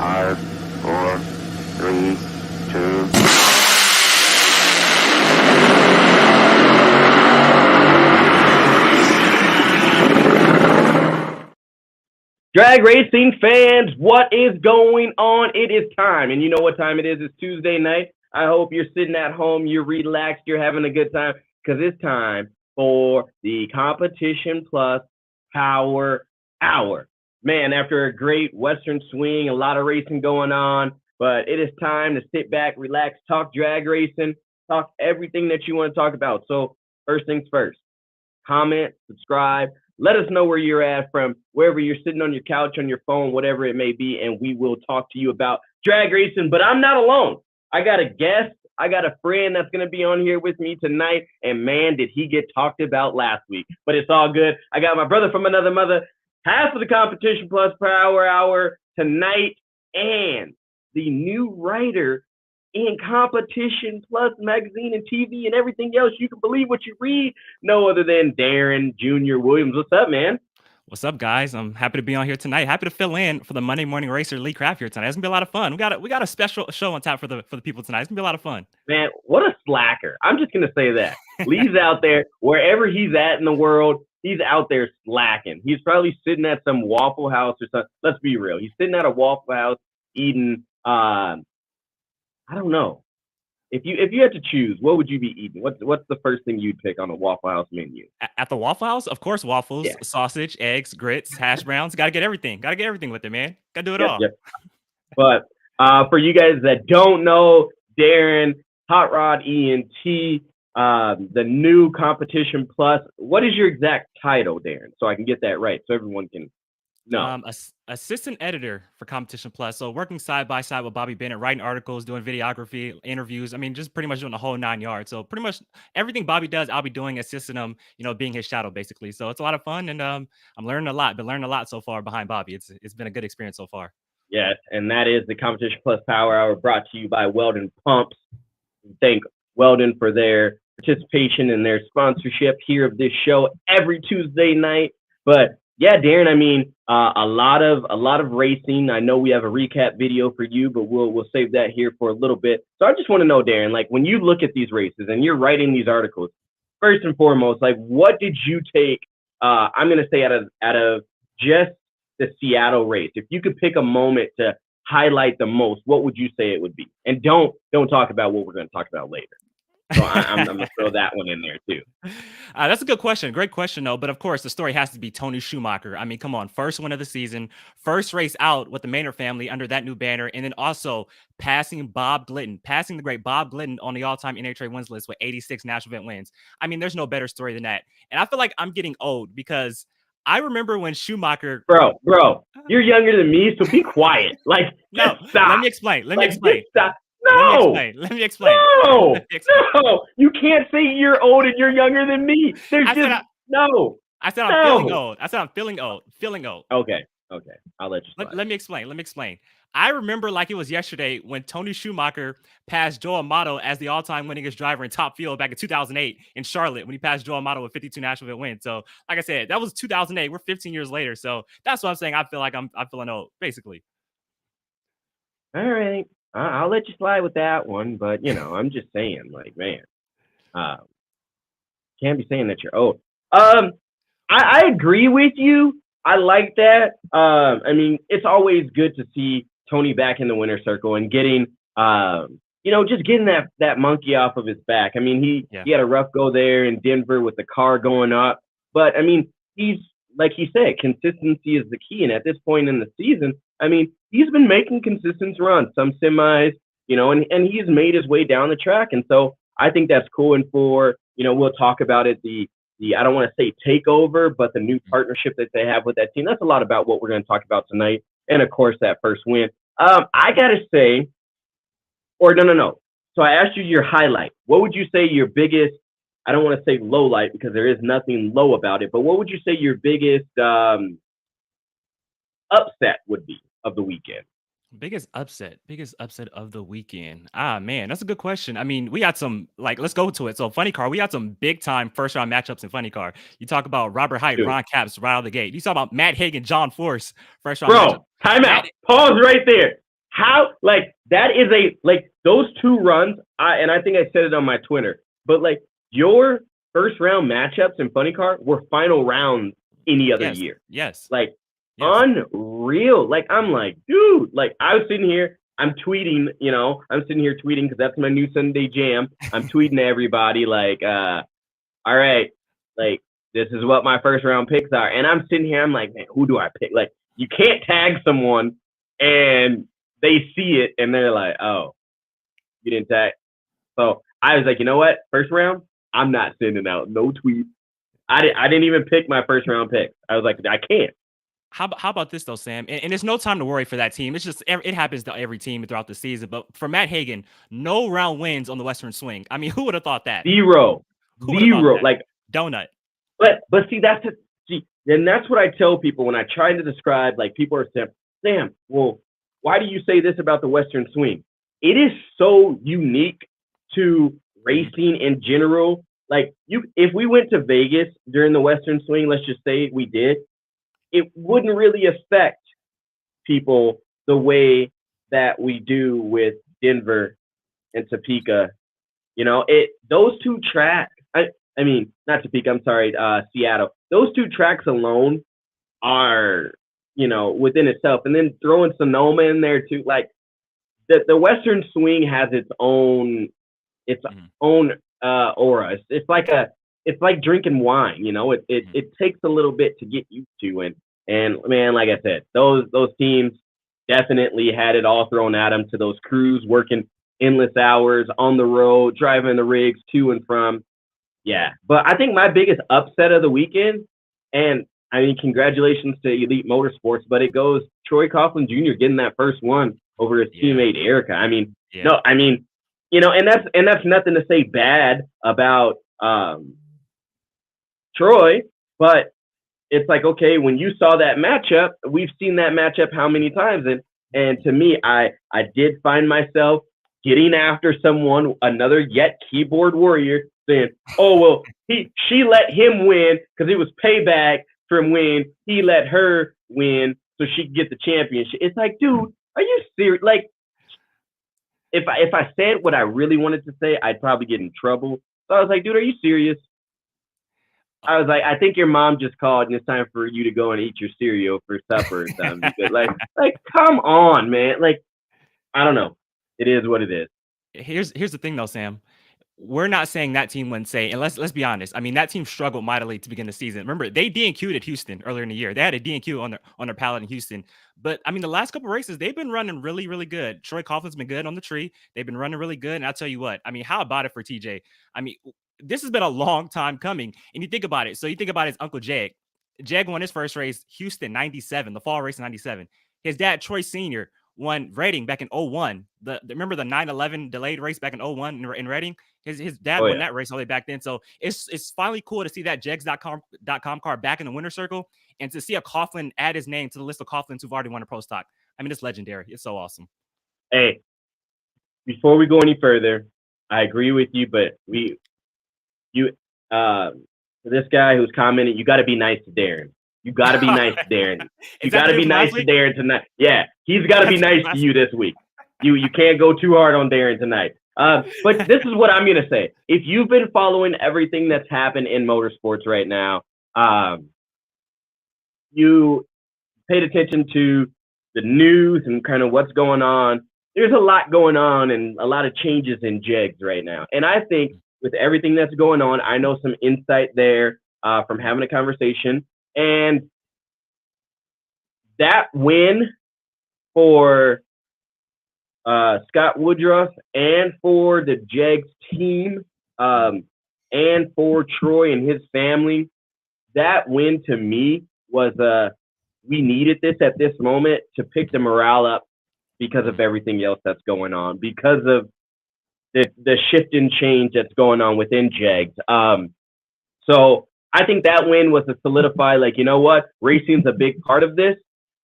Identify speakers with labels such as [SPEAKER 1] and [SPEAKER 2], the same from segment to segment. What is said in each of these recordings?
[SPEAKER 1] 5, 4, 3, 2.
[SPEAKER 2] Drag racing fans, what is going on? It is time. And you know what time it is? It's Tuesday night. I hope you're sitting at home, you're relaxed, you're having a good time, because it's time for the Competition Plus Power Hour. Man, after a great Western swing, a lot of racing going on, but it is time to sit back, relax, talk drag racing, talk everything that you want to talk about. So, first things first, comment, subscribe. Let us know where you're at from wherever you're sitting on your couch, on your phone, whatever it may be, and we will talk to you about drag racing. But I'm not alone. I got a guest. I got a friend that's going to be on here with me tonight. And man, did he get talked about last week. But it's all good. I got my brother from another mother, half of the Competition Plus Power Hour tonight, and the new writer in Competition Plus magazine and TV and everything else. You can believe what you read. No other than Darren Jr. Williams. What's up, man?
[SPEAKER 3] What's up, guys? I'm happy to be on here tonight. Happy to fill in for the Monday Morning Racer Lee Craft here tonight. It's gonna be a lot of fun. We got a special show on tap for the people tonight. It's gonna be a lot of fun.
[SPEAKER 2] Man, what a slacker. I'm just gonna say that. Lee's out there, wherever he's at in the world, he's out there slacking. He's probably sitting at some Waffle House or something. Let's be real. He's sitting at a Waffle House eating I don't know. If you had to choose, what would you be eating? What's the first thing you'd pick on a Waffle House menu?
[SPEAKER 3] At the Waffle House, of course, waffles,
[SPEAKER 2] Yeah.
[SPEAKER 3] sausage, eggs, grits, hash browns. Got to get everything. Got to get everything with it, man. Got to do it all.
[SPEAKER 2] Yep. But for you guys that don't know, Darren, Hot Rod ENT, the new Competition Plus. What is your exact title, Darren? So I can get that right, so everyone can know.
[SPEAKER 3] Assistant editor for Competition Plus. So working side by side with Bobby Bennett, writing articles, doing videography, interviews. I mean, just pretty much doing the whole 9 yards. So pretty much everything Bobby does, I'll be doing, assisting him, being his shadow basically. So it's a lot of fun, and I'm learning a lot. Been learning a lot so far behind Bobby. It's been a good experience so far.
[SPEAKER 2] Yes, and that is the Competition Plus Power Hour, brought to you by Weldon Pumps. Thank Weldon for their participation and their sponsorship here of this show every Tuesday night. But yeah, Darren, I mean, a lot of racing. I know we have a recap video for you, but we'll save that here for a little bit. So I just want to know, Darren, like when you look at these races and you're writing these articles, first and foremost, like what did you take? I'm gonna say out of just the Seattle race, if you could pick a moment to highlight the most, what would you say it would be? And don't talk about what we're going to talk about later. So I'm going to throw that one in there too.
[SPEAKER 3] That's a good question. Great question, though. But of course, the story has to be Tony Schumacher. I mean, come on. First win of the season, first race out with the Maynard family under that new banner. And then also passing the great Bob Glidden on the all-time NHRA wins list with 86 national event wins. I mean, there's no better story than that. And I feel like I'm getting old because I remember when Schumacher...
[SPEAKER 2] Bro, you're younger than me, so be quiet. Like,
[SPEAKER 3] no,
[SPEAKER 2] stop.
[SPEAKER 3] Let me explain. Let me explain.
[SPEAKER 2] No.
[SPEAKER 3] Let me explain.
[SPEAKER 2] No, you can't say you're old and you're younger than me. No.
[SPEAKER 3] I said I'm feeling old. I said I'm feeling old.
[SPEAKER 2] Okay. I'll let you slide.
[SPEAKER 3] Let me explain. I remember like it was yesterday when Tony Schumacher passed Joe Amato as the all-time winningest driver in Top Fuel back in 2008 in Charlotte when he passed Joe Amato with 52 national event wins. So, like I said, that was 2008. We're 15 years later. So that's what I'm saying. I feel like I'm feeling old, basically.
[SPEAKER 2] All right. I'll let you slide with that one, but I'm just saying, like, man, can't be saying that you're old. I agree with you. I like that. I mean, it's always good to see Tony back in the winner's circle and getting, just getting that monkey off of his back. I mean, he had a rough go there in Denver with the car going up, but I mean, he's like he said, consistency is the key. And at this point in the season, I mean, he's been making consistent runs, some semis, and he's made his way down the track. And so I think that's cool. And for, we'll talk about it, the I don't want to say takeover, but the new partnership that they have with that team. That's a lot about what we're going to talk about tonight. And of course, that first win. I got to say, or no. So I asked you your highlight. What would you say your biggest, I don't want to say low light because there is nothing low about it, but what would you say your biggest upset would be of the weekend?
[SPEAKER 3] Biggest upset of the weekend. Man, that's a good question. I mean, we got some, let's go to it. So Funny Car, we had some big time first round matchups in Funny Car. You talk about Robert Height, Ron Capps right out of the gate. You talk about Matt Hagan, John Force, first round matchup.
[SPEAKER 2] Time out. Pause right there. How, like, that is those two runs, I think I said it on my Twitter, but like your first round matchups in Funny Car were final rounds any other
[SPEAKER 3] Yes,
[SPEAKER 2] year.
[SPEAKER 3] yes,
[SPEAKER 2] Like,
[SPEAKER 3] yes.
[SPEAKER 2] unreal. Like, I'm like, dude, like, I was sitting here, I'm tweeting, I'm sitting here tweeting because that's my new Sunday jam. I'm tweeting to everybody, like, all right, like, this is what my first round picks are. And I'm sitting here, I'm like, man, who do I pick? Like, you can't tag someone and they see it and they're like, oh, you didn't tag. So I was like, you know what? First round, I'm not sending out no tweets. I didn't even pick my first round pick. I was like, I can't.
[SPEAKER 3] How about this though, Sam? And there's no time to worry for that team. It's just it happens to every team throughout the season. But for Matt Hagan, no round wins on the Western Swing. I mean, who would have thought that?
[SPEAKER 2] Zero.
[SPEAKER 3] Who would have thought that?
[SPEAKER 2] Like,
[SPEAKER 3] Donut.
[SPEAKER 2] but see, and that's what I tell people when I try to describe, like, people are saying, Sam, well, why do you say this about the Western Swing? It is so unique to racing in general. Like, if we went to Vegas during the Western Swing, let's just say we did, it wouldn't really affect people the way that we do with Denver and Topeka. Those two tracks, I mean, not Topeka, I'm sorry, Seattle. Those two tracks alone are, within itself. And then throwing Sonoma in there too, like, the Western Swing has its own aura. It's like drinking wine, it takes a little bit to get used to. And man, like I said, those teams definitely had it all thrown at them, to those crews working endless hours on the road, driving the rigs to and from. Yeah, but I think my biggest upset of the weekend, and I mean, congratulations to Elite Motorsports, but it goes Troy Coughlin Jr. getting that first one over his teammate Erica. I mean, no, I mean, and that's nothing to say bad about Troy, but it's like, okay, when you saw that matchup, we've seen that matchup how many times, and to me, I did find myself getting after someone, another yet keyboard warrior, saying, oh, well, she let him win because it was payback from when he let her win so she could get the championship. It's like, dude, are you serious? Like, if I said what I really wanted to say, I'd probably get in trouble. So I was like, dude, are you serious? I was like, I think your mom just called and it's time for you to go and eat your cereal for supper or something. Because like, come on, man. Like, I don't know. It is what it is.
[SPEAKER 3] Here's the thing though, Sam. We're not saying that team wouldn't say, and let's be honest. I mean, that team struggled mightily to begin the season. Remember, they DNQ'd at Houston earlier in the year. They had a DNQ on their pallet in Houston. But I mean, the last couple of races, they've been running really, really good. Troy Coughlin's been good on the tree. They've been running really good. And I'll tell you what, I mean, how about it for TJ? I mean, this has been a long time coming. And you think about it. So you think about his uncle Jeg. Jeg won his first race, Houston 97, the fall race in 97. His dad, Troy Sr., won Reading back in 01. Remember the 9/11 delayed race back in 01 in Reading? His dad won that race all the way back then. So it's finally cool to see that Jegs.com car back in the winner's circle, and to see a Coughlin add his name to the list of Coughlins who've already won a pro stock. I mean, it's legendary. It's so awesome.
[SPEAKER 2] Hey, before we go any further, I agree with you, but this guy who's commenting, you got to be nice to Darren. You got to be nice to Darren. You got to be nice to Darren tonight. Yeah, he's got to be nice to you this week. You can't go too hard on Darren tonight. But this is what I'm going to say. If you've been following everything that's happened in motorsports right now, you paid attention to the news and kind of what's going on. There's a lot going on and a lot of changes in Jegs right now. And I think with everything that's going on, I know some insight there from having a conversation. And that win for Scott Woodruff and for the Jegs team and for Troy and his family, that win to me was we needed this at this moment to pick the morale up because of everything else that's going on, because of the shift and change that's going on within Jegs. So I think that win was to solidify, like, you know what? Racing's a big part of this.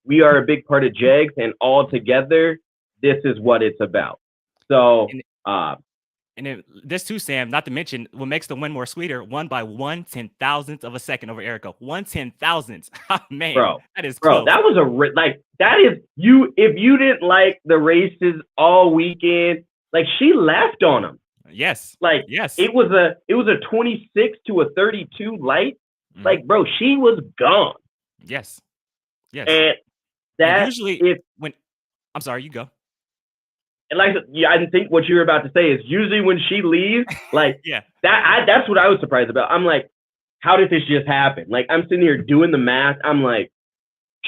[SPEAKER 2] We are a big part of Jegs, and all together, this is what it's about. So,
[SPEAKER 3] And then this too, Sam, not to mention what makes the win more sweeter, won by 1/10,000th of a second over Erica. 1/10,000th. Man,
[SPEAKER 2] Bro,
[SPEAKER 3] that is
[SPEAKER 2] bro,
[SPEAKER 3] close.
[SPEAKER 2] that was like that is you. If you didn't like the races all weekend, like she left on them.
[SPEAKER 3] Yes.
[SPEAKER 2] Like
[SPEAKER 3] Yes.
[SPEAKER 2] it was a 26 to a 32 light.
[SPEAKER 3] Mhm.
[SPEAKER 2] Like, bro, she was gone.
[SPEAKER 3] Yes. Yes.
[SPEAKER 2] And
[SPEAKER 3] And
[SPEAKER 2] that
[SPEAKER 3] usually
[SPEAKER 2] if
[SPEAKER 3] when I'm sorry, you go.
[SPEAKER 2] and like yeah, I think what you were about to say is usually when she leaves, like
[SPEAKER 3] Yeah.
[SPEAKER 2] that's what I was surprised about. I'm like, how did this just happen? Like I'm sitting here doing the math. I'm like,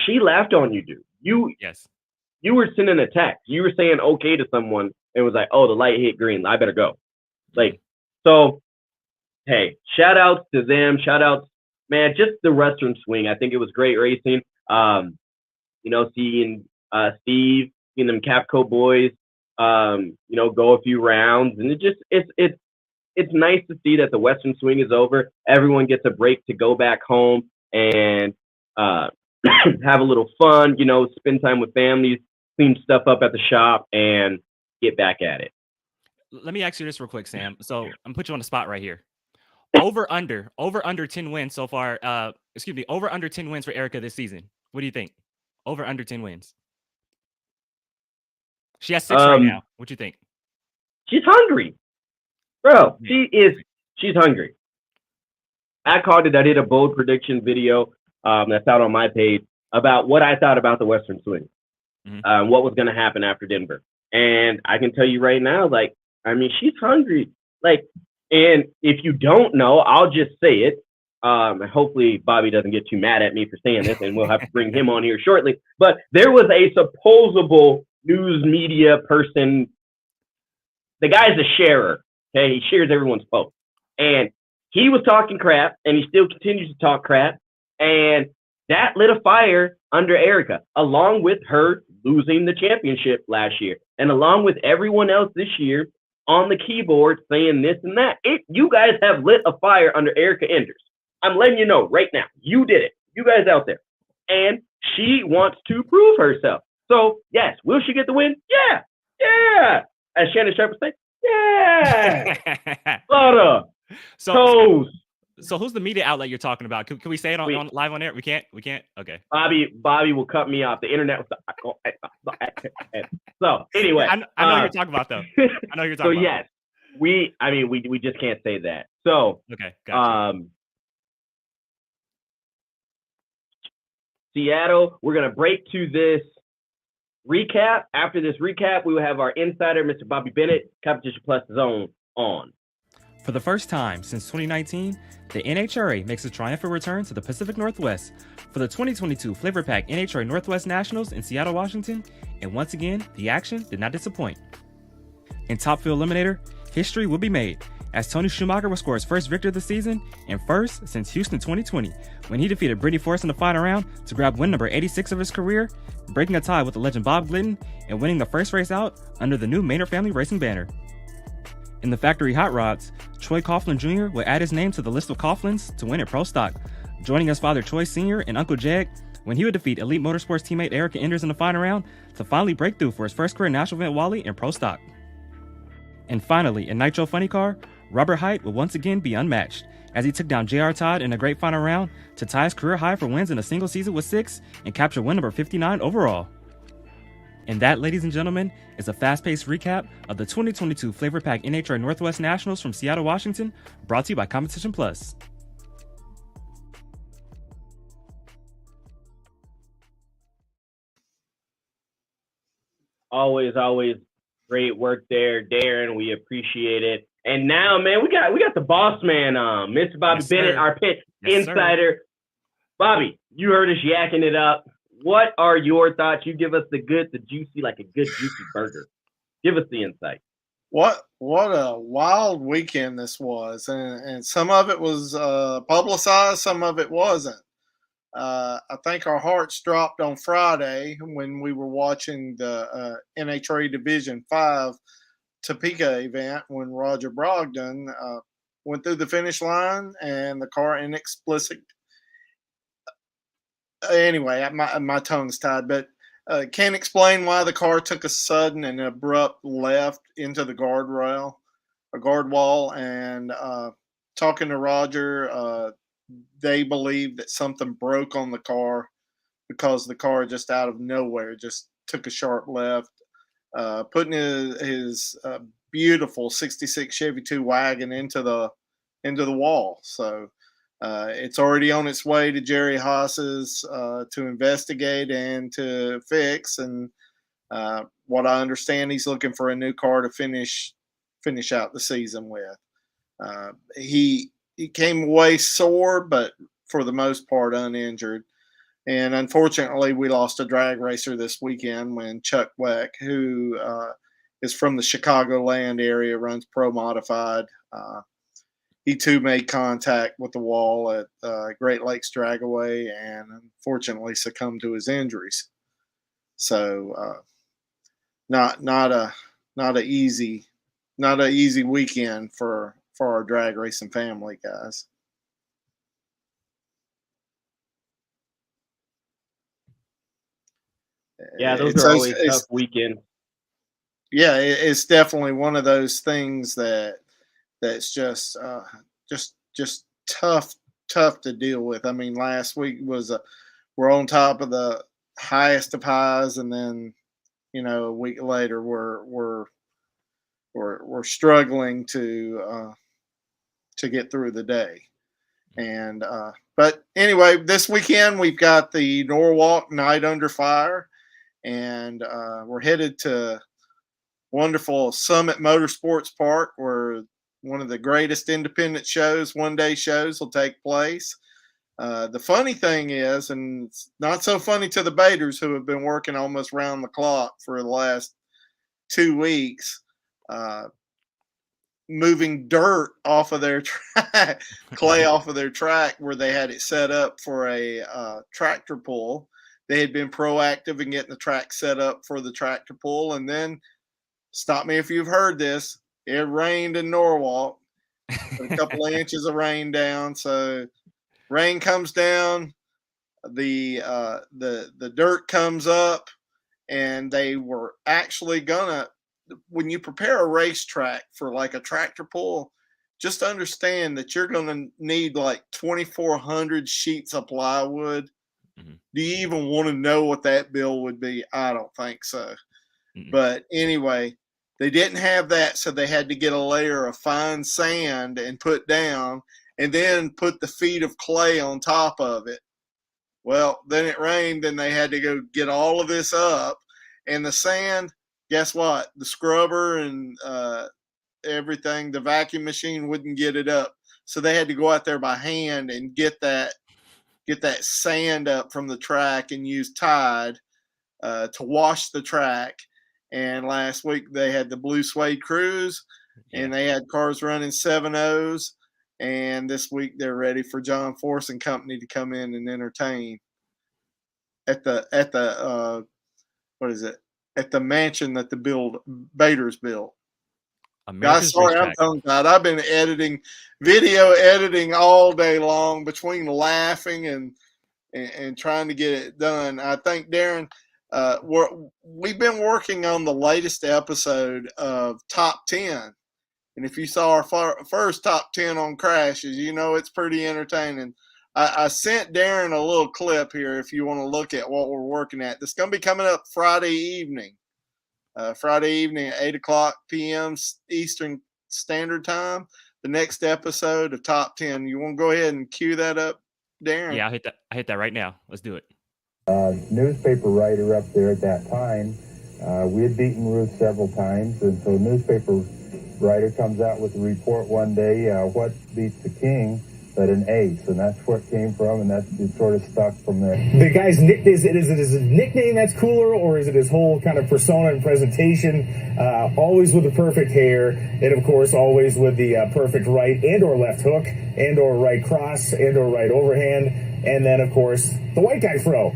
[SPEAKER 2] she left on you, dude.
[SPEAKER 3] Yes.
[SPEAKER 2] You were sending a text. You were saying okay to someone and was like, oh, the light hit green. I better go. Like, so hey, shout outs to them. Shout outs, man, just the Western swing. I think it was great racing. Seeing Steve, seeing them Capco boys, go a few rounds. And it's nice to see that the Western swing is over. Everyone gets a break to go back home and have a little fun, spend time with families, clean stuff up at the shop, and get back at it.
[SPEAKER 3] Let me ask you this real quick, Sam. So I'm gonna put you on the spot right here. Over under 10 wins so far. Over under 10 wins for Erica this season. What do you think? Over under 10 wins. She has 6 right now. What do you think?
[SPEAKER 2] She's hungry. Bro,
[SPEAKER 3] Yeah.
[SPEAKER 2] she's hungry. I called it. I did a bold prediction video that's out on my page about what I thought about the Western swing, what was going to happen after Denver. And I can tell you right now, like, I mean, she's hungry. Like, and if you don't know, I'll just say it. Hopefully Bobby doesn't get too mad at me for saying this, and we'll have to bring him on here shortly. But there was a supposable news media person. The guy's a sharer. Okay, he shares everyone's post, and he was talking crap, and he still continues to talk crap, and that lit a fire under Erica, along with her losing the championship last year, and along with everyone else this year on the keyboard saying this and that. You guys have lit a fire under Erica Enders. I'm letting you know right now. You did it. You guys out there. And she wants to prove herself. So, yes, will she get the win? Yeah. Yeah. As Shannon Sharp would say, yeah. Butter. Toast.
[SPEAKER 3] So who's the media outlet you're talking about? Can we say it on live on air? We can't? Okay.
[SPEAKER 2] Bobby will cut me off. The internet. So anyway.
[SPEAKER 3] I know who you're talking about though. I know who you're talking about.
[SPEAKER 2] So yes, we just can't say that. So
[SPEAKER 3] okay, gotcha.
[SPEAKER 2] Seattle, we're gonna break to this recap. After this recap, we will have our insider, Mr. Bobby Bennett, Competition Plus Zone on.
[SPEAKER 3] For the first time since 2019, the NHRA makes a triumphant return to the Pacific Northwest for the 2022 Flavor Pack NHRA Northwest Nationals in Seattle, Washington, and once again, the action did not disappoint. In Top Fuel Eliminator, history will be made as Tony Schumacher will score his first victory of the season and first since Houston 2020 when he defeated Brittany Force in the final round to grab win number 86 of his career, breaking a tie with the legend Bob Glidden and winning the first race out under the new Maynard Family Racing banner. In the factory hot rods, Troy Coughlin Jr. will add his name to the list of Coughlins to win at Pro Stock, joining his father Troy Sr. and Uncle Jeg when he would defeat Elite Motorsports teammate Erica Enders in the final round to finally break through for his first career national event Wally in Pro Stock. And finally, in Nitro Funny Car, Robert Height will once again be unmatched as he took down J.R. Todd in a great final round to tie his career high for wins in a single season with 6 and capture win number 59 overall. And that, ladies and gentlemen, is a fast-paced recap of the 2022 Flavor Pack NHRA Northwest Nationals from Seattle, Washington, brought to you by Competition Plus.
[SPEAKER 2] Always great work there, Darren. We appreciate it. And now, man, we got the boss man on, Mr. Bobby Bennett, our pit insider. Sir. Bobby, you heard us yakking it up. What are your thoughts? You give us the good, the juicy, like a good juicy burger. Give us the insight.
[SPEAKER 4] What a wild weekend this was, and some of it was publicized, some of it wasn't. I think our hearts dropped on Friday when we were watching the NHRA Division 5 Topeka event when Roger Brogdon went through the finish line and the car anyway, my tongue's tied, but can't explain why the car took a sudden and abrupt left into the guardrail. guard wall. And talking to Roger, they believe that something broke on the car because the car just out of nowhere just took a sharp left, putting his beautiful '66 Chevy 2 wagon into the wall. So it's already on its way to Jerry Haas's to investigate and to fix. And what I understand, he's looking for a new car to finish out the season with. He came away sore, but for the most part uninjured. And unfortunately, we lost a drag racer this weekend when Chuck Weck, who is from the Chicagoland area, runs Pro Modified. He too made contact with the wall at Great Lakes Dragaway and unfortunately succumbed to his injuries. So not a easy weekend for our drag racing family, guys.
[SPEAKER 2] Yeah, those are always tough weekends.
[SPEAKER 4] Yeah, it's definitely one of those things that's just tough to deal with. I mean, last week was we're on top of the highest of highs, and then a week later we're struggling to get through the day. And but anyway, this weekend we've got the Norwalk Night Under Fire, and we're headed to wonderful Summit Motorsports Park, where one of the greatest independent shows, one-day shows, will take place. The funny thing is, and it's not so funny to the baiters who have been working almost round the clock for the last 2 weeks, moving dirt off of their track, clay off of their track where they had it set up for a tractor pull. They had been proactive in getting the track set up for the tractor pull, and then, stop me if you've heard this, it rained in Norwalk, a couple of inches of rain down. So rain comes down, the dirt comes up, and they were actually gonna, when you prepare a racetrack for like a tractor pull, just understand that you're gonna need like 2,400 sheets of plywood. Mm-hmm. Do you even want to know what that bill would be? I don't think so. Mm-hmm. But anyway, they didn't have that, so they had to get a layer of fine sand and put down, and then put the feet of clay on top of it. Well, then it rained, and they had to go get all of this up. And the sand, guess what? The scrubber and everything, the vacuum machine wouldn't get it up. So they had to go out there by hand and get that sand up from the track and use Tide to wash the track. And last week they had the Blue Suede Cruise, and they had cars running 7.0s. And this week they're ready for John Force and company to come in and entertain at the at the mansion that the Baiters built. Guys, sorry, I'm tongue-tied. I've been video editing all day long between laughing and trying to get it done. I think, Darren, we've been working on the latest episode of Top 10. And if you saw our first Top 10 on crashes, it's pretty entertaining. I sent Darren a little clip here if you want to look at what we're working at. It's going to be coming up Friday evening. Friday evening at 8 o'clock p.m. Eastern Standard Time, the next episode of Top 10. You want to go ahead and cue that up, Darren?
[SPEAKER 3] Yeah, I hit that right now. Let's do it.
[SPEAKER 5] Newspaper writer up there at that time, we had beaten Ruth several times, and so newspaper writer comes out with a report one day, what beats the king but an ace, and that's where it came from, and it sort of stuck from there.
[SPEAKER 6] The guy's nickname, is it his nickname that's cooler, or is it his whole kind of persona and presentation? Always with the perfect hair, and of course always with the perfect right and or left hook, and or right cross, and or right overhand, and then of course the white guy fro.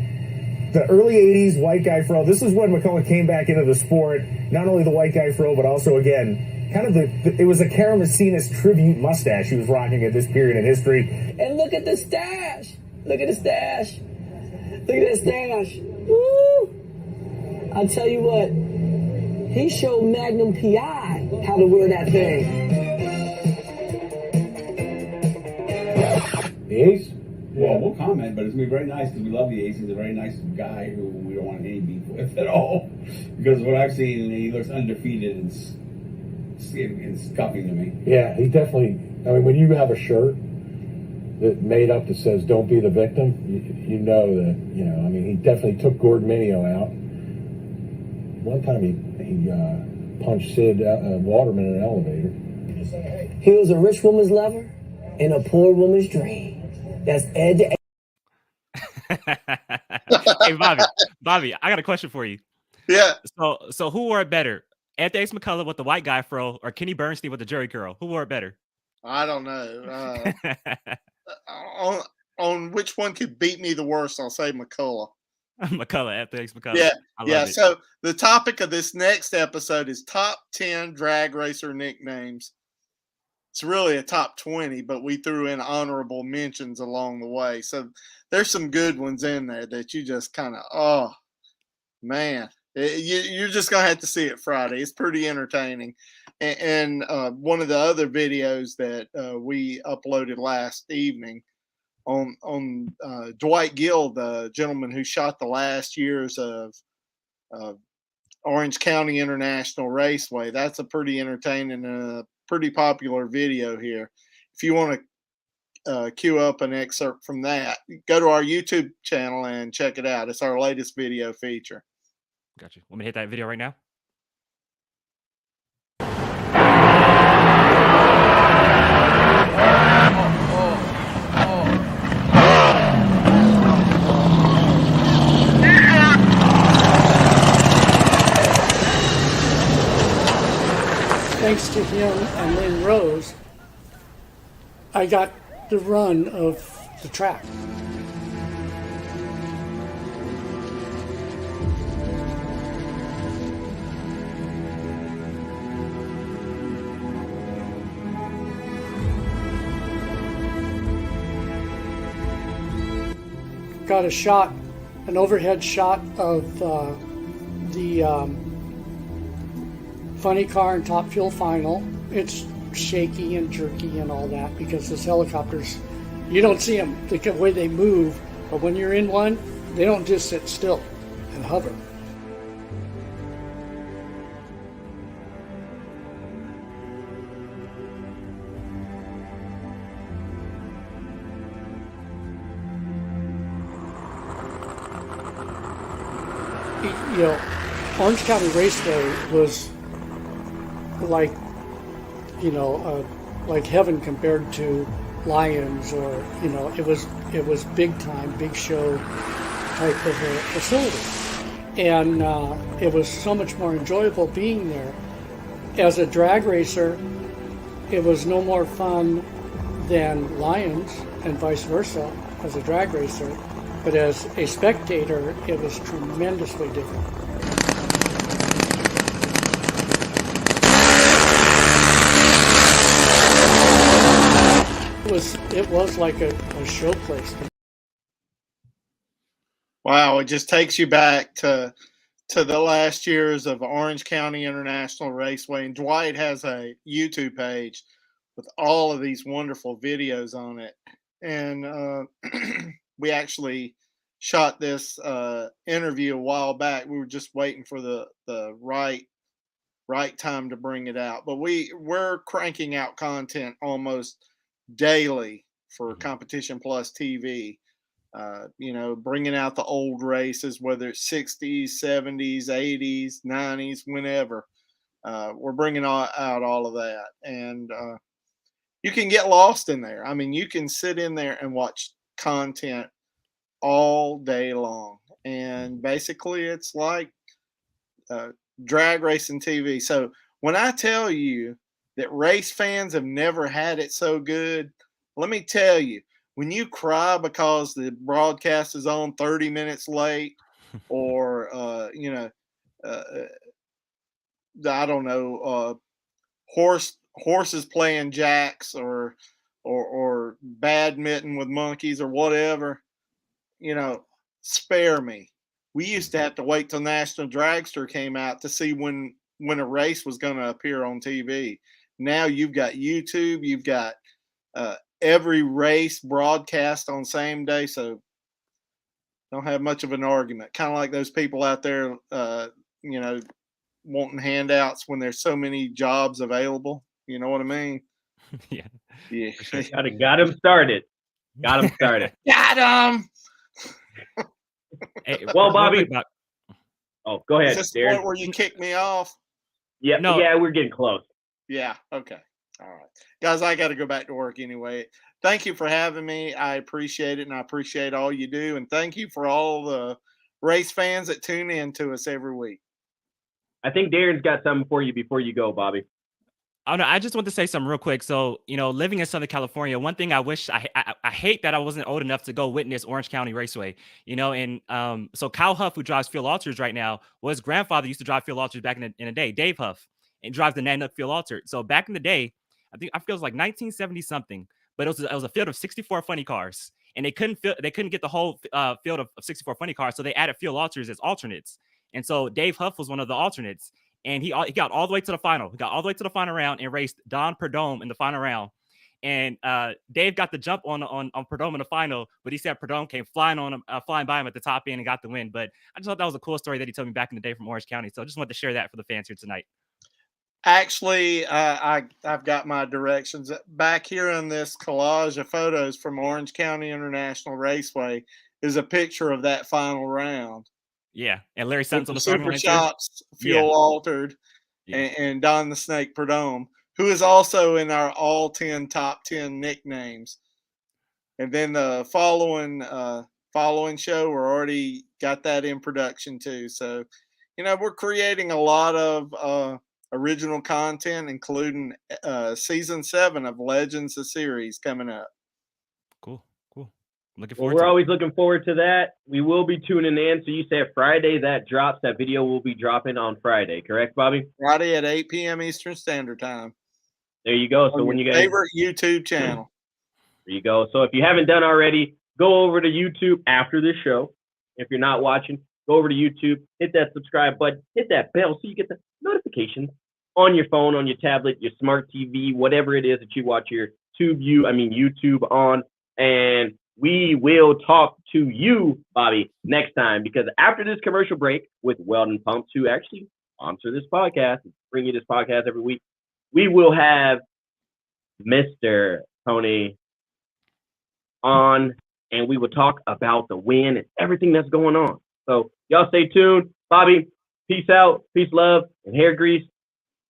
[SPEAKER 6] The early 80s white guy fro. This is when McCullough came back into the sport. Not only the white guy fro, but also, again, kind of it was a Karamessinas tribute mustache he was rocking at this period in history.
[SPEAKER 7] And look at the stash. Look at the stash. Look at that stash. Woo! I'll tell you what, he showed Magnum PI how to wear that thing.
[SPEAKER 6] The Ace?
[SPEAKER 8] Well, we'll comment, but it's going to be very nice because we love the Ace. He's a very nice guy who we don't want any beef with at all. Because what I've seen, he looks undefeated and scuffy to me.
[SPEAKER 6] Yeah, he definitely. I mean, when you have a shirt that made up that says "Don't be the victim," you know that, you know. I mean, he definitely took Gordon Minio out. One time he punched Sid Waterman in an elevator.
[SPEAKER 7] He was a rich woman's lover and a poor woman's dream. That's Ed to
[SPEAKER 3] Hey, Bobby, I got a question for you.
[SPEAKER 4] Yeah.
[SPEAKER 3] So who wore it better? Anthony Ace McCullough with the white guy fro or Kenny Bernstein with the Jerry curl? Who wore it better?
[SPEAKER 4] I don't know. On which one could beat me the worst, I'll say McCullough.
[SPEAKER 3] Anthony Ace McCullough.
[SPEAKER 4] Yeah.
[SPEAKER 3] I love
[SPEAKER 4] Yeah.
[SPEAKER 3] it.
[SPEAKER 4] So the topic of this next episode is top 10 drag racer nicknames. It's really a top 20, but we threw in honorable mentions along the way. So there's some good ones in there that you just kind of, oh, man. You're just going to have to see it Friday. It's pretty entertaining. And one of the other videos that we uploaded last evening on Dwight Gill, the gentleman who shot the last years of Orange County International Raceway. That's a pretty entertaining, pretty popular video here. If you want to queue up an excerpt from that, go to our YouTube channel and check it out. It's our latest video feature.
[SPEAKER 3] Got you. Want me to hit that video right now?
[SPEAKER 9] Thanks to him and Lynn Rose, I got the run of the track. Got a shot, an overhead shot of the funny car and Top Fuel final. It's shaky and jerky and all that because those helicopters, you don't see them the way they move, but when you're in one, they don't just sit still and hover. You know, Orange County Raceway was like, you know, like heaven compared to Lions, or, you know, it was big time, big show type of a facility, and it was so much more enjoyable being there. As a drag racer, it was no more fun than Lions, and vice versa as a drag racer. But as a spectator, it was tremendously different. It was like a show place.
[SPEAKER 4] Wow, it just takes you back to the last years of Orange County International Raceway. And Dwight has a YouTube page with all of these wonderful videos on it. And we actually shot this interview a while back. We were just waiting for the right time to bring it out. But we're cranking out content almost daily for Competition Plus TV. You know, bringing out the old races, whether it's 60s, 70s, 80s, 90s, whenever. We're bringing out all of that. And you can get lost in there. I mean, you can sit in there and watch content all day long. And basically, it's like drag racing TV. So when I tell you that race fans have never had it so good, let me tell you, when you cry because the broadcast is on 30 minutes late, or you know, I don't know, horses playing jacks, or badminton with monkeys, or whatever, you know, spare me. We used to have to wait till National Dragster came out to see when a race was going to appear on TV. Now you've got YouTube, you've got every race broadcast on same day, so don't have much of an argument. Kind of like those people out there, wanting handouts when there's so many jobs available. You know what I mean?
[SPEAKER 3] Yeah.
[SPEAKER 4] Yeah.
[SPEAKER 3] Sure.
[SPEAKER 2] Got him started. Got him started.
[SPEAKER 4] Got him.
[SPEAKER 3] Hey,
[SPEAKER 2] Well,
[SPEAKER 3] real
[SPEAKER 2] Bobby.
[SPEAKER 3] quick, Bob-
[SPEAKER 2] Oh, go
[SPEAKER 4] Is
[SPEAKER 2] ahead,
[SPEAKER 4] this the
[SPEAKER 2] Darren.
[SPEAKER 4] point where you kick me off?
[SPEAKER 2] Yeah,
[SPEAKER 3] No.
[SPEAKER 2] yeah, we're getting close.
[SPEAKER 4] Yeah. Okay. All right. Guys, I got to go back to work anyway. Thank you for having me. I appreciate it, and I appreciate all you do. And thank you for all the race fans that tune in to us every week.
[SPEAKER 2] I think Darren's got something for you before you go, Bobby.
[SPEAKER 3] Oh no, I just want to say something real quick. So, living in Southern California, one thing I wish I hate that I wasn't old enough to go witness Orange County Raceway. And so Kyle Huff, who drives Field Alters right now, well, his grandfather used to drive Field Alters back in the day, Dave Huff, and drives the Nanook Field Alter. So back in the day, I feel it was like 1970 something, but it was a field of 64 funny cars, and they couldn't get the whole field of 64 funny cars, so they added Field Alters as alternates. And so Dave Huff was one of the alternates. And he got all the way to the final. He got all the way to the final round and raced Don Perdome in the final round. And Dave got the jump on Perdome in the final, but he said Perdome came flying by him at the top end and got the win. But I just thought that was a cool story that he told me back in the day from Orange County. So I just wanted to share that for the fans here tonight.
[SPEAKER 4] Actually, I've got my directions back here in this collage of photos from Orange County International Raceway. Is a picture of that final round.
[SPEAKER 3] Yeah, and Larry Sutton's on the
[SPEAKER 4] Super
[SPEAKER 3] final
[SPEAKER 4] Shops, Fuel Altered, and Don the Snake Perdome, who is also in our all 10 top 10 nicknames. And then the following show, we're already got that in production too. So, we're creating a lot of original content, including season 7 of Legends, the series coming up.
[SPEAKER 3] Cool. Looking
[SPEAKER 2] Well,
[SPEAKER 3] forward.
[SPEAKER 2] we're always looking forward to that. We will be tuning in. So you said Friday that drops. That video will be dropping on Friday, correct, Bobby?
[SPEAKER 4] Friday at 8 p.m. Eastern Standard Time.
[SPEAKER 2] There you go. So when you guys
[SPEAKER 4] favorite YouTube channel.
[SPEAKER 2] There you go. So if you haven't done already, go over to YouTube after this show. If you're not watching, go over to YouTube, hit that subscribe button, hit that bell so you get the notifications on your phone, on your tablet, your smart TV, whatever it is that you watch your YouTube on. And we will talk to you, Bobby, next time, because after this commercial break with Weldon Pumps, who actually sponsor this podcast, bring you this podcast every week, we will have Mr. Tony on, and we will talk about the win and everything that's going on. So y'all stay tuned. Bobby, peace out, peace, love, and hair grease.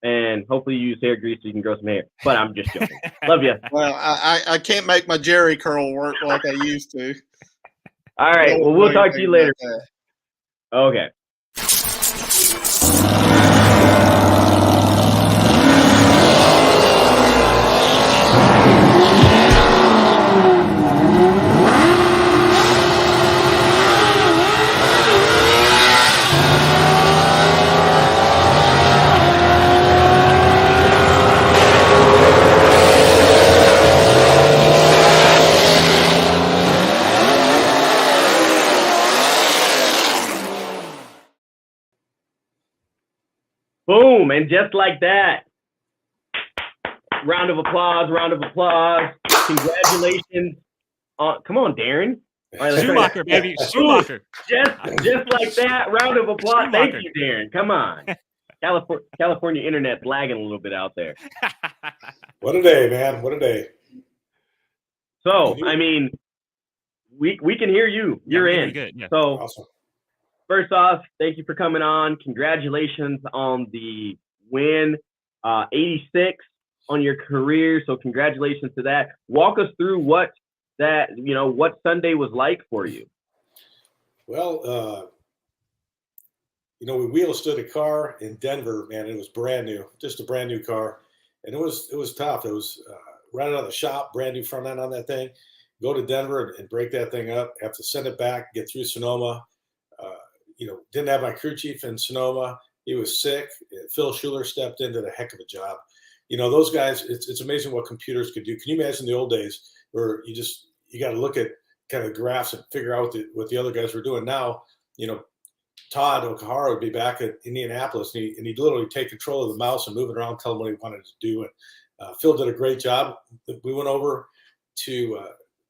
[SPEAKER 2] And hopefully you use hair grease so you can grow some hair. But I'm just joking. Love you.
[SPEAKER 4] Well, I can't make my Jerry curl work like I used to.
[SPEAKER 2] All right. Well, we'll talk to you later. Okay. Boom. And just like that, round of applause. Congratulations. Come on, Darren.
[SPEAKER 3] All right, Schumacher, baby. Schumacher.
[SPEAKER 2] Just like that, round of applause. Schumacher. Thank you, Darren. Come on. California internet's lagging a little bit out there.
[SPEAKER 10] What a day, man. What a day.
[SPEAKER 2] So, I mean, we can hear you. You're in.
[SPEAKER 3] Good. Yeah.
[SPEAKER 2] So,
[SPEAKER 10] awesome.
[SPEAKER 2] First off, thank you for coming on. Congratulations on the win. 86 on your career. So congratulations to that. Walk us through what Sunday was like for you.
[SPEAKER 10] Well, we wheel stood a car in Denver, man. It was brand new, just a brand new car. And it was tough. It was right out of the shop, brand new front end on that thing. Go to Denver and break that thing up, have to send it back, get through Sonoma. Didn't have my crew chief in Sonoma. He was sick. Phil Schuler stepped in, did a heck of a job. Those guys, it's amazing what computers could do. Can you imagine the old days where you got to look at kind of graphs and figure out what the other guys were doing? Now, Todd Okahara would be back at Indianapolis, and he'd literally take control of the mouse and move it around, tell him what he wanted to do. And Phil did a great job. We went over, to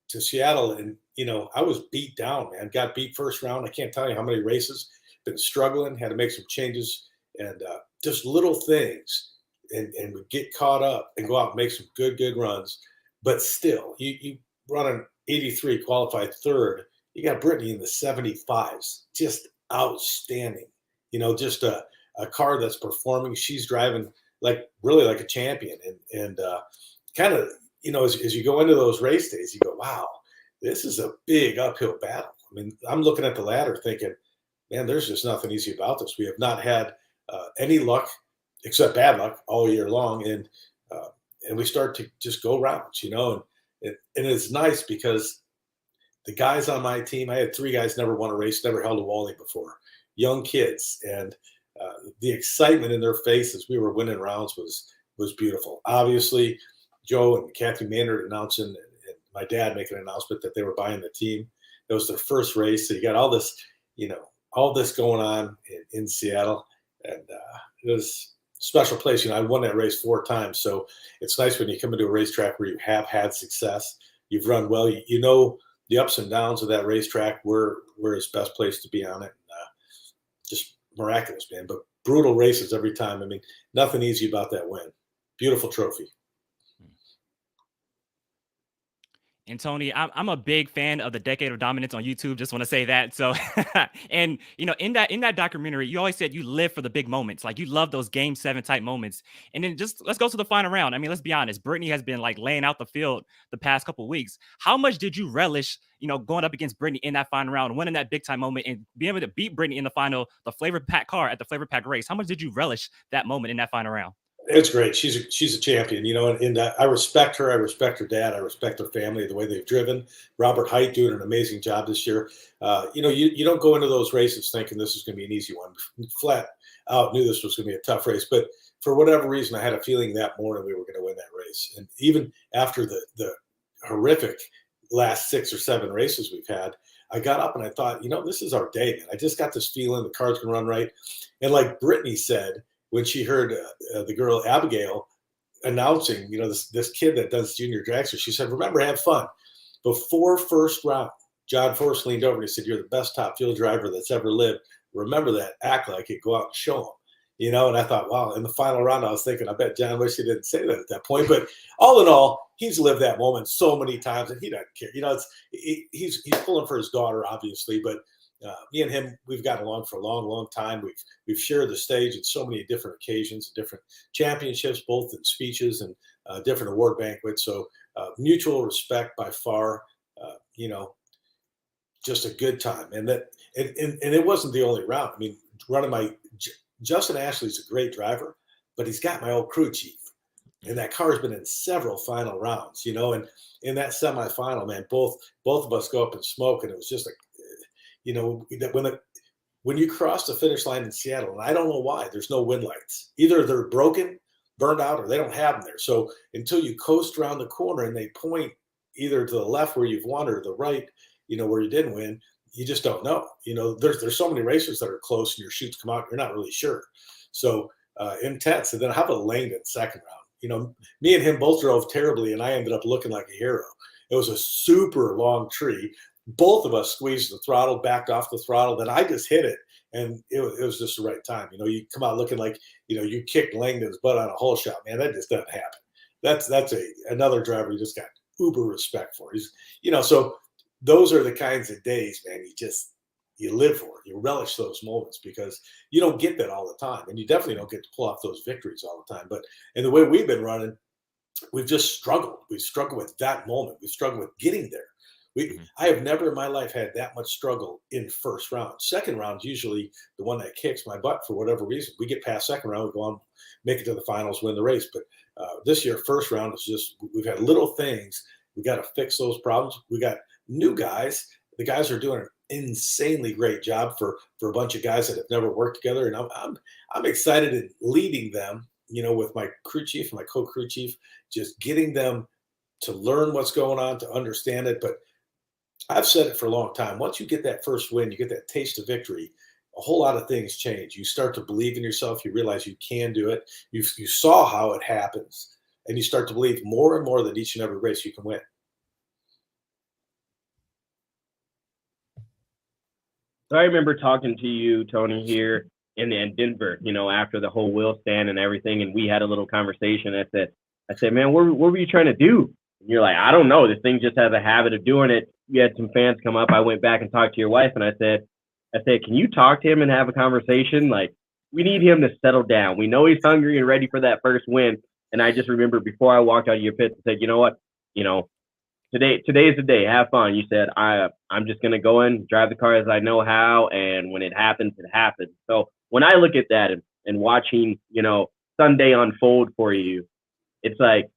[SPEAKER 10] Seattle, and I was beat down, man. Got beat first round. I can't tell you how many races. Been struggling. Had to make some changes, and just little things, and would get caught up and go out and make some good runs. But still, you run an 83, qualified third. You got Brittany in the 75s, just outstanding. Just a car that's performing. She's driving really like a champion, and kind of as you go into those race days, you go, wow, this is a big uphill battle. I mean, I'm looking at the ladder thinking, man, there's just nothing easy about this. We have not had any luck except bad luck all year long, and we start to just go rounds, and it's nice because the guys on my team, I had 3 guys never won a race, never held a Wally before, young kids, and the excitement in their faces, we were winning rounds was beautiful. Obviously, Joe and Kathy Maynard announcing, and my dad making an announcement that they were buying the team. It was their first race, so you got all this going on in Seattle, and it was a special place. I won that race 4 times, so it's nice when you come into a racetrack where you have had success, you've run well, the ups and downs of that racetrack. We're its best place to be on it. Just miraculous, man. But brutal races every time. I mean, nothing easy about that win. Beautiful trophy.
[SPEAKER 3] And Tony, I'm a big fan of the Decade of Dominance on YouTube. Just want to say that. So, and in that documentary, you always said you live for the big moments. Like you love those Game 7 type moments. And then just let's go to the final round. I mean, let's be honest. Brittany has been laying out the field the past couple of weeks. How much did you relish, going up against Brittany in that final round, winning that big time moment, and being able to beat Brittany in the final, the Flavor Pack car at the Flavor Pack race? How much did you relish that moment in that final round?
[SPEAKER 10] It's great. She's a champion, and I respect her. I respect her dad. I respect her family, the way they've driven. Robert Height doing an amazing job this year. You don't go into those races thinking this is going to be an easy one. Flat out knew this was going to be a tough race, but for whatever reason, I had a feeling that morning we were going to win that race. And even after the horrific last 6 or 7 races we've had, I got up and I thought, this is our day, man. I just got this feeling the car's going to run right. And like Brittany said, when she heard the girl Abigail announcing, this kid that does junior dragster, she said, "Remember, have fun." Before first round, John Forrest leaned over and he said, "You're the best top fuel driver that's ever lived. Remember that. Act like it. Go out and show them." And I thought, wow. In the final round, I was thinking, I bet John wish he didn't say that at that point. But all in all, he's lived that moment so many times, and he doesn't care. He's pulling for his daughter, obviously, but. Me and him, we've gotten along for a long time. We've shared the stage at so many different occasions, different championships, both in speeches and different award banquets. So mutual respect by far. Just a good time, and it wasn't the only round. I mean, Justin Ashley's a great driver, but he's got my old crew chief, and that car's been in several final rounds. And in that semifinal, man, both of us go up and smoke, and it was just when you cross the finish line in Seattle, and I don't know why, there's no wind lights. Either they're broken, burned out, or they don't have them there. So until you coast around the corner and they point either to the left where you've won or the right, where you didn't win, you just don't know. There's so many racers that are close and your chutes come out, you're not really sure. So intense. And then how about Langdon second round? Me and him both drove terribly, and I ended up looking like a hero. It was a super long tree. Both of us squeezed the throttle, backed off the throttle, then I just hit it, and it was just the right time. You come out looking like you kicked Langdon's butt on a hole shot, man. That just doesn't happen. That's another driver you just got uber respect for. He's so those are the kinds of days, man. You live for it. You relish those moments because you don't get that all the time, and you definitely don't get to pull off those victories all the time. But in the way we've been running, we've just struggled. We've struggled with that moment. We've struggled with getting there. I have never in my life had that much struggle in first round. Second round is usually the one that kicks my butt for whatever reason. We get past second round, we go on, make it to the finals, win the race. But this year, first round is just, we've had little things. We got to fix those problems. We got new guys. The guys are doing an insanely great job for a bunch of guys that have never worked together. And I'm excited in leading them, with my crew chief and my co-crew chief, just getting them to learn what's going on, to understand it. But I've said it for a long time. Once you get that first win, you get that taste of victory, a whole lot of things change. You start to believe in yourself. You realize you can do it. You saw how it happens, and you start to believe more and more that each and every race you can win.
[SPEAKER 2] So I remember talking to you, Tony, here in Denver, after the whole Will stand and everything, and we had a little conversation. I said, man, what were you trying to do? And you're like, I don't know. This thing just has a habit of doing it. You had some fans come up. I went back and talked to your wife, and I said, can you talk to him and have a conversation? Like, we need him to settle down. We know he's hungry and ready for that first win. And I just remember before I walked out of your pits, I said, you know what? Today is the day. Have fun. You said, I'm just going to go in, drive the car as I know how, and when it happens, it happens. So when I look at that and watching, Sunday unfold for you, it's like,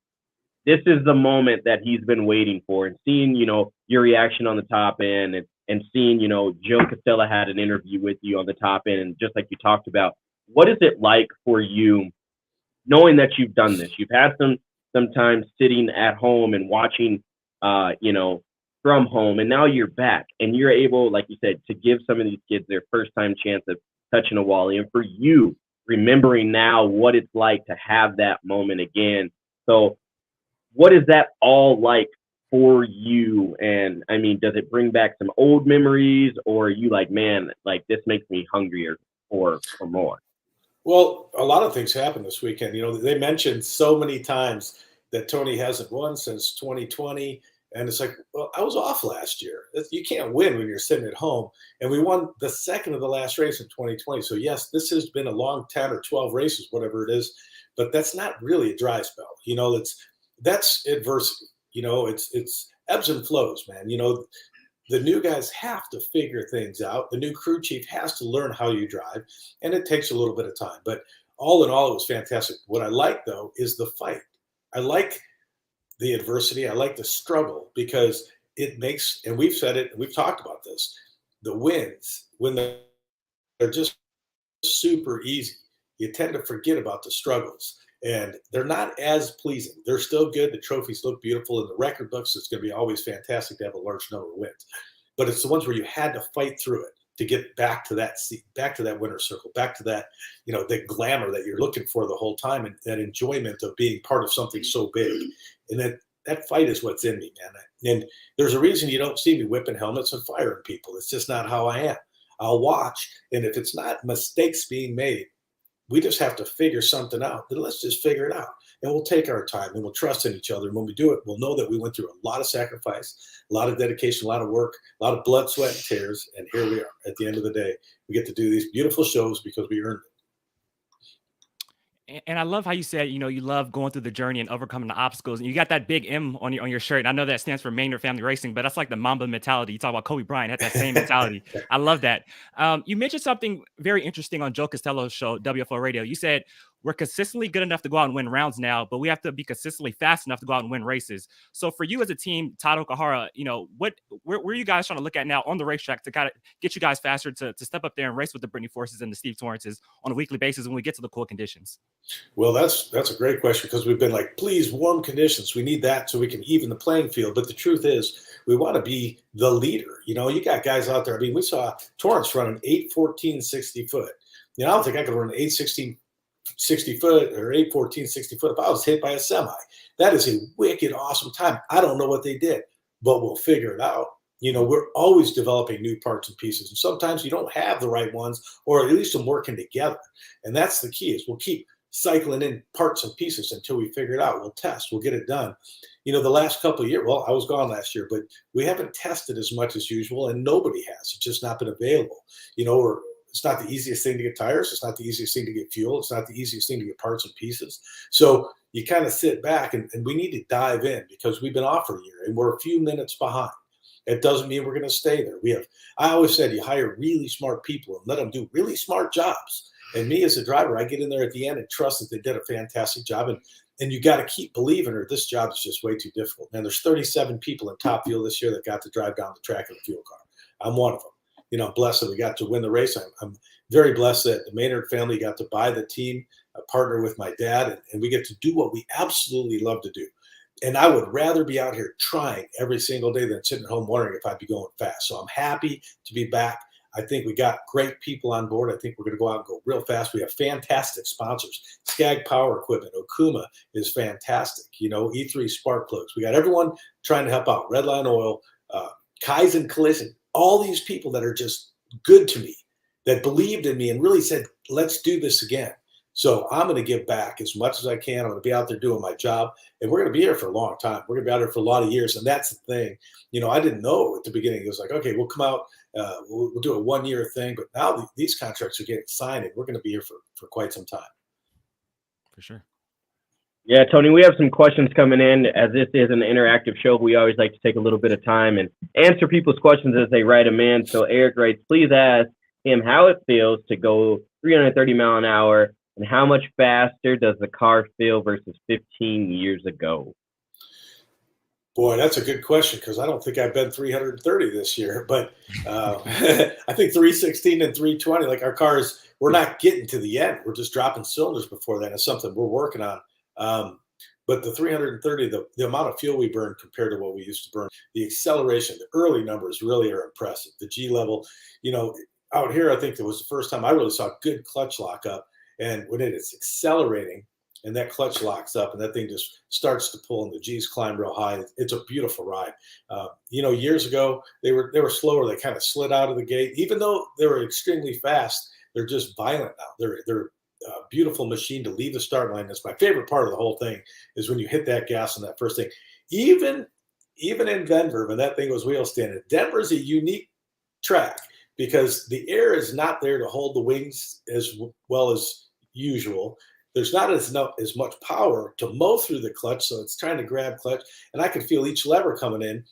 [SPEAKER 2] this is the moment that he's been waiting for. And seeing, your reaction on the top end and seeing, Joe Costello had an interview with you on the top end, and just like you talked about, what is it like for you knowing that you've done this? You've had some time sitting at home and watching, from home, and now you're back and you're able, like you said, to give some of these kids their first time chance of touching a Wally. And for you, remembering now what it's like to have that moment again. So what is that all like for you? And I mean, does it bring back some old memories, or are you like, man, like this makes me hungrier for more?
[SPEAKER 10] Well, a lot of things happened this weekend. They mentioned so many times that Tony hasn't won since 2020. And it's like, well, I was off last year. You can't win when you're sitting at home. And we won the second of the last race in 2020. So yes, this has been a long 10 or 12 races, whatever it is, but that's not really a dry spell. That's adversity. It's ebbs and flows, man. The new guys have to figure things out. The new crew chief has to learn how you drive, and it takes a little bit of time. But all in all, it was fantastic. What I like, though, is the fight. I like the adversity. I like the struggle, because it makes, and we've said it, we've talked about this, the wins, when they're just super easy, you tend to forget about the struggles. And they're not as pleasing. They're still good. The trophies look beautiful. In the record books, it's going to be always fantastic to have a large number of wins. But it's the ones where you had to fight through it to get back to that seat, back to that winner's circle, back to that, the glamour that you're looking for the whole time, and that enjoyment of being part of something so big. And that fight is what's in me, man. And there's a reason you don't see me whipping helmets and firing people. It's just not how I am. I'll watch, and if it's not mistakes being made, we just have to figure something out. Then let's just figure it out. And we'll take our time, and we'll trust in each other. And when we do it, we'll know that we went through a lot of sacrifice, a lot of dedication, a lot of work, a lot of blood, sweat, and tears. And here we are at the end of the day. We get to do these beautiful shows because we earned it.
[SPEAKER 3] And I love how you said, you love going through the journey and overcoming the obstacles. And you got that big M on your shirt. And I know that stands for Maynard Family Racing, but that's like the Mamba mentality. You talk about Kobe Bryant had that same mentality. I love that. You mentioned something very interesting on Joe Costello's show, WFO Radio. You said, we're consistently good enough to go out and win rounds now, but we have to be consistently fast enough to go out and win races. So for you as a team, Todd Okahara, where are you guys trying to look at now on the racetrack to kind of get you guys faster to step up there and race with the Brittany Forces and the Steve Torrances on a weekly basis when we get to the cool conditions?
[SPEAKER 10] Well, that's a great question, because we've been like, please, warm conditions. We need that so we can even the playing field. But the truth is, we want to be the leader. You got guys out there. I mean, we saw Torrance run an 8:14 60 foot. I don't think I could run an 8:16 60 foot or 8:14 60 foot if I was hit by a semi. That is a wicked awesome time. I don't know what they did, but we'll figure it out. We're always developing new parts and pieces, and sometimes you don't have the right ones, or at least them working together. And that's the key, is we'll keep cycling in parts and pieces until we figure it out. We'll test, we'll get it done. The last couple of years, well, I was gone last year, but we haven't tested as much as usual, and nobody has. It's just not been available. Or it's not the easiest thing to get tires. It's not the easiest thing to get fuel. It's not the easiest thing to get parts and pieces. So you kind of sit back, and we need to dive in, because we've been off for a year and we're a few minutes behind. It doesn't mean we're going to stay there. I always said, you hire really smart people and let them do really smart jobs. And me as a driver, I get in there at the end and trust that they did a fantastic job. And you got to keep believing, or this job is just way too difficult. And there's 37 people in Top Fuel this year that got to drive down the track in a fuel car. I'm one of them. I'm blessed that we got to win the race. I'm very blessed that the Maynard family got to buy the team, partner with my dad, and we get to do what we absolutely love to do. And I would rather be out here trying every single day than sitting at home wondering if I'd be going fast. So I'm happy to be back. I think we got great people on board. I think we're going to go out and go real fast. We have fantastic sponsors. Skag Power Equipment, Okuma is fantastic. E3 Spark Plugs. We got everyone trying to help out. Redline Oil, Kaizen Collision. All these people that are just good to me, that believed in me and really said, let's do this again. So I'm going to give back as much as I can. I'm going to be out there doing my job, and we're going to be here for a long time. We're going to be out here for a lot of years. And that's the thing. I didn't know at the beginning. It was like, okay, we'll come out, we'll do a 1-year thing. But now these contracts are getting signed, and we're going to be here for quite some time.
[SPEAKER 3] For sure.
[SPEAKER 2] Yeah, Tony, we have some questions coming in. As this is an interactive show, we always like to take a little bit of time and answer people's questions as they write them in. So Eric writes, please ask him how it feels to go 330 mile an hour, and how much faster does the car feel versus 15 years ago?
[SPEAKER 10] Boy, that's a good question, because I don't think I've been 330 this year. But I think 316 and 320, like our cars, we're not getting to the end. We're just dropping cylinders before that. It's something we're working on. But the 330, the amount of fuel we burn compared to what we used to burn, the acceleration, the early numbers really are impressive. The G level, out here, I think it was the first time I really saw good clutch lock up. And when it is accelerating and that clutch locks up and that thing just starts to pull and the G's climb real high, it's a beautiful ride. Years ago, they were slower. They kind of slid out of the gate. Even though they were extremely fast, they're just violent now. They're a beautiful machine to leave the start line. That's my favorite part of the whole thing, is when you hit that gas on that first thing. Even in Denver, when that thing was wheel standing, Denver's a unique track because the air is not there to hold the wings as well as usual. There's not as much power to mow through the clutch, so it's trying to grab clutch, and I can feel each lever coming in.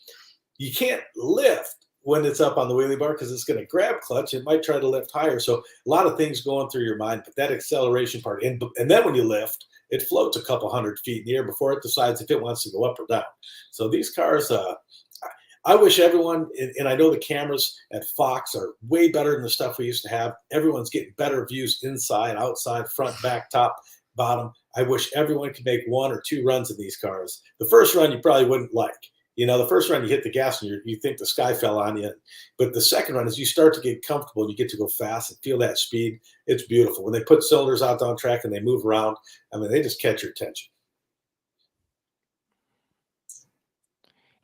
[SPEAKER 10] You can't lift when it's up on the wheelie bar because it's going to grab clutch. It might try to lift higher. So a lot of things going through your mind, but that acceleration part, and then when you lift, it floats a couple hundred feet in the air before it decides if it wants to go up or down. So these cars, I wish everyone, and I know the cameras at Fox are way better than the stuff we used to have. Everyone's getting better views inside, outside, front, back, top, bottom. I wish everyone could make 1 or 2 runs in these cars. The first run you probably wouldn't like. The first run you hit the gas and you think the sky fell on you. But the second run is you start to get comfortable and you get to go fast and feel that speed. It's beautiful. When they put cylinders out on track and they move around, they just catch your attention.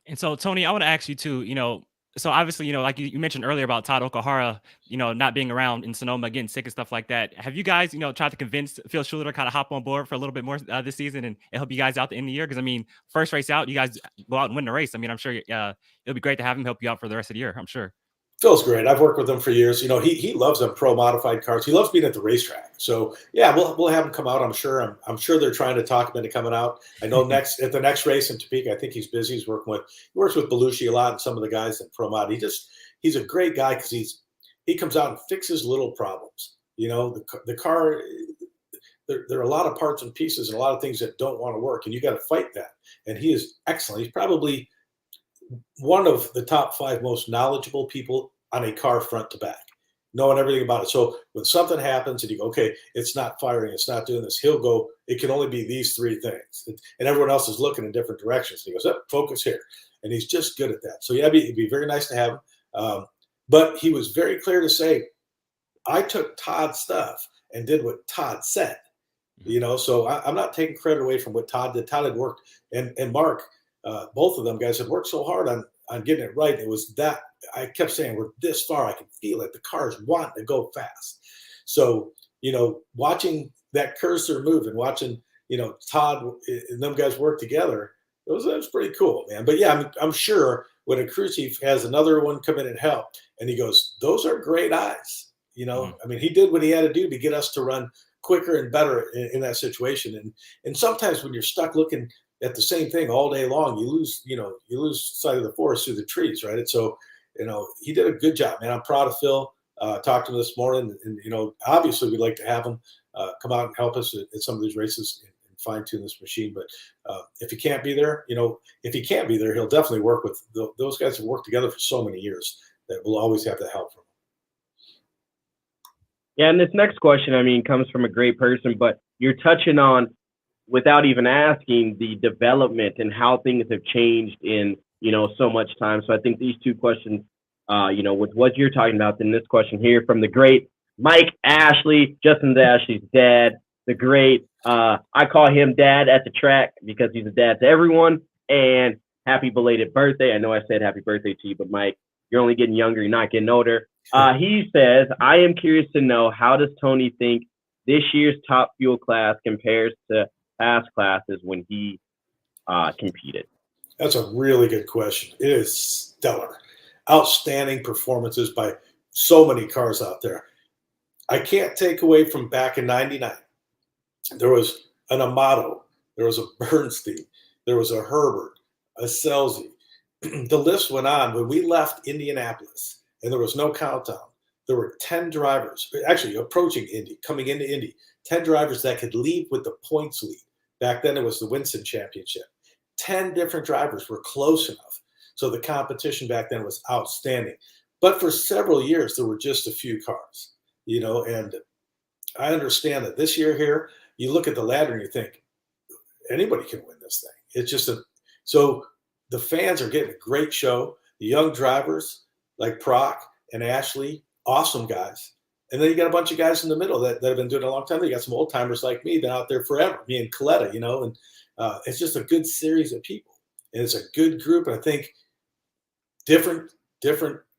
[SPEAKER 3] And so, Tony, I want to ask you too, so obviously, like you mentioned earlier about Todd Okahara, not being around in Sonoma, getting sick and stuff like that. Have you guys, tried to convince Phil Schuler to kind of hop on board for a little bit more this season and help you guys out the end of the year? Because, first race out, you guys go out and win the race. I'm sure it'll be great to have him help you out for the rest of the year, I'm sure.
[SPEAKER 10] Phil's great. I've worked with him for years. He loves them pro modified cars. He loves being at the racetrack. So yeah, we'll have him come out. I'm sure they're trying to talk him into coming out. I know at the next race in Topeka, I think he's busy. He works with Belushi a lot and some of the guys in pro mod. He's a great guy because he comes out and fixes little problems. The car, there are a lot of parts and pieces and a lot of things that don't want to work, and you got to fight that. And he is excellent. He's probably one of the top 5 most knowledgeable people on a car front to back, knowing everything about it. So when something happens and you go, okay, it's not firing, it's not doing this, he'll go, it can only be these 3 things. And everyone else is looking in different directions. And he goes, focus here. And he's just good at that. So yeah, it'd be very nice to have him. But he was very clear to say, I took Todd's stuff and did what Todd said. So I'm not taking credit away from what Todd did. Todd had worked, and Mark, both of them guys had worked so hard on getting it right. It was that I kept saying, we're this far. I can feel it. The cars want to go fast. So, watching that cursor move and watching, Todd and them guys work together, it was pretty cool, man. But yeah, I'm sure when a crew chief has another one come in and help, and he goes, those are great eyes. He did what he had to do to get us to run quicker and better in that situation. And sometimes when you're stuck looking at the same thing all day long, you lose sight of the forest through the trees, right? And so, he did a good job, man. I'm proud of Phil. Talked to him this morning, and obviously we'd like to have him come out and help us at some of these races and fine tune this machine. But if he can't be there, he'll definitely work with those guys who worked together for so many years that we'll always have the help from him.
[SPEAKER 2] Yeah, and this next question, comes from a great person, but you're touching on, without even asking, the development and how things have changed in, so much time. So I think these 2 questions, with what you're talking about, then this question here from the great Mike Ashley, Justin Ashley's dad, the great, I call him dad at the track because he's a dad to everyone, and happy belated birthday. I know I said happy birthday to you, but Mike, You're only getting younger. You're not getting older. He says, I am curious to know, how does Tony think this year's Top Fuel class compares to past classes when he competed?
[SPEAKER 10] That's a really good question. It is stellar. Outstanding performances by so many cars out there. I can't take away from back in 99. There was an Amato, there was a Bernstein, there was a Herbert, a Selzy. The list went on. When we left Indianapolis and there was no countdown, there were 10 drivers, actually approaching Indy, coming into Indy, 10 drivers that could lead with the points lead. Back then it was the Winston Championship. 10 different drivers were close enough. So the competition back then was outstanding. But for several years, there were just a few cars, and I understand that this year here, you look at the ladder and you think, anybody can win this thing. It's just so the fans are getting a great show. The young drivers like Proc and Ashley, awesome guys. And then you got a bunch of guys in the middle that have been doing it a long time. You got some old timers like me, been out there forever, me and Coletta, and it's just a good series of people. And it's a good group. And I think different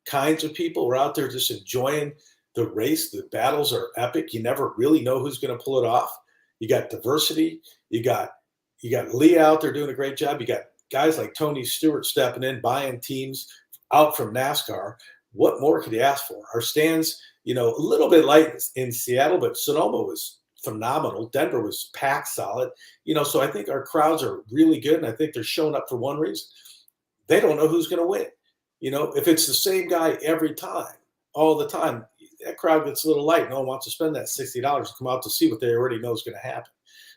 [SPEAKER 10] kinds of people were out there just enjoying the race. The battles are epic. You never really know who's going to pull it off. You got diversity. You got Lee out there doing a great job. You got guys like Tony Stewart stepping in, buying teams out from NASCAR. What more could you ask for? Our stands, a little bit light in Seattle, but Sonoma was phenomenal. Denver was packed solid. So I think our crowds are really good, and I think they're showing up for one reason. They don't know who's going to win. If it's the same guy every time, all the time, that crowd gets a little light. No one wants to spend that $60 to come out to see what they already know is going to happen.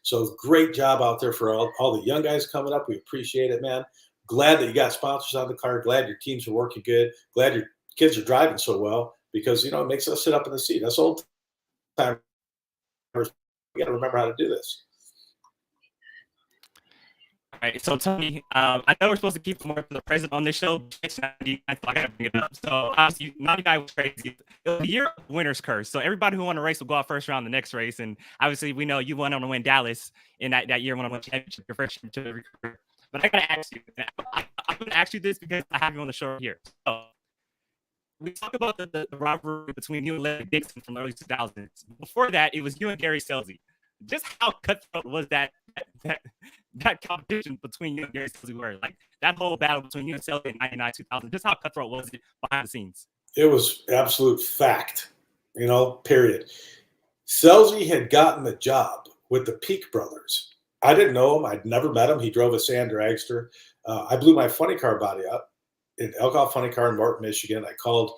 [SPEAKER 10] So great job out there for all the young guys coming up. We appreciate it, man. Glad that you got sponsors on the car. Glad your teams are working good. Glad your kids are driving so well, because, it makes us sit up in the seat. That's old time. We got to remember how to do this.
[SPEAKER 3] All right, so Tony, I know we're supposed to keep more for the president on this show. I thought I gotta bring it up. So obviously, 99 was crazy. It was the year of winner's curse. So everybody who won a race will go out first round the next race. And obviously, we know you went on to win Dallas in that year when I won championship, your first championship. But I gotta ask you, I'm gonna ask you this because I have you on the show here. So we talk about the rivalry between you and Larry Dixon from the early 2000s. Before that, it was you and Gary Selzy. Just how cutthroat was that competition between you and Gary Selzy? Were like that whole battle between you and Selzy in 99, 2000? Just how cutthroat was it behind the scenes?
[SPEAKER 10] It was absolute fact, period. Selzy had gotten the job with the Peak brothers. I didn't know him. I'd never met him. He drove a sand dragster. I blew my funny car body up in Elkoff Funny Car in Martin, Michigan. I called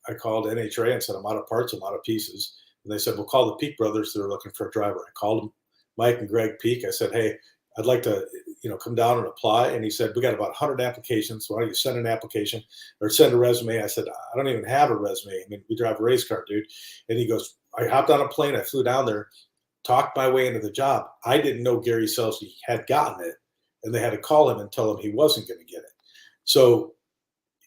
[SPEAKER 10] NHRA and said, I'm out of parts, I'm out of pieces. And they said, we'll call the Peak brothers. They're looking for a driver. I called them, Mike and Greg Peak. I said, hey, I'd like to, come down and apply. And he said, we got about 100 applications. Why don't you send an application or send a resume? I said, I don't even have a resume. I mean, we drive a race car, dude. And he goes, I hopped on a plane. I flew down there, talked my way into the job. I didn't know Gary Selzy had gotten it, and they had to call him and tell him he wasn't going to get it. So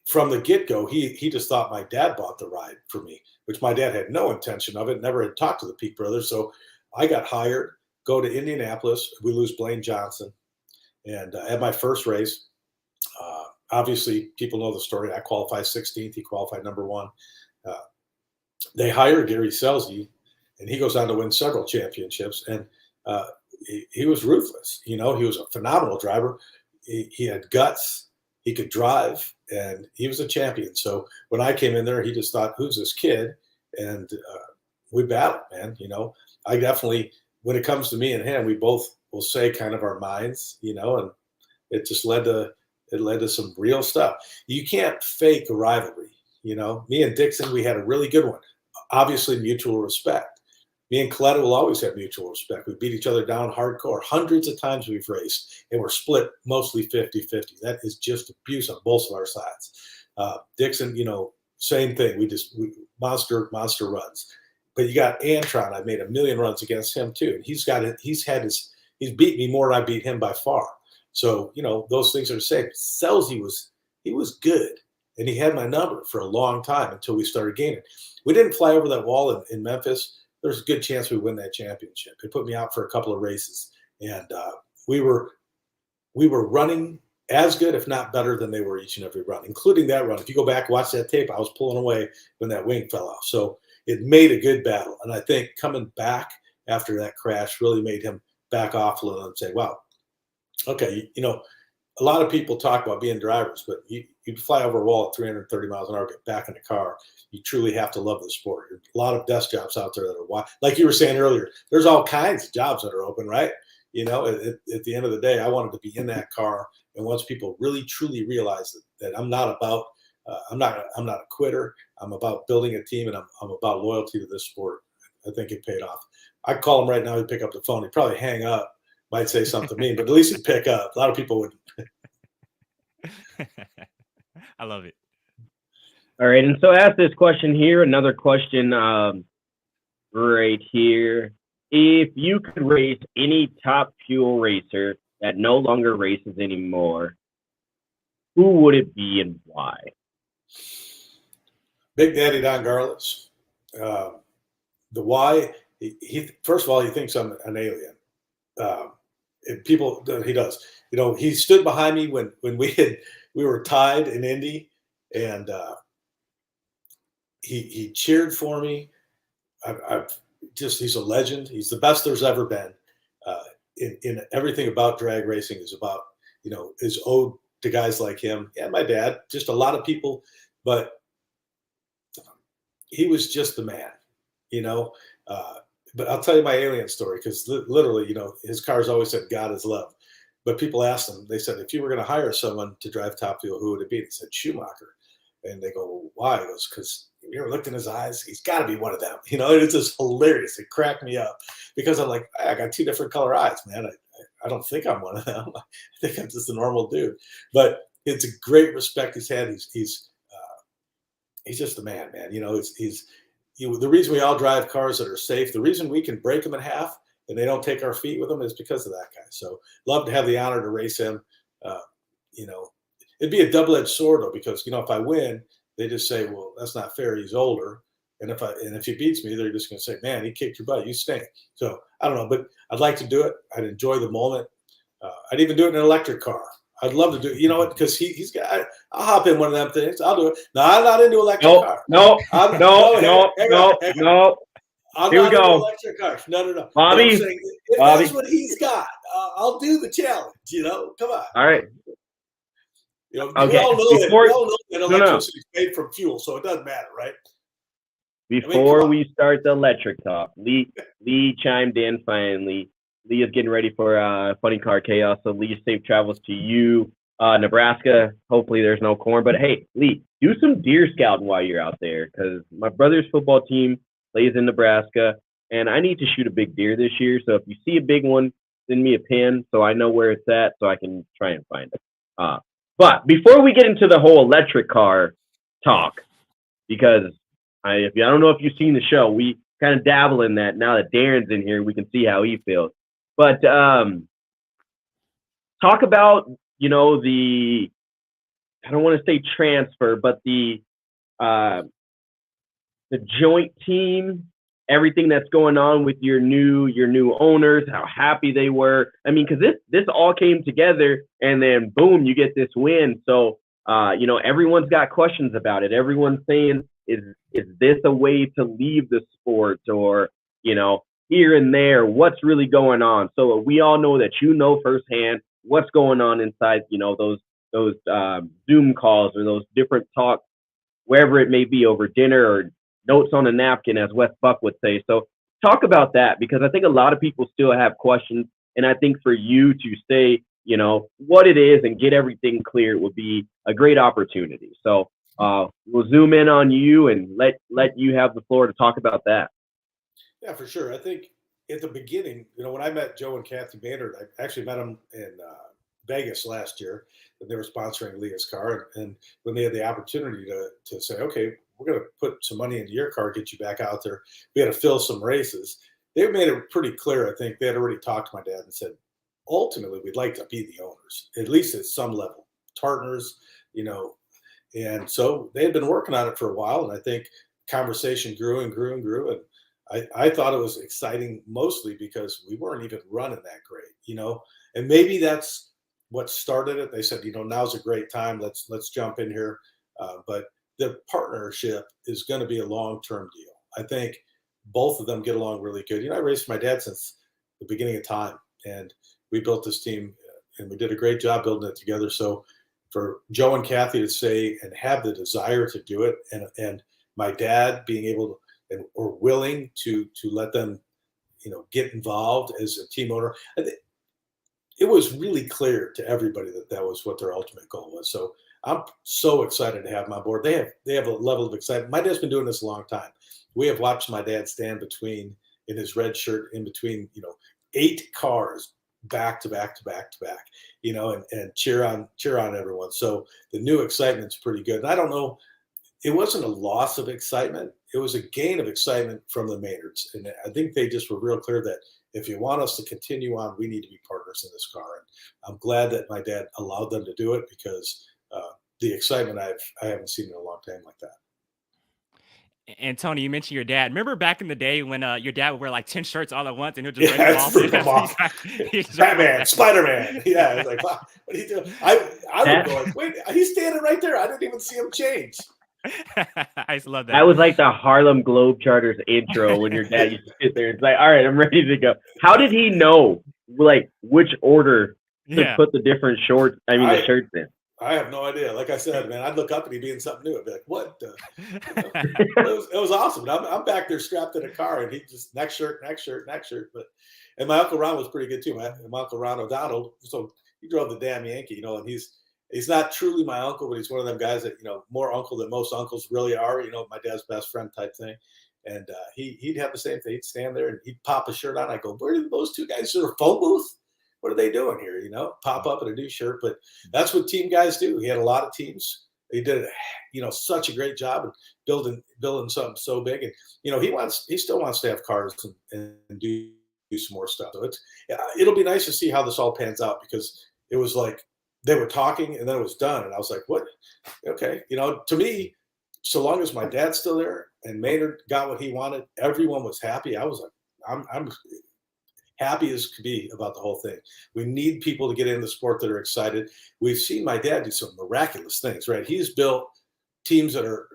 [SPEAKER 10] from the get-go, he just thought my dad bought the ride for me, which my dad had no intention of it, never had talked to the Peak brothers. So I got hired, go to Indianapolis. We lose Blaine Johnson. And at my first race, obviously people know the story. I qualified 16th. He qualified number 1. They hire Gary Selzy, and he goes on to win several championships. And he was ruthless. He was a phenomenal driver. He had guts. He could drive, and he was a champion. So when I came in there, he just thought, who's this kid? And we battled, man. I definitely, when it comes to me and him, we both will say kind of our minds, and it just led to some real stuff. You can't fake a rivalry. Me and Dixon, we had a really good one. Obviously, mutual respect. Me and Coletta will always have mutual respect. We beat each other down hardcore. Hundreds of times we've raced, and we're split mostly 50-50. That is just abuse on both of our sides. Dixon, same thing. We monster runs. But you got Antron. I made 1 million runs against him too, and he's beat me more than I beat him by far. So those things are the same. Selzy was good, and he had my number for a long time until we started gaining. We didn't fly over that wall in Memphis. There's a good chance we win that championship. They put me out for a couple of races, and we were running as good, if not better, than they were each and every run, including that run. If you go back, watch that tape, I was pulling away when that wing fell off. So it made a good battle. And I think coming back after that crash really made him back off a little and say, wow, okay, a lot of people talk about being drivers, but you fly over a wall at 330 miles an hour, get back in the car. You truly have to love the sport. There's a lot of desk jobs out there that are, like you were saying earlier, there's all kinds of jobs that are open, right? At the end of the day, I wanted to be in that car. And once people really, truly realize that I'm not about, I'm not a quitter. I'm about building a team, and I'm about loyalty to this sport. I think it paid off. I'd call him right now. He'd pick up the phone. He'd probably hang up, might say something mean, but at least he'd pick up. A lot of people wouldn't.
[SPEAKER 3] I love it.
[SPEAKER 2] All right, and so ask this question here. Another question right here. If you could race any top fuel racer that no longer races anymore, who would it be and why?
[SPEAKER 10] Big Daddy Don Garlits. The why, he first of all, he thinks I'm an alien. He does. He stood behind me when we were tied in Indy, and he cheered for me. He's a legend. He's the best there's ever been. In everything about drag racing is about, is owed to guys like him and my dad, just a lot of people, but he was just the man, but I'll tell you my alien story, because literally, his cars always said God is love. But people asked him, they said, if you were going to hire someone to drive Top Fuel, who would it be? He said, Schumacher. And they go, well, why? He goes, because you ever looked in his eyes? He's got to be one of them. And it's just hilarious. It cracked me up, because I'm like, I got two different color eyes, man. I don't think I'm one of them. I think I'm just a normal dude. But it's a great respect he's had. He's just the man. The reason we all drive cars that are safe, the reason we can break them in half and they don't take our feet with them, is because of that guy. So love to have the honor to race him. It'd be a double-edged sword, though, because if I win, they just say, well, that's not fair, he's older. And if he beats me, they're just going to say, man, he kicked your butt, you stink. So I don't know, but I'd like to do it. I'd enjoy the moment. I'd even do it in an electric car. I'd love to do it. Because he's got. I'll hop in one of them things. I'll do it. No, I'm not into electric cars.
[SPEAKER 2] No.
[SPEAKER 10] I'm
[SPEAKER 2] Here we
[SPEAKER 10] not
[SPEAKER 2] go.
[SPEAKER 10] into electric cars. No.
[SPEAKER 2] Bobby,
[SPEAKER 10] if that's what he's got, I'll do the challenge. Come on.
[SPEAKER 2] All right.
[SPEAKER 10] Okay. We all know that electricity is made from fuel, so it doesn't matter, right?
[SPEAKER 2] Before we start the electric talk, Lee chimed in finally. Lee is getting ready for Funny Car Chaos. So Lee, safe travels to you. Nebraska, hopefully there's no corn. But hey, Lee, do some deer scouting while you're out there, because my brother's football team plays in Nebraska, and I need to shoot a big deer this year. So if you see a big one, send me a pin so I know where it's at, so I can try and find it. But before we get into the whole electric car talk, because I don't know if you've seen the show, we kind of dabble in that. Now that Darren's in here, we can see how he feels. But talk about, I don't want to say transfer, but the joint team, everything that's going on with your new owners, how happy they were. I mean, because this all came together, and then boom, you get this win. So everyone's got questions about it. Everyone's saying, is this a way to leave the sport, or here and there, what's really going on? So we all know that firsthand what's going on inside those Zoom calls or those different talks, wherever it may be, over dinner or notes on a napkin, as Wes Buck would say. So talk about that, because I think a lot of people still have questions, and I think for you to say what it is and get everything clear would be a great opportunity. So we'll zoom in on you and let you have the floor to talk about that.
[SPEAKER 10] Yeah, for sure. I think at the beginning, when I met Joe and Kathy Maynard, I actually met them in Vegas last year, and they were sponsoring Leah's car. And when they had the opportunity to say, okay, we're going to put some money into your car, get you back out there, we had to fill some races. They made it pretty clear. I think they had already talked to my dad and said, ultimately, we'd like to be the owners, at least at some level, partners, and so they had been working on it for a while. And I think conversation grew and grew and grew. And I thought it was exciting, mostly because we weren't even running that great, and maybe that's what started it. They said, now's a great time. Let's jump in here. But the partnership is going to be a long-term deal. I think both of them get along really good. I raced my dad since the beginning of time, and we built this team, and we did a great job building it together. So for Joe and Kathy to say and have the desire to do it, and my dad being able to or willing to let them, get involved as a team owner, it was really clear to everybody that was what their ultimate goal was. So I'm so excited to have them on board. They have a level of excitement. My dad's been doing this a long time. We have watched my dad stand in his red shirt in between, 8 cars back to back to back to back, and cheer on everyone. So the new excitement's pretty good. And I don't know, it wasn't a loss of excitement. It was a gain of excitement from the Maynards. And I think they just were real clear that if you want us to continue on, we need to be partners in this car. And I'm glad that my dad allowed them to do it, because the excitement I haven't seen in a long time like that.
[SPEAKER 3] And Tony, you mentioned your dad. Remember back in the day when your dad would wear like 10 shirts all at once and he'll just
[SPEAKER 10] rip them off. Batman, Spider-Man. Yeah, it's like, wow, what are you doing? I would go like, wait, he's standing right there. I didn't even see him change.
[SPEAKER 3] I just love that.
[SPEAKER 2] That was like the Harlem Globetrotters intro when your dad used to sit there. It's like, all right, I'm ready to go. How did he know, like, which order to put the different shorts? The shirts in.
[SPEAKER 10] I have no idea. Like I said, man, I'd look up and he'd be in something new. I'd be like, what? It was awesome. I'm back there strapped in a car, and he just next shirt. And my Uncle Ron was pretty good too. My Uncle Ron O'Donnell, so he drove the damn Yankee, and he's not truly my uncle, but he's one of them guys that, more uncle than most uncles really are, my dad's best friend type thing. And he'd have the same thing. He'd stand there and he'd pop a shirt on. I go, where did those two guys in a phone booth? What are they doing here? Pop up in a new shirt. But that's what team guys do. He had a lot of teams. He did, such a great job of building something so big. And, he still wants to have cars and do some more stuff. So it'll be nice to see how this all pans out, because it was like they were talking and then it was done. And I was like, what? Okay. To me, so long as my dad's still there and Maynard got what he wanted, everyone was happy. I was like, I'm happy as could be about the whole thing. We need people to get into the sport that are excited. We've seen my dad do some miraculous things, right? He's built teams that are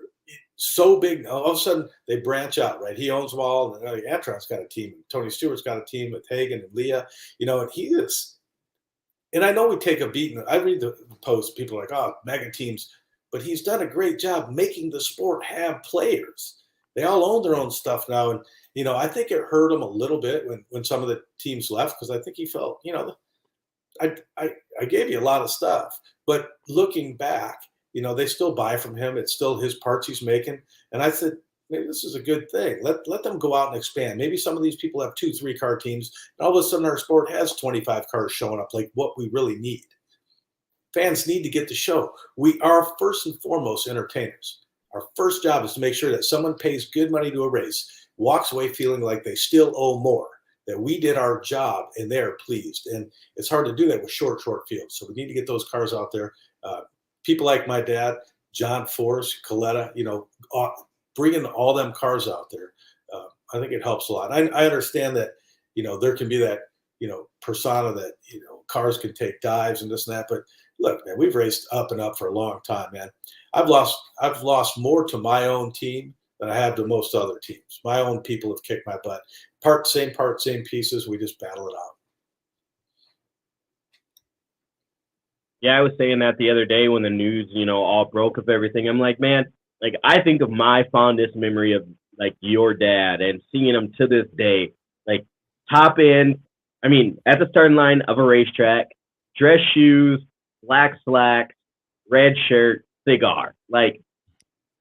[SPEAKER 10] so big. All of a sudden they branch out, right? He owns them all. And Antron's got a team. Tony Stewart's got a team with Hagan and Leah, and he is. And I know we take a beating. I read the posts. People are like, oh, mega teams. But he's done a great job making the sport have players. They all own their own stuff now. And, I think it hurt him a little bit when some of the teams left, because I think he felt, I gave you a lot of stuff. But looking back, they still buy from him. It's still his parts he's making. And I said, maybe this is a good thing. Let them go out and expand. Maybe some of these people have 2-3 car teams, and all of a sudden our sport has 25 cars showing up, like what we really need. Fans need to get the show. We are first and foremost entertainers. Our first job is to make sure that someone pays good money to a race, walks away feeling like they still owe more, that we did our job and they're pleased. And it's hard to do that with short fields. So we need to get those cars out there. People like my dad, John Force, Coletta, bringing all them cars out there, I think it helps a lot. I understand that, there can be that, persona that, cars can take dives and this and that. But look, man, we've raced up and up for a long time, man. I've lost more to my own team than I have to most other teams. My own people have kicked my butt. Same pieces. We just battle it out.
[SPEAKER 2] Yeah, I was saying that the other day when the news, all broke of everything. I'm like, man, like I think of my fondest memory of like your dad and seeing him to this day, like top end. At the starting line of a racetrack, dress shoes, black slacks, red shirt, cigar, like,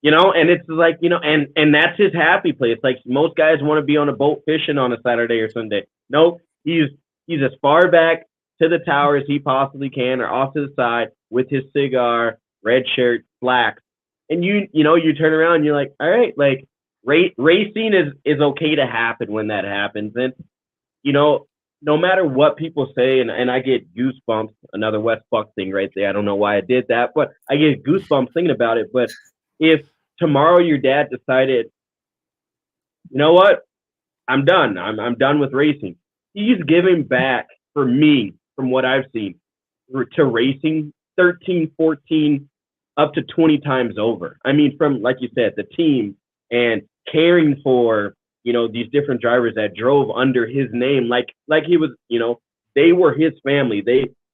[SPEAKER 2] and it's like, and that's his happy place. Like most guys want to be on a boat fishing on a Saturday or Sunday. Nope, he's as far back to the tower as he possibly can, or off to the side with his cigar, red shirt, slacks. And you turn around and you're like, all right, like racing is okay to happen when that happens. And, no matter what people say, and I get goosebumps, another West Buck thing right there. I don't know why I did that, but I get goosebumps thinking about it. But if tomorrow your dad decided, you know what, I'm done. I'm done with racing. He's giving back, for me, from what I've seen, to racing 13, 14, up to 20 times over. I mean, from, like you said, the team and caring for, these different drivers that drove under his name, like he was, they were his family.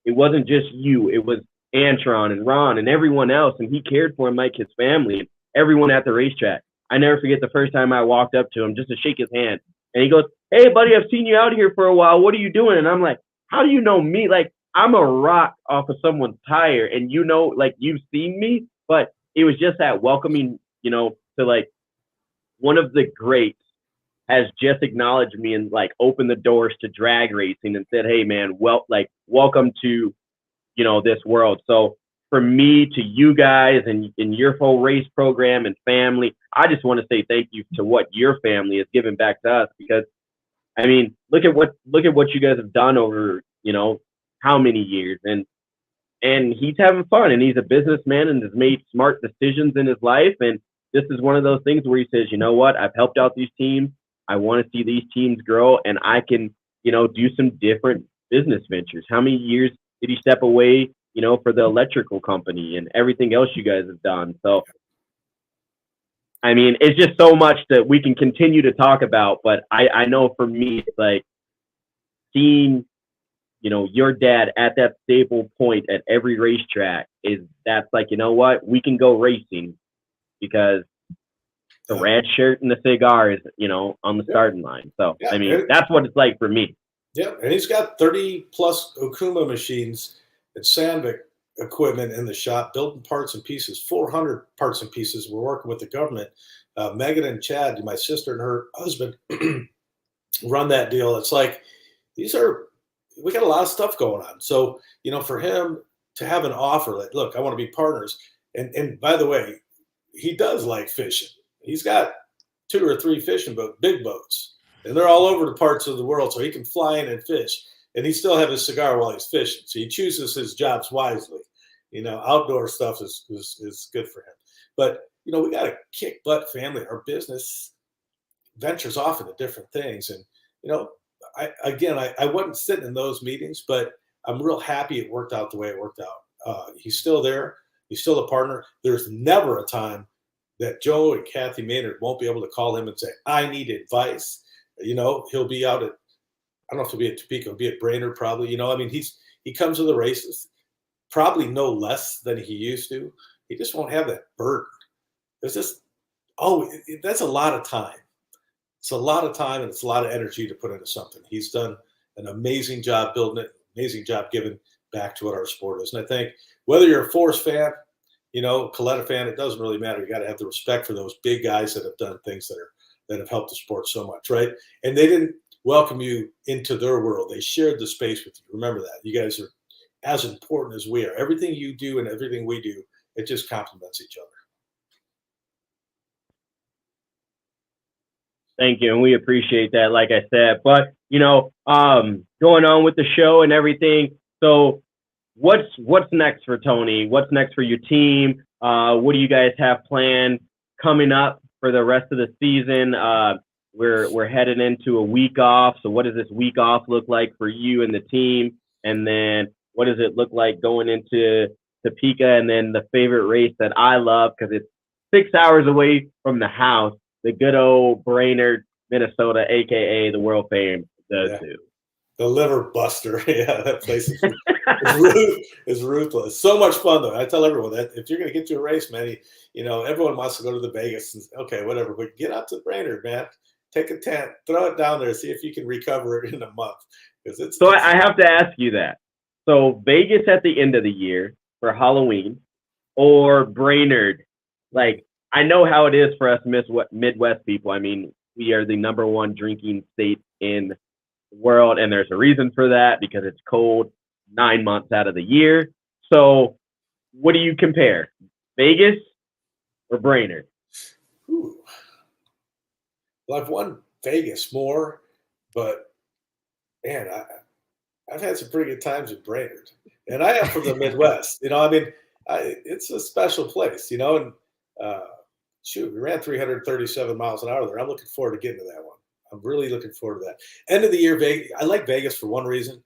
[SPEAKER 2] It wasn't just you. It was Antron and Ron and everyone else, and he cared for him like his family and everyone at the racetrack. I never forget the first time I walked up to him just to shake his hand, and he goes, "Hey, buddy, I've seen you out here for a while. What are you doing?" And I'm like, "How do you know me? Like, I'm a rock off of someone's tire, and like you've seen me." But it was just that welcoming, to like one of the greats has just acknowledged me and like opened the doors to drag racing and said, "Hey, man, welcome to, this world." So for me, to you guys and your whole race program and family, I just want to say thank you to what your family has given back to us, because I mean, look at what you guys have done over, how many years, and he's having fun, and he's a businessman and has made smart decisions in his life. And this is one of those things where he says, "You know what? I've helped out these teams. I want to see these teams grow, and I can, do some different business ventures." How many years did he step away, for the electrical company and everything else you guys have done? So, I mean, it's just so much that we can continue to talk about. But I know for me, it's like seeing, your dad at that stable point at every racetrack that's like, you know what? We can go racing because the red shirt and the cigar is, on the starting line. So, I mean, that's what it's like for me.
[SPEAKER 10] Yeah, and he's got 30 plus Okuma machines and Sandvik equipment in the shop, building parts and pieces, 400 parts and pieces. We're working with the government. Megan and Chad, my sister and her husband, run that deal. It's like, we got a lot of stuff going on. So, for him to have an offer like, "Look, I want to be partners." And by the way, he does like fishing. He's got 2 or 3 fishing big boats, and they're all over the parts of the world, so he can fly in and fish. And he still have his cigar while he's fishing. So he chooses his jobs wisely. Outdoor stuff is good for him. But, we got a kick butt family. Our business ventures off into different things. And, I wasn't sitting in those meetings, but I'm real happy it worked out the way it worked out. He's still there. He's still a partner. There's never a time that Joe and Kathy Maynard won't be able to call him and say, "I need advice." He'll be out at, I don't know if he'll be at Topeka, he'll be at Brainerd probably. He comes to the races, probably no less than he used to. He just won't have that burden. There's just, that's a lot of time. It's a lot of time and it's a lot of energy to put into something. He's done an amazing job building it, amazing job giving back to what our sport is. And I think whether you're a Force fan, Coletta fan, it doesn't really matter. You got to have the respect for those big guys that have done things that have helped the sport so much, right? And they didn't welcome you into their world. They shared the space with you. Remember that. You guys are as important as we are. Everything you do and everything we do, it just complements each other.
[SPEAKER 2] Thank you, and we appreciate that, like I said. But, going on with the show and everything, so what's next for Tony? What's next for your team? What do you guys have planned coming up for the rest of the season? We're headed into a week off. So what does this week off look like for you and the team? And then what does it look like going into Topeka? And then the favorite race that I love, because it's 6 hours away from the house, the good old Brainerd, Minnesota, aka the world famous Zoo.
[SPEAKER 10] The Liver Buster. Yeah, that place is ruthless. So much fun, though. I tell everyone that if you're going to get to a race, man, everyone wants to go to the Vegas. And, okay, whatever. But get out to Brainerd, man. Take a tent, throw it down there, see if you can recover it in a month.
[SPEAKER 2] I have to ask you that. So Vegas at the end of the year for Halloween, or Brainerd? Like, I know how it is for us Midwest people. I mean, we are the #1 drinking state in the world, and there's a reason for that, because it's cold 9 months out of the year. So what do you compare, Vegas or Brainerd?
[SPEAKER 10] Ooh. Well, I've won Vegas more, but man, I've had some pretty good times at Brainerd, and I am from the Midwest. It's a special place, and we ran 337 miles an hour there. I'm looking forward to getting to that one. I'm really looking forward to that. End of the year, Vegas. I like Vegas for one reason.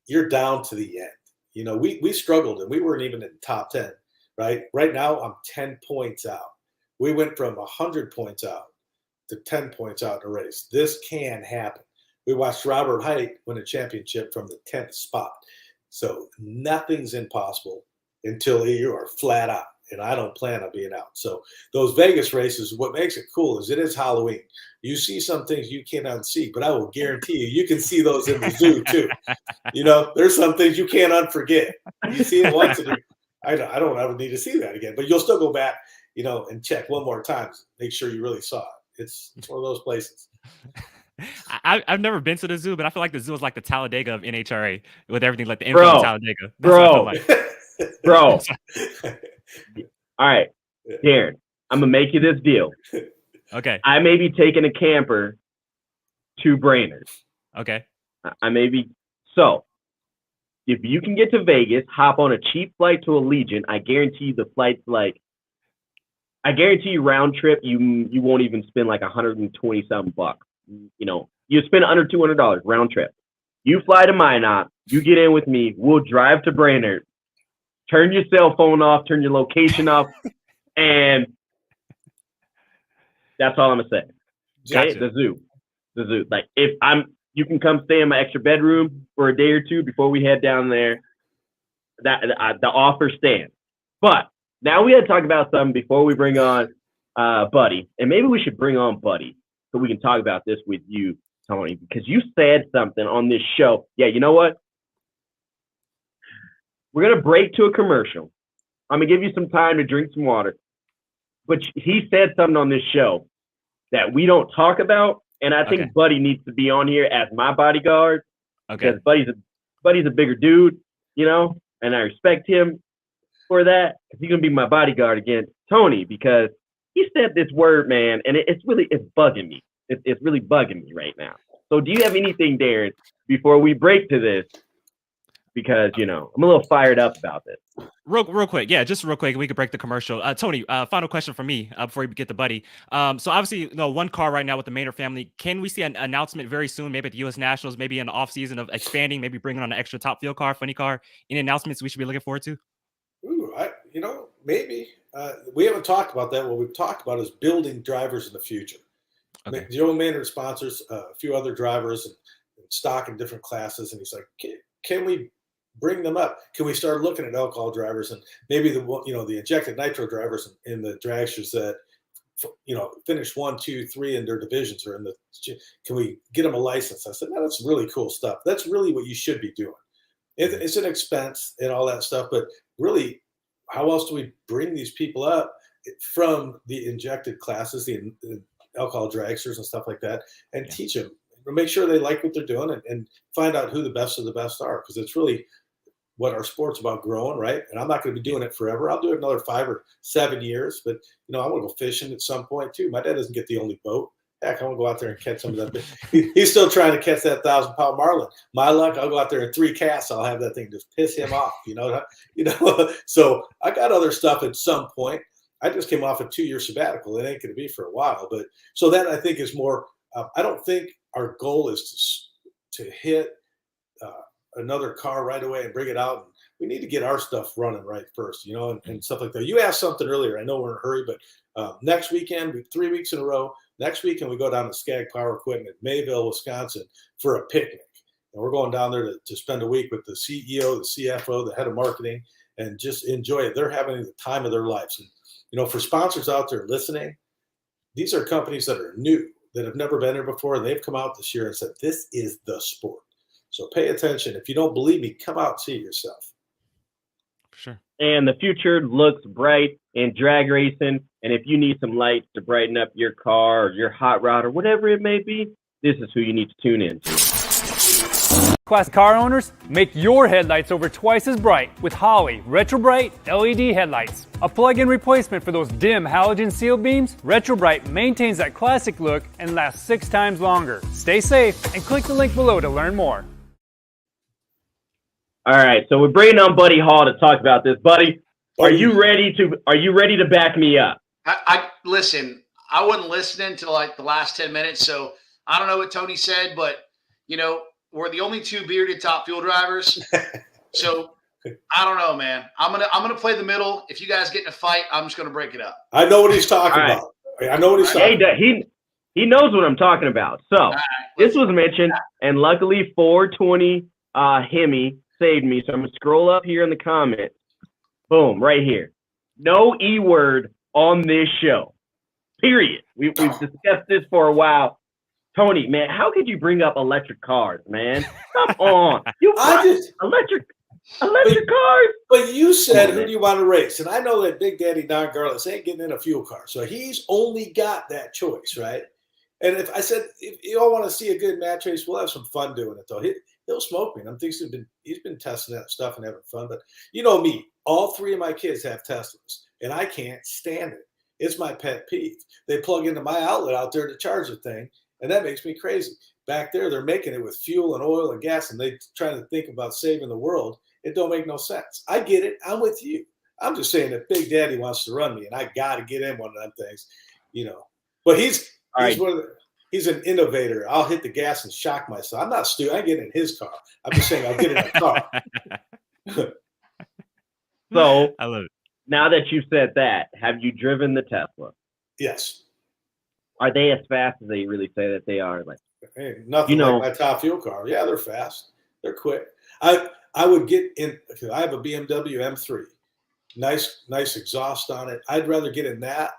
[SPEAKER 10] You're down to the end. You know, we struggled and we weren't even in the top 10, right? Right now, I'm 10 points out. We went from 100 points out to 10 points out in a race. This can happen. We watched Robert Height win a championship from the 10th spot. So nothing's impossible until you are flat out. And I don't plan on being out. So those Vegas races, what makes it cool is it is Halloween. You see some things you can't unsee, but I will guarantee you can see those in the zoo too. You know, there's some things you can't unforget. You see it once, and I don't ever need to see that again. But you'll still go back, you know, and check one more time, make sure you really saw it. It's one of those places.
[SPEAKER 3] I've never been to the zoo, but I feel like the zoo is like the Talladega of NHRA with everything like the info of Talladega. That's what I feel like.
[SPEAKER 2] Bro. All right, Darren, I'm gonna make you this deal.
[SPEAKER 3] Okay.
[SPEAKER 2] I may be taking a camper to Brainerd.
[SPEAKER 3] Okay.
[SPEAKER 2] I may be. So, if you can get to Vegas, hop on a cheap flight to Allegiant. I guarantee you the flight's I guarantee you round trip, you won't even spend like 120 something bucks. You know, you spend under $200 round trip. You fly to Minot, you get in with me, we'll drive to Brainerd. Turn your cell phone off, turn your location off, and that's all I'm gonna say. Okay,
[SPEAKER 3] Gotcha.
[SPEAKER 2] the zoo. Like you can come stay in my extra bedroom for a day or two before we head down there. The offer stands. But now we got to talk about something before we bring on Buddy, and maybe we should bring on Buddy so we can talk about this with you, Tony, because you said something on this show. Yeah, you know what? We're going to break to a commercial. I'm going to give you some time to drink some water. But he said something on this show that we don't talk about, and I think Buddy needs to be on here as my bodyguard.
[SPEAKER 3] Okay.
[SPEAKER 2] Because Buddy's a bigger dude, you know, and I respect him for that. Because he's going to be my bodyguard against Tony, because he said this word, man, and it's bugging me. It's really bugging me right now. So do you have anything, Darren, before we break to this? Because, you know, I'm a little fired up about this.
[SPEAKER 3] Real quick. Yeah, just real quick. We could break the commercial. Tony, final question for me before we get to Buddy. So obviously, you know, one car right now with the Maynard family. Can we see an announcement very soon, maybe at the U.S. Nationals, maybe in the offseason of expanding, maybe bringing on an extra top field car, funny car? Any announcements we should be looking forward to?
[SPEAKER 10] Ooh, maybe. We haven't talked about that. What we've talked about is building drivers in the future.
[SPEAKER 3] Okay.
[SPEAKER 10] Joe Maynard sponsors a few other drivers and stock in different classes. And he's like, can we bring them up? Can we start looking at alcohol drivers and maybe the injected nitro drivers in the dragsters that, you know, finish 1, 2, 3 in their divisions or can we get them a license? I said, no, that's really cool stuff. That's really what you should be doing. It's an expense and all that stuff, but really, how else do we bring these people up from the injected classes, the alcohol dragsters and stuff like that, and teach them, make sure they like what they're doing and find out who the best of the best are, because it's really what our sport's about, growing, right? And I'm not going to be doing it forever. I'll do it another 5 or 7 years, but, you know, I want to go fishing at some point too. My dad doesn't get the only boat. Heck, I want to go out there and catch some of that. He's still trying to catch that 1,000-pound marlin. My luck, I'll go out there in 3 casts. I'll have that thing just piss him off, you know. So I got other stuff at some point. I just came off a 2-year sabbatical. It ain't going to be for a while, but so that I think is more. I don't think our goal is to hit another car right away and bring it out. And we need to get our stuff running right first, you know, and stuff like that. You asked something earlier. I know we're in a hurry, but next weekend, 3 weeks in a row. Next weekend, we go down to Skag Power Equipment, Mayville, Wisconsin, for a picnic. And we're going down there to spend a week with the CEO, the CFO, the head of marketing, and just enjoy it. They're having the time of their lives. And, you know, for sponsors out there listening, these are companies that are new, that have never been here before, and they've come out this year and said, this is the sport. So pay attention. If you don't believe me, come out and see it yourself.
[SPEAKER 3] Sure.
[SPEAKER 2] And the future looks bright in drag racing. And if you need some lights to brighten up your car or your hot rod or whatever it may be, this is who you need to tune in to.
[SPEAKER 11] Class car owners, make your headlights over twice as bright with Holley Retro Bright LED headlights. A plug-in replacement for those dim halogen seal beams, Retro Bright maintains that classic look and lasts 6 times longer. Stay safe and click the link below to learn more.
[SPEAKER 2] All right, so we're bringing on Buddy Hall to talk about this. Buddy, are you ready to back me up?
[SPEAKER 12] I listen. I wasn't listening to like the last 10 minutes, so I don't know what Tony said, but you know, we're the only 2 bearded top fuel drivers. So I don't know, man. I'm gonna play the middle. If you guys get in a fight, I'm just gonna break it up.
[SPEAKER 10] I know what he's talking about. I know what he's talking about.
[SPEAKER 2] He knows what I'm talking about. So this was mentioned, and luckily 420 Hemi saved me. So I'm gonna scroll up here in the comments. Boom, right here. No E word on this show. Period. We've discussed this for a while. Tony, man, how could you bring up electric cars, man? Come on. Electric cars.
[SPEAKER 10] But you said, who do you want to race? And I know that Big Daddy Don Garlis ain't getting in a fuel car. So he's only got that choice, right? And if I said, if you all want to see a good match race, we'll have some fun doing it, though. He'll smoke me. And I'm thinking he's been testing that stuff and having fun. But you know me, all three of my kids have Teslas, and I can't stand it. It's my pet peeve. They plug into my outlet out there to charge the thing, and that makes me crazy. Back there, they're making it with fuel and oil and gas, and they trying to think about saving the world. It don't make no sense. I get it. I'm with you. I'm just saying that Big Daddy wants to run me, and I got to get in one of them things, you know. But he's an innovator. I'll hit the gas and shock myself. I'm not stupid. I get in his car. I'm just saying I'll get in a car.
[SPEAKER 2] So
[SPEAKER 3] I love it.
[SPEAKER 2] Now that you've said that, have you driven the Tesla?
[SPEAKER 10] Yes.
[SPEAKER 2] Are they as fast as they really say that they are? Like,
[SPEAKER 10] hey, nothing like my top fuel car. Yeah, they're fast. They're quick. I would get in. I have a BMW M3, nice exhaust on it. I'd rather get in that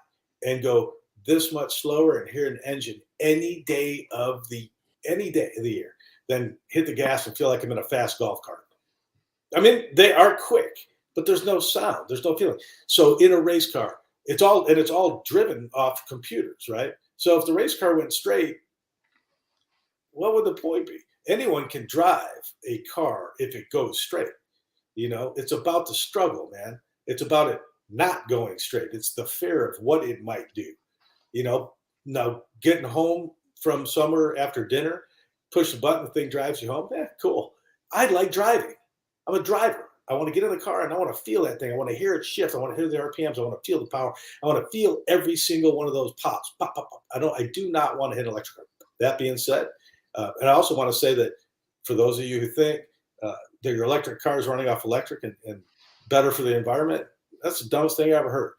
[SPEAKER 10] and go this much slower and hear an engine any day of the year than hit the gas and feel like I'm in a fast golf cart. I mean, they are quick, but there's no sound, there's no feeling. So in a race car, it's all driven off computers, right? So if the race car went straight, what would the point be? Anyone can drive a car if it goes straight. You know, it's about the struggle, man. It's about it not going straight. It's the fear of what it might do. You know, now getting home from somewhere after dinner, push the button, the thing drives you home. Yeah, cool. I like driving. I'm a driver. I want to get in the car and I want to feel that thing. I want to hear it shift. I want to hear the RPMs. I want to feel the power. I want to feel every single one of those pops. Pop, pop, pop. I do not want to hit an electric car. That being said, and I also want to say that for those of you who think that your electric car is running off electric and better for the environment, that's the dumbest thing I ever heard.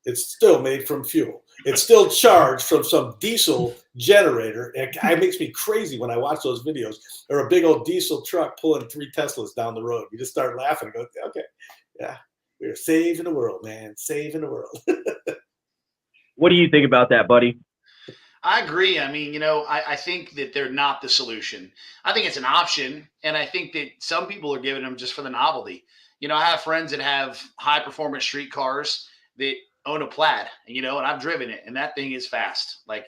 [SPEAKER 10] It's still made from fuel. It's still charged from some diesel generator. It makes me crazy when I watch those videos. Or a big old diesel truck pulling 3 Teslas down the road. You just start laughing and go, okay, yeah, we're saving the world, man, saving the world.
[SPEAKER 2] What do you think about that, buddy?
[SPEAKER 12] I agree. I mean, you know, I think that they're not the solution. I think it's an option, and I think that some people are giving them just for the novelty. You know, I have friends that have high-performance street cars that own a Plaid, and I've driven it, and that thing is fast. Like,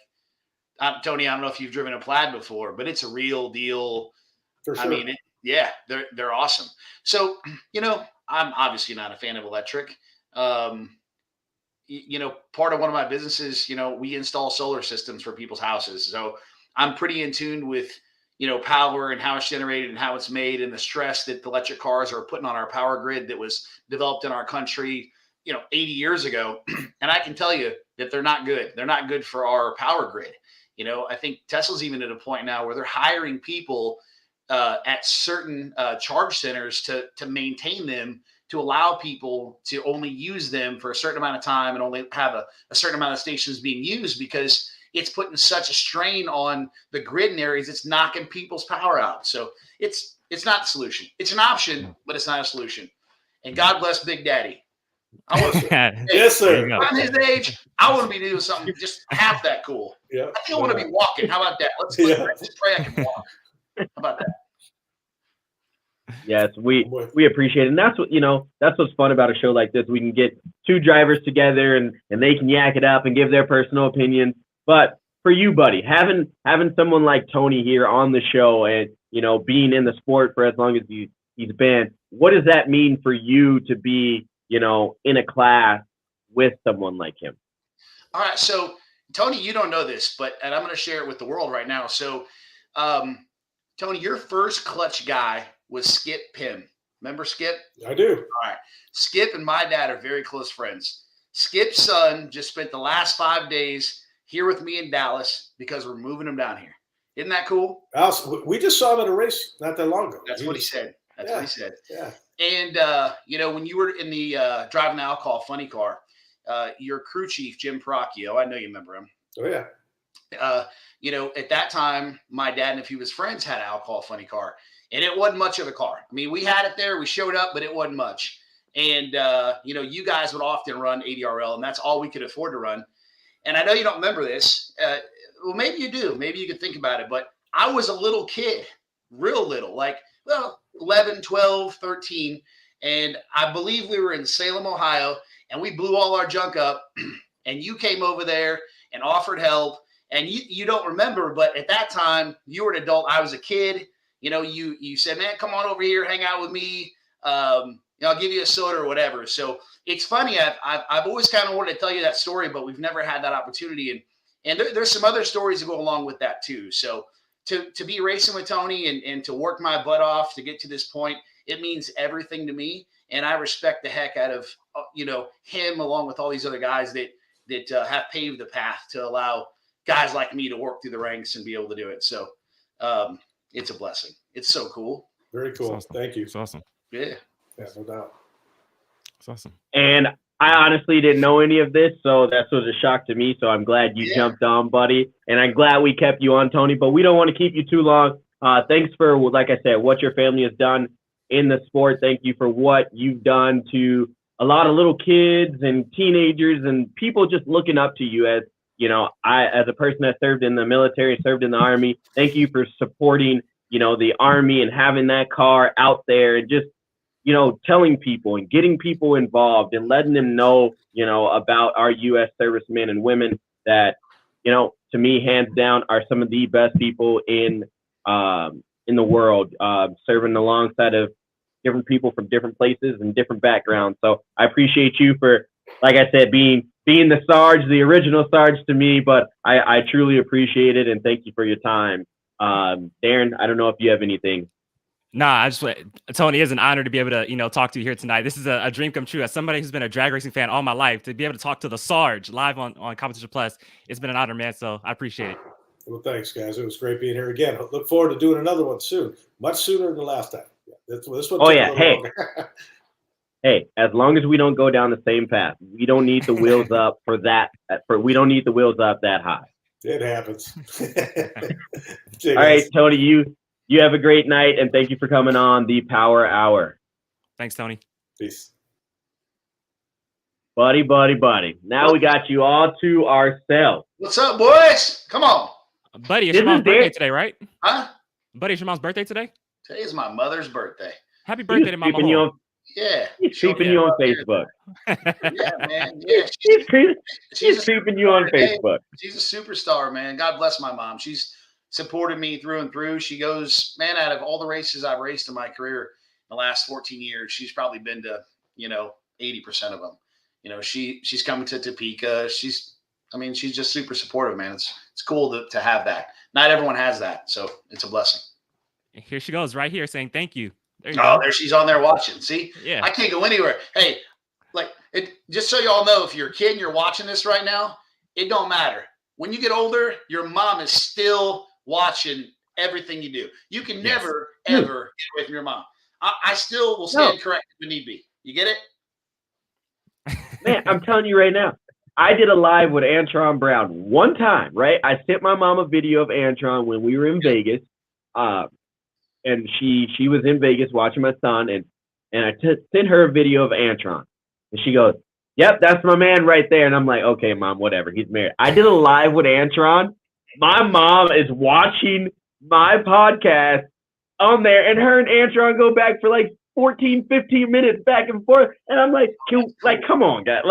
[SPEAKER 12] Tony, I don't know if you've driven a Plaid before, but it's a real deal.
[SPEAKER 10] For sure.
[SPEAKER 12] I mean, they're awesome. So, I'm obviously not a fan of electric. Part of one of my businesses, we install solar systems for people's houses. So I'm pretty in tune with, power and how it's generated and how it's made and the stress that the electric cars are putting on our power grid that was developed in our country, 80 years ago. And I can tell you that they're not good. They're not good for our power grid. I think Tesla's even at a point now where they're hiring people at certain charge centers to maintain them, to allow people to only use them for a certain amount of time and only have a certain amount of stations being used, because it's putting such a strain on the grid in areas. It's knocking people's power out. So it's not the solution. It's an option, but it's not a solution. And God bless Big Daddy.
[SPEAKER 10] Yes, sir.
[SPEAKER 12] I'm his age. I want to be doing something just half that cool.
[SPEAKER 10] Yeah.
[SPEAKER 12] I still want to be walking. How about that? Let's pray I can walk. How about that?
[SPEAKER 2] Yes, we appreciate it. And that's that's what's fun about a show like this. We can get 2 drivers together and they can yak it up and give their personal opinion. But for you, buddy, having someone like Tony here on the show and, being in the sport for as long as he's been, what does that mean for you to be, in a class with someone like him?
[SPEAKER 12] All right. So, Tony, you don't know this, and I'm going to share it with the world right now. So, Tony, your first clutch guy was Skip Pym. Remember Skip?
[SPEAKER 10] I do.
[SPEAKER 12] All right. Skip and my dad are very close friends. Skip's son just spent the last 5 days here with me in Dallas because we're moving him down here. Isn't that cool?
[SPEAKER 10] We just saw him at a race not that long ago.
[SPEAKER 12] That's what he said. That's what he said.
[SPEAKER 10] Yeah.
[SPEAKER 12] And, when you were in the driving the alcohol funny car, your crew chief, Jim Paracchio, I know you remember him.
[SPEAKER 10] Oh, yeah.
[SPEAKER 12] At that time, my dad and a few of his friends had an alcohol funny car, and it wasn't much of a car. I mean, we had it there, we showed up, but it wasn't much. And, you guys would often run ADRL, and that's all we could afford to run. And I know you don't remember this. Well, maybe you do. Maybe you could think about it. But I was a little kid, real little, 11, 12, 13. And I believe we were in Salem, Ohio, and we blew all our junk up. And you came over there and offered help. And you don't remember, but at that time, you were an adult. I was a kid. You said, man, come on over here, hang out with me. I'll give you a soda or whatever. So it's funny. I've always kind of wanted to tell you that story, but we've never had that opportunity. And there's some other stories that go along with that too. So to be racing with Tony and to work my butt off to get to this point, it means everything to me. And I respect the heck out of, him along with all these other guys that have paved the path to allow guys like me to work through the ranks and be able to do it. So it's a blessing. It's so cool.
[SPEAKER 10] Very cool.
[SPEAKER 3] Awesome.
[SPEAKER 10] Thank you.
[SPEAKER 3] It's awesome.
[SPEAKER 12] Yeah.
[SPEAKER 10] Yeah, no doubt.
[SPEAKER 3] It's awesome.
[SPEAKER 2] And I honestly didn't know any of this, so that was a shock to me. So I'm glad you jumped on, buddy. And I'm glad we kept you on, Tony. But we don't want to keep you too long. Thanks for, like I said, what your family has done in the sport. Thank you for what you've done to a lot of little kids and teenagers and people just looking up to you as, as a person that served in the military, served in the Army. Thank you for supporting, the Army and having that car out there and just, telling people and getting people involved and letting them know, about our U.S. servicemen and women that, to me, hands down, are some of the best people in the world, serving alongside of different people from different places and different backgrounds. So I appreciate you for, like I said, being the Sarge, the original Sarge to me, but I truly appreciate it and thank you for your time. Darren, I don't know if you have anything.
[SPEAKER 3] Nah, Tony, it's an honor to be able to, talk to you here tonight. This is a dream come true. As somebody who's been a drag racing fan all my life, to be able to talk to the Sarge live on Competition Plus, it's been an honor, man. So I appreciate it.
[SPEAKER 10] Well, thanks, guys. It was great being here again. Look forward to doing another one soon, much sooner than the last time. This one.
[SPEAKER 2] Oh yeah, hey, hey. As long as we don't go down the same path, we don't need the wheels up for that. We don't need the wheels up that high.
[SPEAKER 10] It happens.
[SPEAKER 2] All right, Tony, you have a great night, and thank you for coming on the Power Hour.
[SPEAKER 3] Thanks, Tony.
[SPEAKER 10] Peace.
[SPEAKER 2] Buddy. Now we got you all to ourselves.
[SPEAKER 12] What's up, boys? Come on.
[SPEAKER 3] Buddy, it's your mom's birthday today, right?
[SPEAKER 12] Huh?
[SPEAKER 3] Buddy, it's your mom's birthday today?
[SPEAKER 12] Today is my mother's birthday.
[SPEAKER 3] Happy birthday to my mom.
[SPEAKER 12] Yeah.
[SPEAKER 2] He's creeping you on Facebook.
[SPEAKER 12] Yeah, man. Yeah.
[SPEAKER 2] She's creeping you on Facebook.
[SPEAKER 12] She's a superstar, man. God bless my mom. She's supported me through and through. She goes, man, out of all the races I've raced in my career in the last 14 years, she's probably been to, 80% of them. She's coming to Topeka. She's just super supportive, man. It's cool to have that. Not everyone has that, so it's a blessing.
[SPEAKER 3] Here she goes, right here, saying thank you. There
[SPEAKER 12] she's on there watching. See,
[SPEAKER 3] yeah,
[SPEAKER 12] I can't go anywhere. Hey, just so y'all know, if you're a kid and you're watching this right now, it don't matter. When you get older, your mom is still watching everything you do. You can never, ever get away from your mom. I still will stand corrected if need be. You get it?
[SPEAKER 2] Man, I'm telling you right now. I did a live with Antron Brown one time, right? I sent my mom a video of Antron when we were in Vegas. And she was in Vegas watching my son, and I sent her a video of Antron. And she goes, yep, that's my man right there. And I'm like, okay, Mom, whatever. He's married. I did a live with Antron. My mom is watching my podcast on there, and her and Antron go back for 14, 15 minutes back and forth. And I'm like, come on, guys.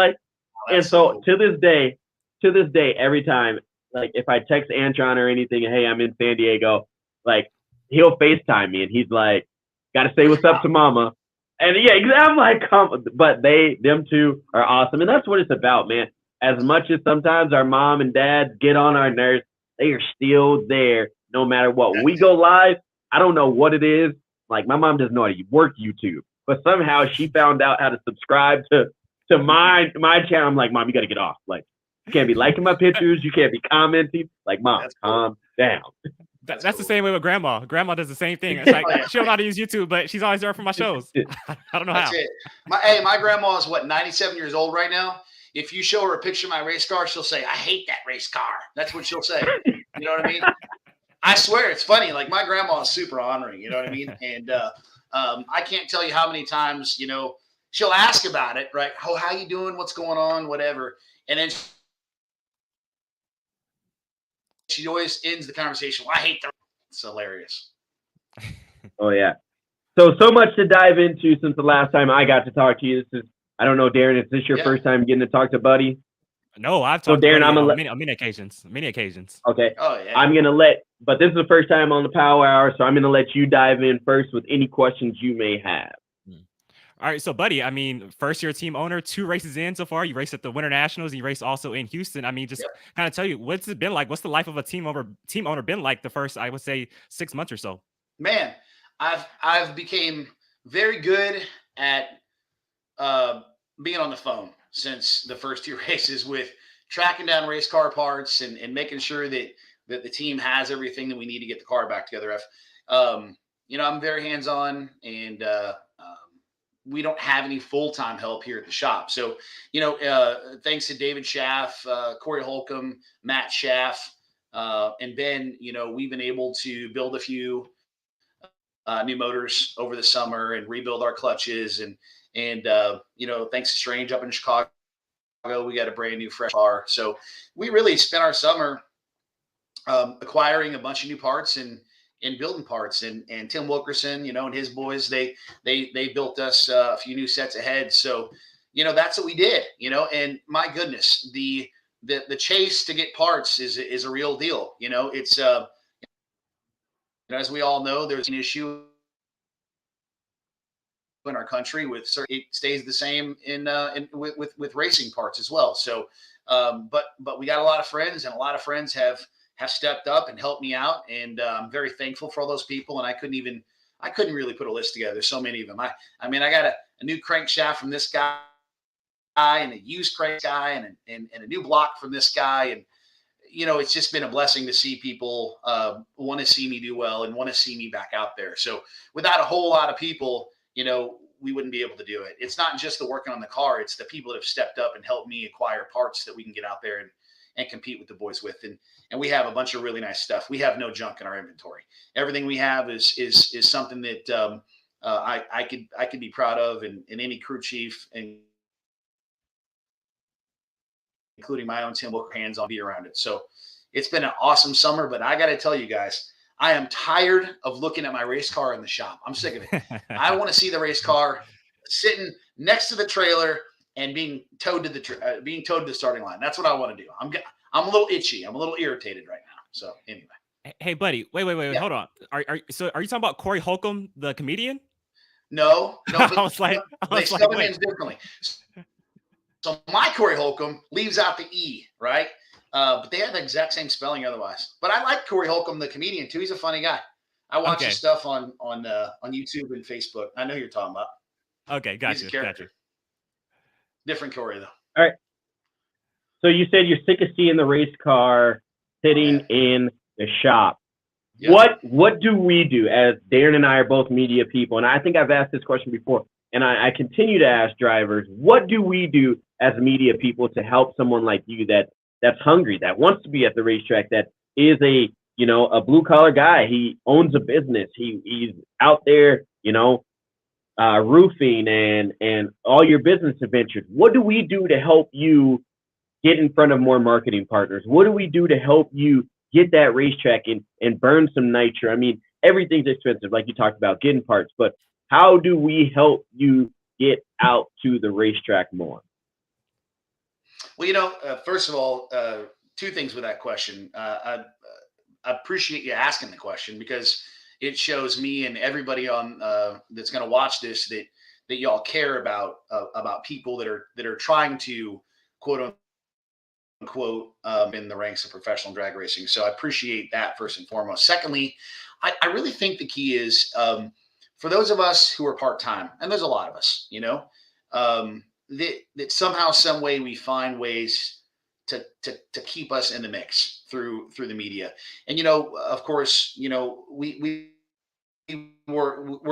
[SPEAKER 2] And so to this day, every time, if I text Antron or anything, hey, I'm in San Diego, he'll FaceTime me and he's like, gotta say what's up to mama. And I'm like, but them two are awesome. And that's what it's about, man. As much as sometimes our mom and dad get on our nerves, they are still there no matter what. We go live, I don't know what it is. My mom doesn't know how to work YouTube, but somehow she found out how to subscribe to my channel. I'm like, Mom, you got to get off. You can't be liking my pictures. You can't be commenting. Mom, calm down.
[SPEAKER 3] That's
[SPEAKER 12] cool.
[SPEAKER 3] the same way with grandma. Grandma does the same thing. It's like she don't know how to use YouTube, but she's always there for my shows. I don't know
[SPEAKER 12] That's
[SPEAKER 3] how.
[SPEAKER 12] it. My grandma is 97 years old right now. If you show her a picture of my race car, she'll say, "I hate that race car." That's what she'll say. You know what I mean? I swear it's funny. Like my grandma is super honoring. You know what I mean? And I can't tell you how many times she'll ask about it, right? Oh, how you doing? What's going on? Whatever. And then she always ends the conversation. Well, I hate the. It's hilarious.
[SPEAKER 2] Oh yeah. So much to dive into since the last time I got to talk to you. This is, I don't know, Darren, is this your first time getting to talk to Buddy?
[SPEAKER 3] No, I've talked to Buddy on many occasions. Many occasions.
[SPEAKER 2] Okay.
[SPEAKER 12] Oh yeah.
[SPEAKER 2] I'm gonna but this is the first time on the Power Hour, so I'm gonna let you dive in first with any questions you may have.
[SPEAKER 3] All right, so Buddy, I mean, first year team owner, 2 races in so far. You raced at the Winter Nationals, you raced also in Houston. I mean, just kind of tell you, what's it been like? What's the life of a team owner been like the first, I would say, 6 months or so?
[SPEAKER 12] Man, I've became very good at being on the phone since the first 2 races with tracking down race car parts and making sure that the team has everything that we need to get the car back together. I'm very hands-on, and we don't have any full-time help here at the shop. So, thanks to David Schaff, Corey Holcomb, Matt Schaff, and Ben, we've been able to build a few new motors over the summer and rebuild our clutches. And thanks to Strange up in Chicago, we got a brand new fresh car. So we really spent our summer acquiring a bunch of new parts and building parts. And Tim Wilkerson, and his boys, they built us a few new sets of heads. So, that's what we did, and my goodness, the chase to get parts is a real deal. It's as we all know, there's an issue in our country with it stays the same with racing parts as well. So, but we got a lot of friends, and a lot of friends have stepped up and helped me out, and I'm very thankful for all those people. And I couldn't really put a list together. There's so many of them. I mean, I got a new crankshaft from this guy, and a used crank guy, and a new block from this guy, and it's just been a blessing to see people want to see me do well and want to see me back out there. So without a whole lot of people, we wouldn't be able to do it. It's not just the working on the car. It's the people that have stepped up and helped me acquire parts that we can get out there and compete with the boys with. And we have a bunch of really nice stuff. We have no junk in our inventory. Everything we have is something that I could be proud of, and any crew chief, and including my own Tim Wilker, hands-on, be around it. So it's been an awesome summer, but I got to tell you guys, I am tired of looking at my race car in the shop. I'm sick of it. I want to see the race car sitting next to the trailer and being towed to the starting line. That's what I want to do. I'm a little itchy. I'm a little irritated right now. So anyway.
[SPEAKER 3] Hey, Buddy, wait,
[SPEAKER 12] Yeah.
[SPEAKER 3] hold on. Are you talking about Corey Holcomb, the comedian?
[SPEAKER 12] No.
[SPEAKER 3] I was like,
[SPEAKER 12] they spell the names differently. So my Corey Holcomb leaves out the E, right? But they have the exact same spelling otherwise. But I like Corey Holcomb, the comedian, too. He's a funny guy. I watch his stuff on YouTube and Facebook. I know who you're talking about.
[SPEAKER 3] Okay, gotcha.
[SPEAKER 12] Different Corey, though.
[SPEAKER 2] All right. So you said you're sick of seeing the race car sitting in the shop. Yep. What do we do, as Darren and I are both media people? And I think I've asked this question before, and I continue to ask drivers, what do we do as media people to help someone like you that's hungry, that wants to be at the racetrack, that is a blue collar guy? He owns a business. He's out there, roofing and all your business adventures. What do we do to help you get in front of more marketing partners? What do we do to help you get that racetrack and burn some nitro? I mean, everything's expensive, like you talked about, getting parts, but how do we help you get out to the racetrack more?
[SPEAKER 12] Well, first of all, 2 things with that question. I appreciate you asking the question, because it shows me and everybody on that's going to watch this that y'all care about people that are trying to quote unquote in the ranks of professional drag racing. So I appreciate that first and foremost. Secondly, I really think the key is for those of us who are part-time, and there's a lot of us, that somehow, some way we find ways to keep us in the mix through the media. And, you know, of course, you know, we're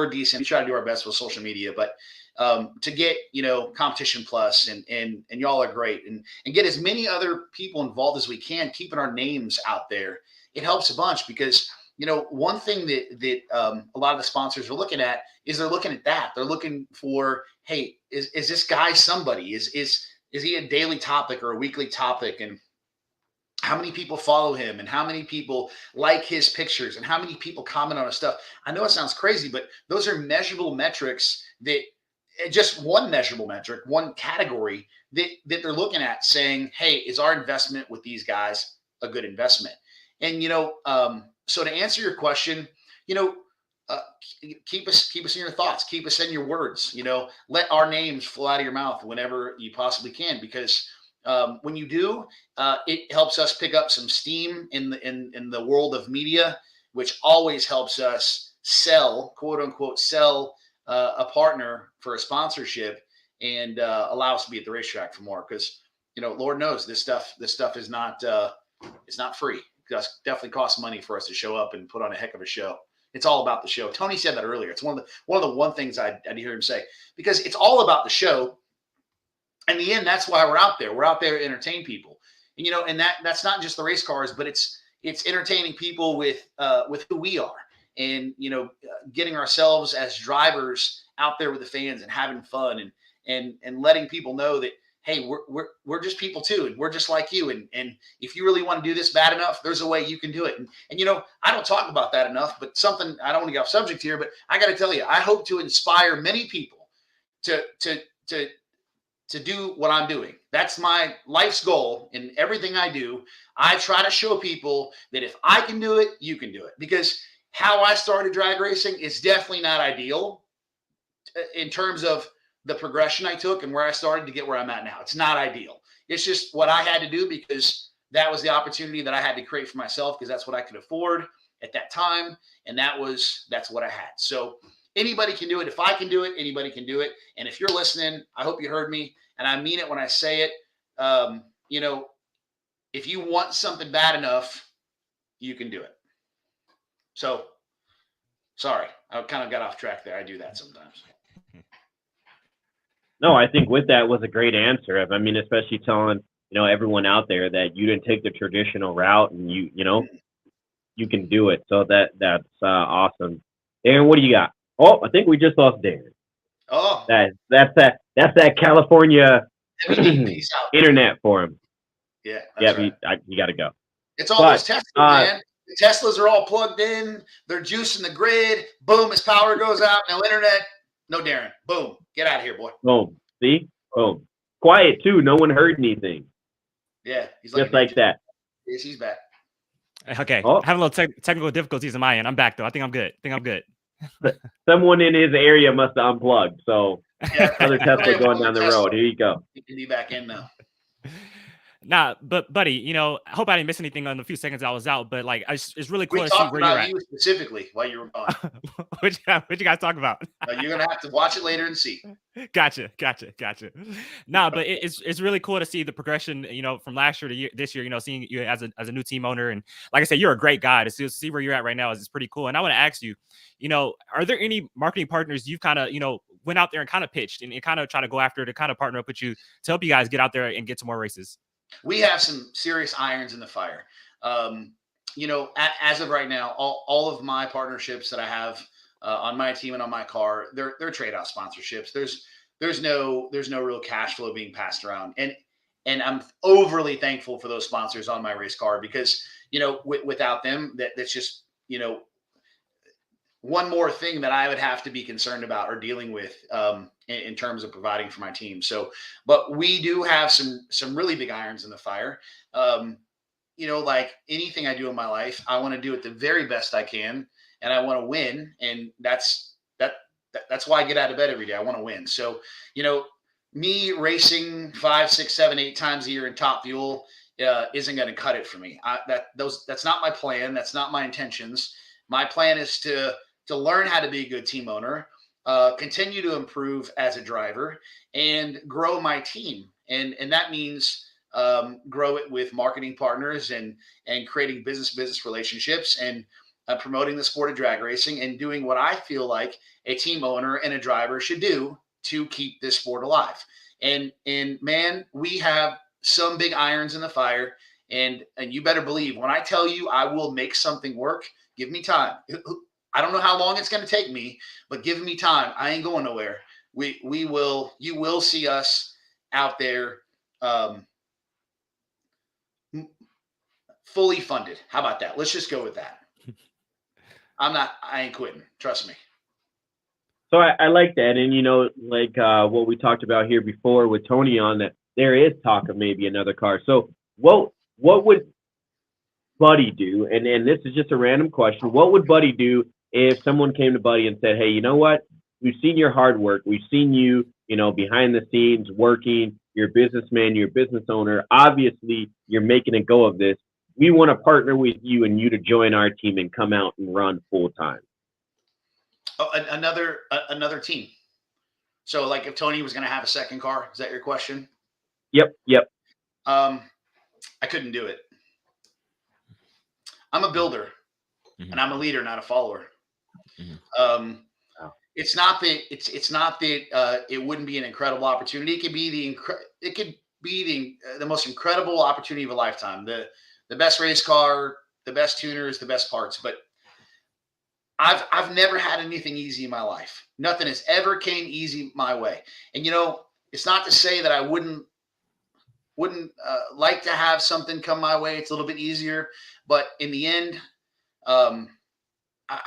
[SPEAKER 12] decent. We try to do our best with social media, but to get, you know, Competition Plus and y'all are great, and get as many other people involved as we can, keeping our names out there. It helps a bunch because, you know, one thing that a lot of the sponsors are looking at is they're looking at that. They're looking for, hey, is this guy somebody? Is he a daily topic or a weekly topic? And how many people follow him, and how many people like his pictures, and how many people comment on his stuff. I know it sounds crazy, but those are measurable metrics that just one measurable metric, one category that they're looking at saying, hey, is our investment with these guys a good investment? And, you know, so to answer your question, you know, keep us in your thoughts, keep us in your words, you know, let our names flow out of your mouth whenever you possibly can, because when you do, it helps us pick up some steam in the world of media, which always helps us sell, quote unquote, sell a partner for a sponsorship, and allow us to be at the racetrack for more. Because, you know, Lord knows this stuff is not it's not free. It definitely costs money for us to show up and put on a heck of a show. It's all about the show. Tony said that earlier. It's one of the things I hear him say, because it's all about the show. In the end, that's why we're out there. We're out there to entertain people, and, you know, and that's not just the race cars, but it's entertaining people with who we are, and, you know, getting ourselves as drivers out there with the fans and having fun, and letting people know that, hey, we're just people too, and we're just like you, and if you really want to do this bad enough, there's a way you can do it. And you know, I don't talk about that enough, but something, I don't want to get off subject here, but I got to tell you, I hope to inspire many people to do what I'm doing. That's my life's goal. In everything I do, I try to show people that if I can do it, you can do it. Because how I started drag racing is definitely not ideal in terms of the progression I took and where I started to get where I'm at now. It's not ideal. It's just what I had to do, because that was the opportunity that I had to create for myself, because that's what I could afford at that time. And that's what I had. So anybody can do it. If I can do it, anybody can do it. And if you're listening, I hope you heard me, and I mean it when I say it. You know, if you want something bad enough, you can do it. So, sorry, I kind of got off track there. I do that sometimes.
[SPEAKER 2] No, I think with that was a great answer. I mean, especially telling, you know, everyone out there that you didn't take the traditional route, and you know, you can do it. So that's awesome. Darren, what do you got? Oh, I think we just lost Darren.
[SPEAKER 12] Oh,
[SPEAKER 2] that's that California
[SPEAKER 12] peace out.
[SPEAKER 2] internet for him.
[SPEAKER 12] Yeah,
[SPEAKER 2] right.
[SPEAKER 12] Right.
[SPEAKER 2] You got to go.
[SPEAKER 12] It's all those Teslas, man. The Teslas are all plugged in. They're juicing the grid. Boom, his power goes out. No internet. No Darren. Boom. Get out of here, boy.
[SPEAKER 2] Boom. See? Boom. Quiet, too. No one heard anything.
[SPEAKER 12] Yeah. He's
[SPEAKER 2] just like that.
[SPEAKER 12] Yes, he's back.
[SPEAKER 3] Okay. Having a little technical difficulties on my end. I'm back, though. I think I'm good.
[SPEAKER 2] Someone in his area must have unplugged. So another Tesla going down the road. Here you go.
[SPEAKER 12] He can be back in now.
[SPEAKER 3] Nah, but buddy, you know, I hope I didn't miss anything in the few seconds I was out. But like, it's really cool
[SPEAKER 12] to
[SPEAKER 3] see where you're at.
[SPEAKER 12] You specifically while you were gone.
[SPEAKER 3] What you guys talk about?
[SPEAKER 12] You're gonna have to watch it later and see.
[SPEAKER 3] Gotcha. Nah, but it's really cool to see the progression, you know, from last year to this year. You know, seeing you as a new team owner, and like I said, you're a great guy. To see where you're at right now is pretty cool. And I want to ask you, you know, are there any marketing partners you've kind of, you know, went out there and kind of pitched and kind of try to go after to kind of partner up with you to help you guys get out there and get some more races?
[SPEAKER 12] We have some serious irons in the fire. You know, as of right now, all of my partnerships that I have on my team and on my car, they're trade-off sponsorships. There's no real cash flow being passed around, and I'm overly thankful for those sponsors on my race car, because, you know, without them, that's just, you know, one more thing that I would have to be concerned about or dealing with in terms of providing for my team. So, but we do have some really big irons in the fire. You know, like anything I do in my life, I want to do it the very best I can, and I want to win. And that's why I get out of bed every day. I want to win. So, you know, me racing 5, 6, 7, 8 times a year in Top Fuel isn't going to cut it for me. That's not my plan. That's not my intentions. My plan is to learn how to be a good team owner, continue to improve as a driver, and grow my team. And that means grow it with marketing partners and creating business relationships and promoting the sport of drag racing and doing what I feel like a team owner and a driver should do to keep this sport alive. And man, we have some big irons in the fire. And you better believe when I tell you I will make something work, give me time. I don't know how long it's going to take me, but give me time. I ain't going nowhere. You will see us out there fully funded. How about that? Let's just go with that. I ain't quitting. Trust me.
[SPEAKER 2] So I like that. And, like what we talked about here before with Tony on that, there is talk of maybe another car. So what would Buddy do? And this is just a random question. What would Buddy do if someone came to Buddy and said, hey, you know what? We've seen your hard work. We've seen you, behind the scenes working. You're a businessman. You're a business owner. Obviously, you're making a go of this. We want to partner with you and you to join our team and come out and run full time.
[SPEAKER 12] Oh, another team. So like if Tony was going to have a second car, is that your question?
[SPEAKER 2] Yep.
[SPEAKER 12] I couldn't do it. I'm a builder and I'm a leader, not a follower. It's not that it wouldn't be an incredible opportunity. It could be the most incredible opportunity of a lifetime. The best race car, the best tuners, the best parts. But I've never had anything easy in my life. Nothing has ever came easy my way. And it's not to say that I wouldn't like to have something come my way. It's a little bit easier, but in the end, I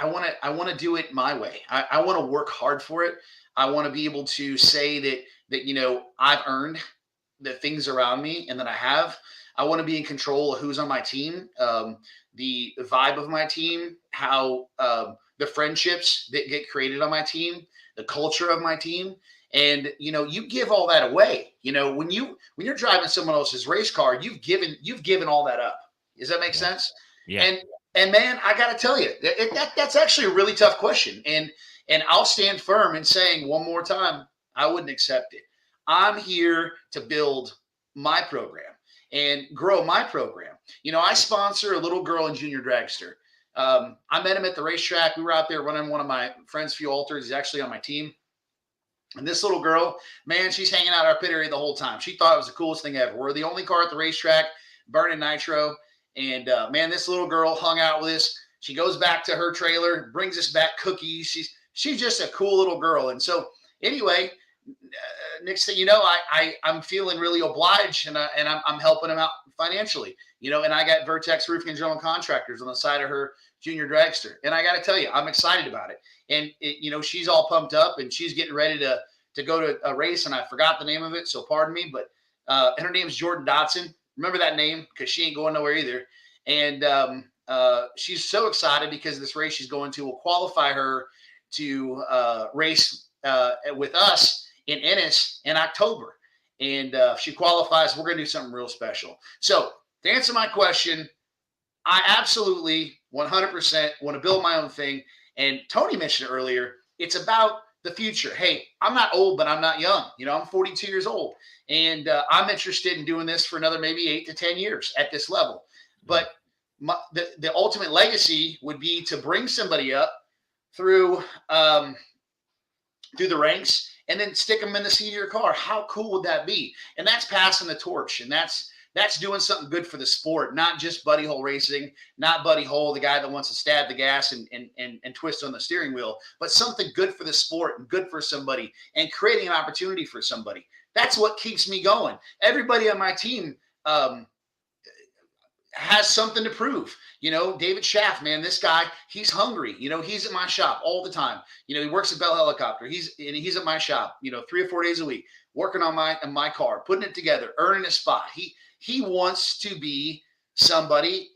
[SPEAKER 12] want to do it my way. I want to work hard for it. I want to be able to say that I've earned the things around me and that I have. I want to be in control of who's on my team, the vibe of my team, how the friendships that get created on my team, the culture of my team. And, you give all that away. When you're driving someone else's race car, you've given all that up. Does that make sense?
[SPEAKER 3] Yeah.
[SPEAKER 12] And man, I got to tell you, that's actually a really tough question. And I'll stand firm in saying one more time, I wouldn't accept it. I'm here to build my program and grow my program. I sponsor a little girl in junior dragster. I met him at the racetrack. We were out there running one of my friend's few alters. He's actually on my team. And this little girl, man, she's hanging out our pit area the whole time. She thought it was the coolest thing ever. We're the only car at the racetrack burning nitro. And man, this little girl hung out with us. She goes back to her trailer, brings us back cookies. She's just a cool little girl. And so anyway, next thing you know, I'm feeling really obliged and I'm helping him out financially, and I got Vertex Roofing and General Contractors on the side of her junior dragster. And I got to tell you, I'm excited about it. And she's all pumped up and she's getting ready to go to a race. And I forgot the name of it, so pardon me, but her name's Jordan Dotson. Remember that name because she ain't going nowhere either. And she's so excited because this race she's going to will qualify her to race with us in Ennis in October. And if she qualifies, we're going to do something real special. So to answer my question, I absolutely 100% want to build my own thing. And Tony mentioned earlier, it's about the future. Hey, I'm not old, but I'm not young. I'm 42 years old. And I'm interested in doing this for another maybe 8 to 10 years at this level. But the ultimate legacy would be to bring somebody up through the ranks and then stick them in the seat of your car. How cool would that be? And that's passing the torch. And that's doing something good for the sport, not just Buddy Hole racing, not Buddy Hole, the guy that wants to stab the gas and twist on the steering wheel, but something good for the sport and good for somebody and creating an opportunity for somebody. That's what keeps me going. Everybody on my team has something to prove. David Schaff, man, this guy, he's hungry. He's at my shop all the time. He works at Bell Helicopter. He's at my shop, 3 or 4 days a week, working on my car, putting it together, earning a spot. He wants to be somebody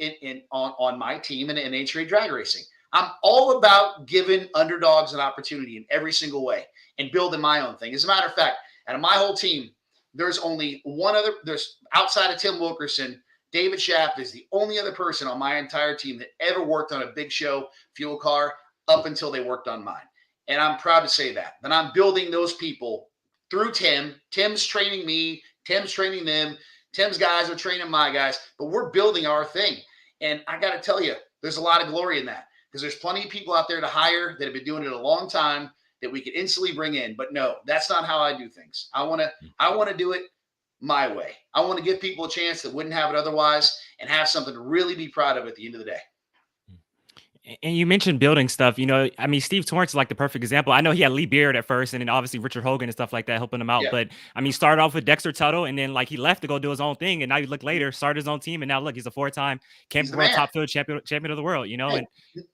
[SPEAKER 12] on my team in NHRA drag racing. I'm all about giving underdogs an opportunity in every single way and building my own thing. As a matter of fact, out of my whole team, there's only one other. There's outside of Tim Wilkerson, David Schaff is the only other person on my entire team that ever worked on a big show fuel car up until they worked on mine. And I'm proud to say that. And I'm building those people through Tim. Tim's training me. Tim's training them. Tim's guys are training my guys, but we're building our thing. And I got to tell you, there's a lot of glory in that because there's plenty of people out there to hire that have been doing it a long time that we could instantly bring in. But no, that's not how I do things. I want to do it my way. I want to give people a chance that wouldn't have it otherwise and have something to really be proud of at the end of the day.
[SPEAKER 3] And you mentioned building stuff. I mean, Steve Torrance is like the perfect example. I know he had Lee Beard at first, and then obviously Richard Hogan and stuff like that helping him out.
[SPEAKER 12] Yeah.
[SPEAKER 3] But I mean, started off with Dexter Tuttle, and then like he left to go do his own thing. And now you look later, started his own team, and now look, he's a 4-time Camping World Top Fuel champion of the world.
[SPEAKER 12] Hey,
[SPEAKER 3] And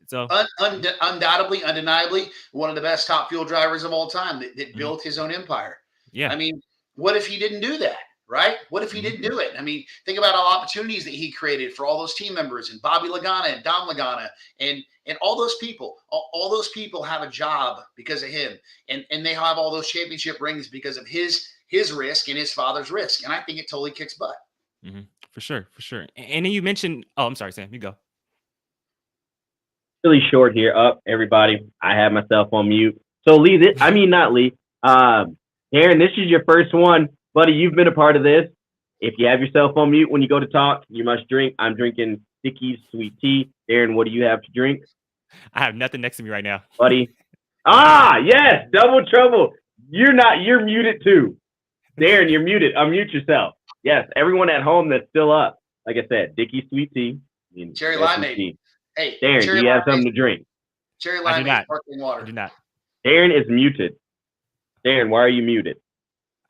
[SPEAKER 3] so
[SPEAKER 12] undoubtedly, undeniably, one of the best top fuel drivers of all time that built his own empire.
[SPEAKER 3] Yeah.
[SPEAKER 12] I mean, what if he didn't do that? Right? What if he didn't do it? I mean, think about all opportunities that he created for all those team members and Bobby Lagana and Dom Lagana and all those people. All those people have a job because of him, and they have all those championship rings because of his risk and his father's risk. And I think it totally kicks butt.
[SPEAKER 3] For sure. And then you mentioned, I'm sorry, Sam, you go.
[SPEAKER 2] Really short here. Everybody, I have myself on mute. So Lee, not Lee. Aaron, this is your first one. Buddy, you've been a part of this. If you have yourself on mute when you go to talk, you must drink. I'm drinking Dickies sweet tea. Aaron, what do you have to drink?
[SPEAKER 3] I have nothing next to me right now.
[SPEAKER 2] Buddy. Yes, double trouble. You're muted too. Darren, you're muted. Unmute yourself. Yes, everyone at home that's still up. Like I said, Dickies sweet tea.
[SPEAKER 12] Cherry limeade. Hey,
[SPEAKER 2] Darren, do you have something to drink?
[SPEAKER 12] Cherry limeade, sparkling water.
[SPEAKER 3] I do not.
[SPEAKER 2] Darren is muted. Darren, why are you muted?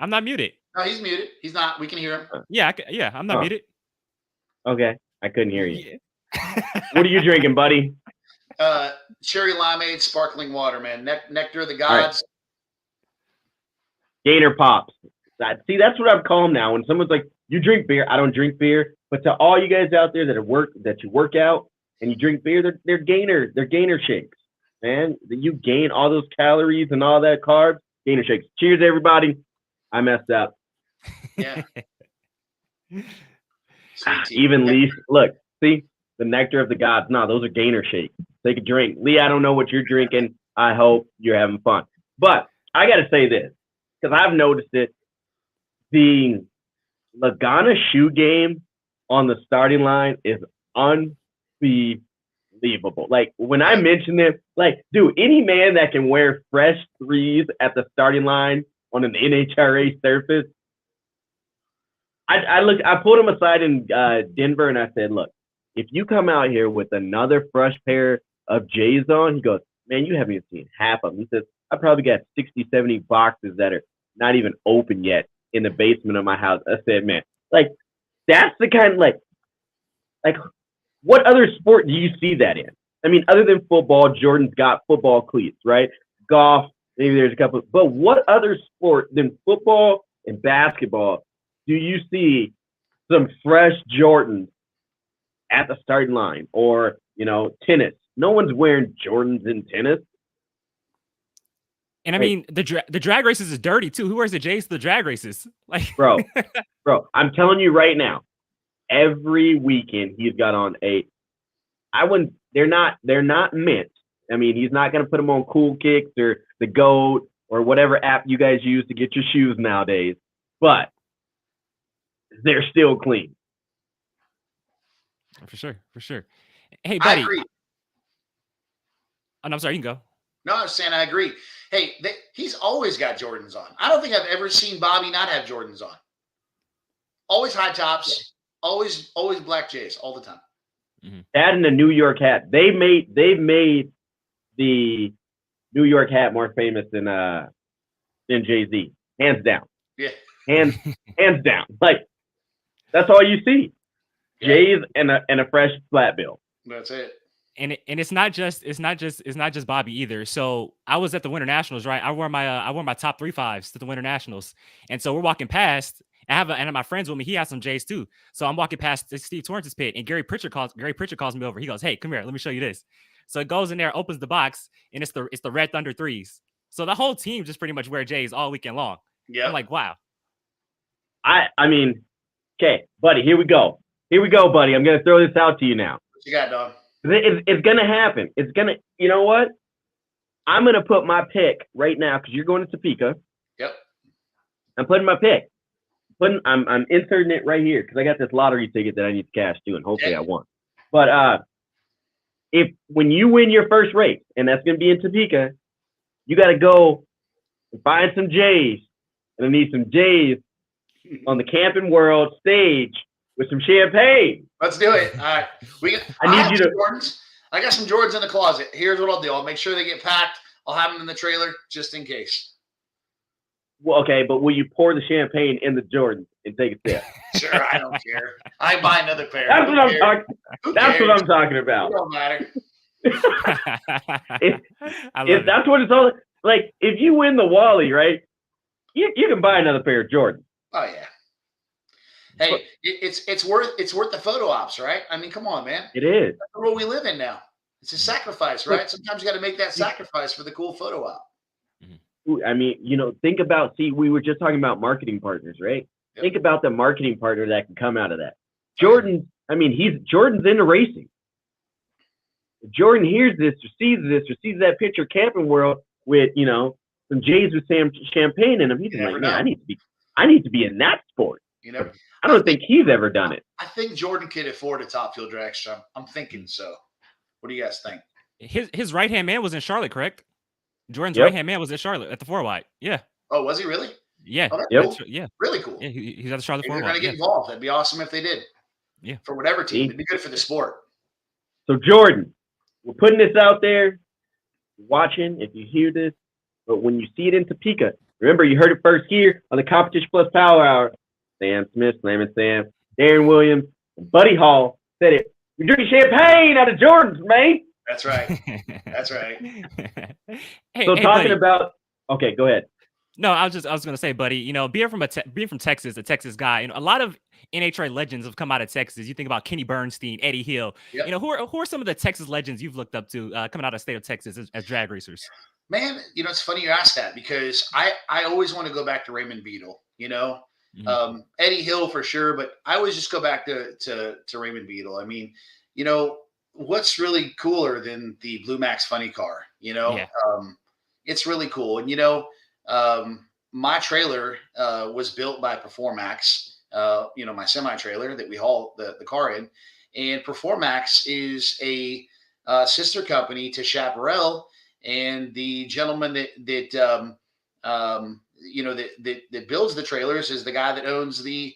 [SPEAKER 3] I'm not muted.
[SPEAKER 12] No, he's muted. He's not. We can hear him.
[SPEAKER 3] Yeah, I'm not muted.
[SPEAKER 2] Okay, I couldn't hear you. What are you drinking, buddy?
[SPEAKER 12] Cherry limeade, sparkling water, man. Nectar of the gods.
[SPEAKER 2] Right. Gator pops. See, that's what I'm calling now. When someone's like, "You drink beer," I don't drink beer. But to all you guys out there that you work out and you drink beer, they're gainer shakes, man. You gain all those calories and all that carbs. Gainer shakes. Cheers, everybody. I messed up.
[SPEAKER 12] Yeah.
[SPEAKER 2] Even Lee, look, see the nectar of the gods. No, those are gainer shakes. Take a drink. Lee, I don't know what you're drinking. I hope you're having fun. But I got to say this because I've noticed it. The Lagana shoe game on the starting line is unbelievable. Like when I mention it, like, dude, any man that can wear fresh threes at the starting line on an NHRA surface, I pulled him aside in Denver and I said, look, if you come out here with another fresh pair of J's on, he goes, man, you haven't even seen half of them. He says, I probably got 60, 70 boxes that are not even open yet in the basement of my house. I said, man, like, that's the kind of, like, what other sport do you see that in? I mean, other than football, Jordan's got football cleats, right? Golf, maybe there's a couple, but what other sport than football and basketball do you see some fresh Jordans at the starting line? Or, tennis. No one's wearing Jordans in tennis.
[SPEAKER 3] And I mean, the drag races is dirty too. Who wears the J's to the drag races? Like,
[SPEAKER 2] bro, I'm telling you right now, every weekend he's got on they're not mint. I mean, he's not going to put them on Cool Kicks or the GOAT or whatever app you guys use to get your shoes nowadays, but they're still clean.
[SPEAKER 3] For sure. Hey, buddy.
[SPEAKER 12] I agree.
[SPEAKER 3] Oh, no, I'm sorry. You can go.
[SPEAKER 12] No, I was saying I agree. Hey, he's always got Jordans on. I don't think I've ever seen Bobby not have Jordans on. Always high tops, always black J's all the time.
[SPEAKER 3] Mm-hmm.
[SPEAKER 2] That and the New York hat. They've made the New York hat more famous than Jay-Z. Hands down.
[SPEAKER 12] Yeah.
[SPEAKER 2] Hands down. Like, that's all you see.
[SPEAKER 12] Yeah.
[SPEAKER 2] J's and a fresh flat bill.
[SPEAKER 12] That's it.
[SPEAKER 3] And it's not just Bobby either. So I was at the Winter Nationals, right? I wore my top 3.5s to the Winter Nationals, and so we're walking past. And my friends with me. He has some J's too. So I'm walking past Steve Torrance's pit, and Gary Pritchard calls me over. He goes, "Hey, come here. Let me show you this." So it goes in there, opens the box, and it's the Red Thunder 3s. So the whole team just pretty much wear J's all weekend long.
[SPEAKER 12] Yeah.
[SPEAKER 3] I'm like, wow.
[SPEAKER 2] I mean, okay, buddy. Here we go, buddy. I'm gonna throw this out to you now.
[SPEAKER 12] What you got, dog?
[SPEAKER 2] It's gonna happen. It's gonna. You know what? I'm gonna put my pick right now because you're going to Topeka.
[SPEAKER 12] Yep.
[SPEAKER 2] I'm putting my pick. I'm inserting it right here because I got this lottery ticket that I need to cash too, and hopefully I won. But if when you win your first race, and that's gonna be in Topeka, you got to go and find some J's, and I need some J's on the Camping World stage with some champagne.
[SPEAKER 12] Let's do it. All right. I need you to. Jordans. I got some Jordans in the closet. Here's what I'll do. I'll make sure they get packed. I'll have them in the trailer just in case.
[SPEAKER 2] Well, okay, but will you pour the champagne in the Jordans and take a sip?
[SPEAKER 12] Sure, I don't care. I buy another pair.
[SPEAKER 2] That's what I'm talking. That's what I'm talking about.
[SPEAKER 12] It don't matter.
[SPEAKER 2] if that's what it's all like, if you win the Wally, right? You can buy another pair of Jordans.
[SPEAKER 12] Oh yeah. Hey, it's worth the photo ops, right? I mean, come on, man.
[SPEAKER 2] It is.
[SPEAKER 12] That's the world we live in now. It's a sacrifice, right? Sometimes you got to make that sacrifice for the cool photo op.
[SPEAKER 2] I mean, think about, we were just talking about marketing partners, right? Yep. Think about the marketing partner that can come out of that. Jordan, I mean, Jordan's into racing. If Jordan hears this or sees that picture of Camping World with, some J's with champagne in them, he's like, man, I need to be in that sport. I don't think he's ever done it.
[SPEAKER 12] I think Jordan could afford a top fuel drag strap. I'm thinking so. What do you guys think?
[SPEAKER 3] His right-hand man was in Charlotte, correct? Jordan's right-hand man was at Charlotte at the 4-wide. Yeah.
[SPEAKER 12] Oh, was he really?
[SPEAKER 3] Yeah.
[SPEAKER 12] Oh, that's cool.
[SPEAKER 3] Yeah.
[SPEAKER 12] Really cool.
[SPEAKER 3] Yeah, he's at the Charlotte 4-wide.
[SPEAKER 12] They're going to get involved. That'd be awesome if they did.
[SPEAKER 3] Yeah.
[SPEAKER 12] For whatever team. It'd be good for the sport.
[SPEAKER 2] So, Jordan, we're putting this out there. Watching, if you hear this, but when you see it in Topeka, remember, you heard it first here on the Competition Plus Power Hour. Sam Smith, Slam Sam, Darren Williams, and Buddy Hall said it. You're drinking champagne out of Jordans, man.
[SPEAKER 12] That's right. That's right.
[SPEAKER 2] Talking
[SPEAKER 3] buddy.
[SPEAKER 2] about, okay, go ahead.
[SPEAKER 3] No, I was going to say, buddy, being from Texas, a Texas guy, a lot of NHRA legends have come out of Texas. You think about Kenny Bernstein, Eddie Hill. Yep. Who are some of the Texas legends you've looked up to coming out of the state of Texas as drag racers?
[SPEAKER 12] Man, it's funny you ask that because I always want to go back to Raymond Beadle, Mm-hmm. Eddie Hill for sure, but I always just go back to Raymond Beadle. I mean, what's really cooler than the Blue Max funny car? It's really cool. And my trailer was built by Performax. My semi trailer that we haul the car in, and Performax is a sister company to Chaparral, and the gentleman that builds the trailers is the guy that owns the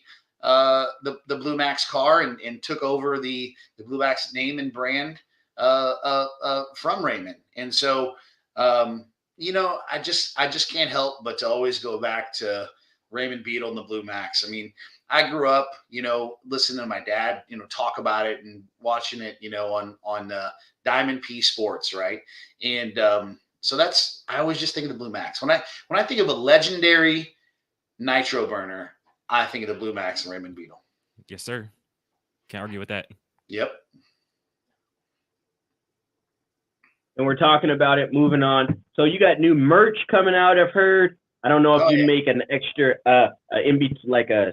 [SPEAKER 12] Blue Max car and took over the Blue Max name and brand from Raymond. And so, I just can't help but to always go back to Raymond Beadle and the Blue Max. I mean, I grew up, listening to my dad, talk about it and watching it, on Diamond P Sports, right? And so I always just think of the Blue Max. When I think of a legendary nitro burner, I think of the Blue Max and Raymond Beadle.
[SPEAKER 3] Yes, sir. Can't argue with that.
[SPEAKER 12] Yep.
[SPEAKER 2] And we're talking about it, moving on. So you got new merch coming out, I've heard. I don't know if you make an extra in between, like a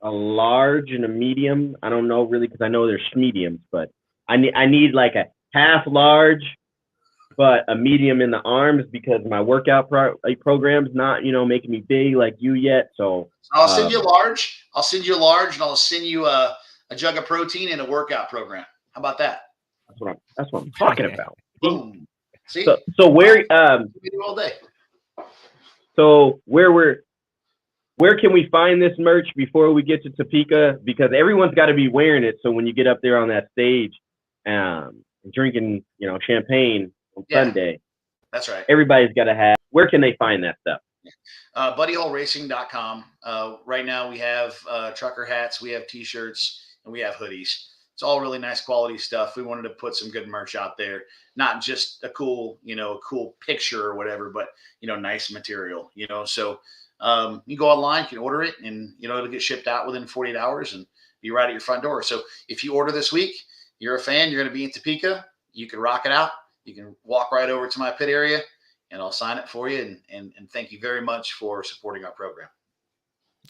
[SPEAKER 2] large and a medium. I don't know really, because I know there's mediums, but I need like a half large, but a medium in the arms, because my workout program's not, making me big like you yet. So
[SPEAKER 12] I'll send you a large. I'll send you a large, and I'll send you a jug of protein and a workout program. How about that?
[SPEAKER 2] That's what I'm talking about.
[SPEAKER 12] Boom. See?
[SPEAKER 2] So where
[SPEAKER 12] we do all day.
[SPEAKER 2] So where can we find this merch before we get to Topeka? Because everyone's got to be wearing it. So when you get up there on that stage, drinking, champagne on Sunday,
[SPEAKER 12] that's right.
[SPEAKER 2] Everybody's got to have. Where can they find that stuff?
[SPEAKER 12] BuddyHallRacing.com. Right now we have trucker hats, we have T-shirts, and we have hoodies. It's all really nice quality stuff. We wanted to put some good merch out there, not just a cool picture or whatever, but, nice material, so you go online, you can order it, and, it'll get shipped out within 48 hours and be right at your front door. So if you order this week, you're a fan, you're going to be in Topeka, you can rock it out. You can walk right over to my pit area and I'll sign it for you. And thank you very much for supporting our program.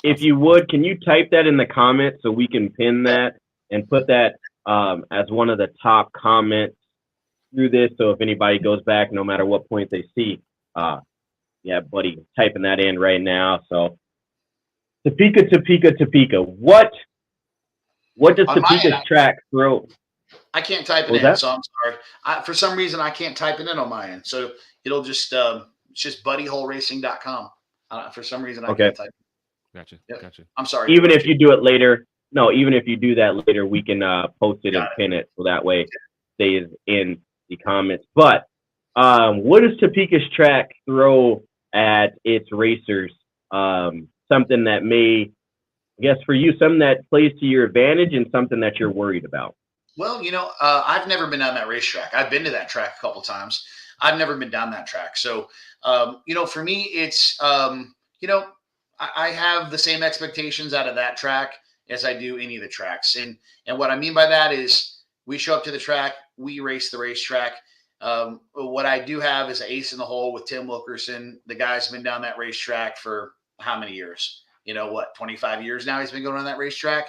[SPEAKER 2] If you would, can you type that in the comments so we can pin that and put that as one of the top comments through this? So if anybody goes back, no matter what point they see, Buddy typing that in right now. So Topeka. What does
[SPEAKER 12] On my
[SPEAKER 2] Topeka's
[SPEAKER 12] end,
[SPEAKER 2] track throw?
[SPEAKER 12] I can't type it
[SPEAKER 2] What was
[SPEAKER 12] in,
[SPEAKER 2] that?
[SPEAKER 12] so I'm sorry. For some reason, I can't type it in on my end. So it'll just it's just buddyholeracing.com. For some reason, I
[SPEAKER 2] Okay.
[SPEAKER 12] can't type it.
[SPEAKER 3] Gotcha.
[SPEAKER 12] Yep.
[SPEAKER 3] Gotcha.
[SPEAKER 12] I'm sorry.
[SPEAKER 2] Even if you do it later, even if you do that later, we can post it and
[SPEAKER 12] Got it.
[SPEAKER 2] pin it so that way it stays in the comments. But what does Topeka's track throw at its racers? Something that may, I guess for you, something that plays to your advantage and something that you're worried about.
[SPEAKER 12] Well, I've never been down that racetrack. I've been to that track a couple times. I've never been down that track. So, for me, it's, I have the same expectations out of that track as I do any of the tracks. And what I mean by that is we show up to the track, we race the racetrack. What I do have is an ace in the hole with Tim Wilkerson. The guy's been down that racetrack for how many years? 25 years now he's been going on that racetrack.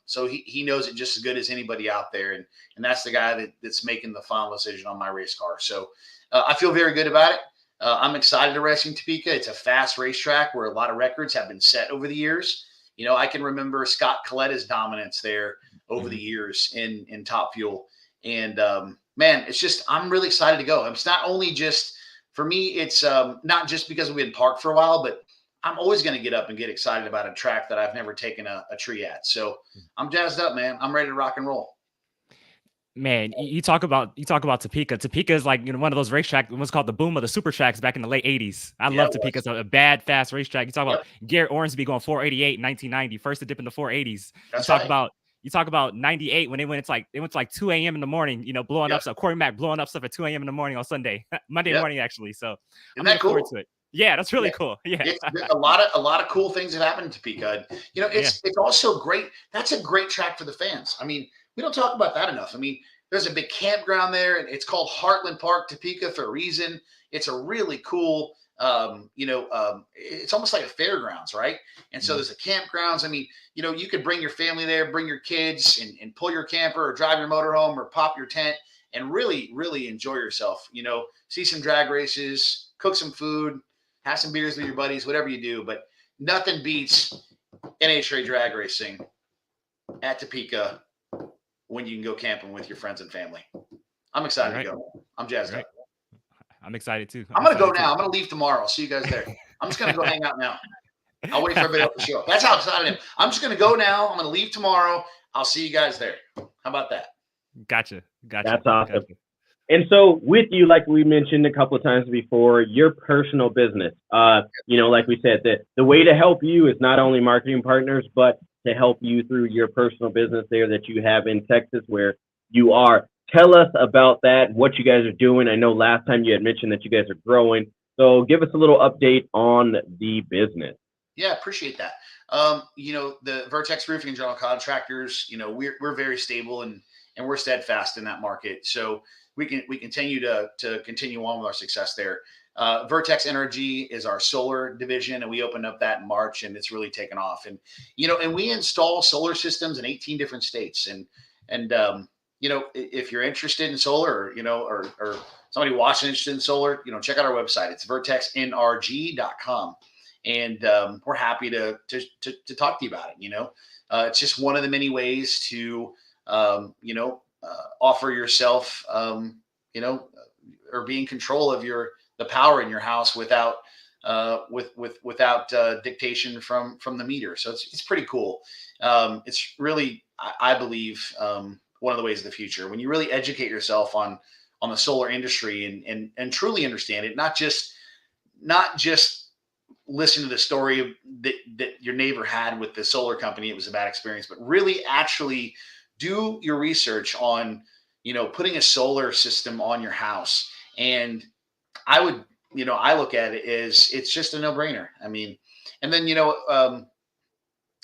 [SPEAKER 12] So he knows it just as good as anybody out there. And that's the guy that's making the final decision on my race car. So I feel very good about it. I'm excited to race in Topeka. It's a fast racetrack where a lot of records have been set over the years. I can remember Scott Coletta's dominance there over the years in Top Fuel. And man, it's just, I'm really excited to go. It's not only just for me, it's not just because we've been parked for a while, but I'm always going to get up and get excited about a track that I've never taken a tree at. So I'm jazzed up, man. I'm ready to rock and roll.
[SPEAKER 3] Man, you talk about Topeka. Topeka is like one of those racetracks. What's called the boom of the super tracks back in the late '80s. I love Topeka. It's a bad, fast racetrack. You talk about Garrett Ormsby going 488 in 1990, first to dip in the 480s. You talk about 98 when it went to like 2 a.m. in the morning, blowing up stuff. Corey Mack blowing up stuff at 2 a.m. in the morning on Monday morning, actually. So I'm looking forward to it. Yeah, that's really cool. Yeah,
[SPEAKER 12] a lot of cool things have happened in Topeka. It's also great. That's a great track for the fans. I mean, we don't talk about that enough. I mean, there's a big campground there, and it's called Heartland Park, Topeka, for a reason. It's a really cool, it's almost like a fairgrounds, right? And so there's a campgrounds. I mean, you could bring your family there, bring your kids, and pull your camper or drive your motorhome or pop your tent and really, really enjoy yourself. See some drag races, cook some food, have some beers with your buddies, whatever you do. But nothing beats NHRA drag racing at Topeka when you can go camping with your friends and family. I'm excited to go. I'm jazzed up.
[SPEAKER 3] I'm excited too.
[SPEAKER 12] I'm going to go now. I'm going to leave tomorrow. I'll see you guys there. I'm just going to go hang out now. I'll wait for everybody else to show up. That's how excited I am. I'm just going to go now. I'm going to leave tomorrow. I'll see you guys there. How about that?
[SPEAKER 3] Gotcha.
[SPEAKER 2] That's awesome. Gotcha. And so with you, like we mentioned a couple of times before, your personal business, like we said, the way to help you is not only marketing partners, but to help you through your personal business there that you have in Texas where you are. Tell us about that, what you guys are doing. I know last time you had mentioned that you guys are growing. So give us a little update on the business.
[SPEAKER 12] Yeah, appreciate that. The Vertex Roofing and General Contractors, we're very stable and we're steadfast in that market. So we continue to continue on with our success there. Vertex Energy is our solar division, and we opened up that in March, and it's really taken off. And and we install solar systems in 18 different states. And if you're interested in solar, or somebody watching interested in solar, check out our website. It's vertexnrg.com, and we're happy to talk to you about it. It's just one of the many ways to offer yourself, or be in control of the power in your house without dictation from the meter. So it's pretty cool. It's really, I believe, one of the ways of the future when you really educate yourself on the solar industry and truly understand it, not just listen to the story that your neighbor had with the solar company. It was a bad experience, but really actually do your research on, putting a solar system on your house. And I would, I look at it as it's just a no-brainer. I mean, and then, I'm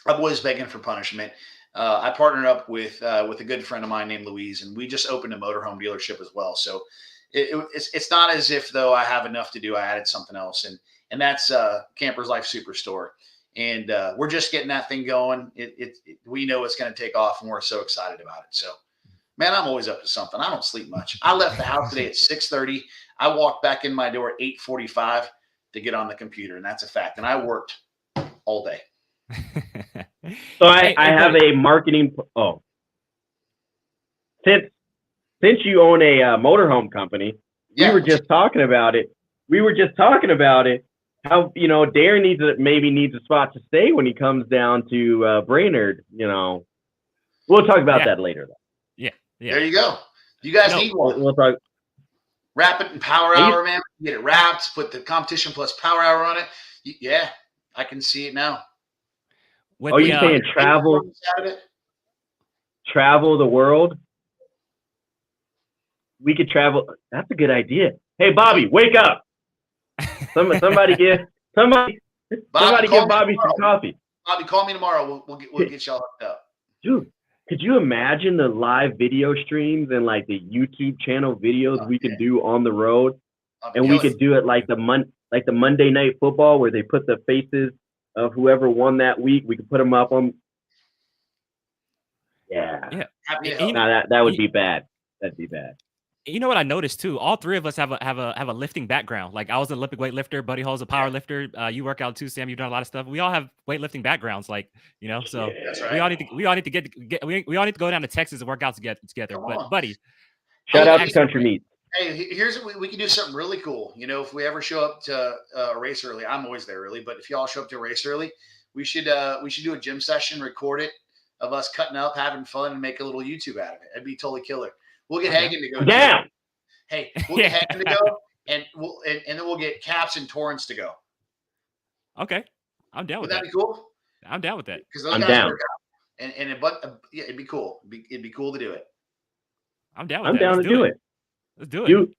[SPEAKER 12] always begging for punishment. I partnered up with a good friend of mine named Louise, and we just opened a motorhome dealership as well. So it's not as if though I have enough to do. I added something else, and that's Camper's Life Superstore. And we're just getting that thing going. We know it's going to take off, and we're so excited about it. So, man, I'm always up to something. I don't sleep much. I left the house today at 6:30. I walked back in my door at 8:45 to get on the computer, and that's a fact. And I worked all day.
[SPEAKER 2] So I have a marketing. Oh, since you own a motorhome company, we were just talking about it. How Darren needs a spot to stay when he comes down to Brainerd. We'll talk about that later. Though.
[SPEAKER 3] Yeah.
[SPEAKER 12] There you go. You guys need one.
[SPEAKER 2] We'll talk.
[SPEAKER 12] Wrap it in Power Hour, man. Get it wrapped. Put the Competition Plus Power Hour on it. Yeah, I can see it now.
[SPEAKER 2] You're saying travel the world? We could travel. That's a good idea. Hey, Bobby, wake up! Somebody give Bobby some coffee.
[SPEAKER 12] Bobby, call me tomorrow. We'll get y'all hooked up.
[SPEAKER 2] Dude, could you imagine the live video streams and like the YouTube channel videos we could do on the road? And we could do it like the Monday Night Football where they put the faces of whoever won that week. We could put them up on. Yeah. No, that would be bad. That'd be bad.
[SPEAKER 3] You know what I noticed too? All three of us have a lifting background. Like I was an Olympic weightlifter, Buddy Hall's a power lifter. You work out too, Sam. You've done a lot of stuff. We all have weightlifting backgrounds, so
[SPEAKER 12] that's right.
[SPEAKER 3] we all need to go down to Texas and work out together. But Buddy,
[SPEAKER 2] shout out to Country Meat.
[SPEAKER 12] Hey, here's what we can do something really cool. If we ever show up to a race early, I'm always there early. But if y'all show up to a race early, we should do a gym session, record it of us cutting up, having fun, and make a little YouTube out of it. It'd be totally killer. We'll get Hagen to go.
[SPEAKER 2] Down.
[SPEAKER 12] Hey, we'll get Hagen to go, and then we'll get Caps and Torrance to go.
[SPEAKER 3] Okay, I'm down with that.
[SPEAKER 12] Would that be cool?
[SPEAKER 3] I'm down with that.
[SPEAKER 12] Because those guys work out, it'd be cool. It'd be cool to do it.
[SPEAKER 3] I'm down with
[SPEAKER 2] I'm
[SPEAKER 3] that.
[SPEAKER 2] down to do it.
[SPEAKER 3] Let's do it.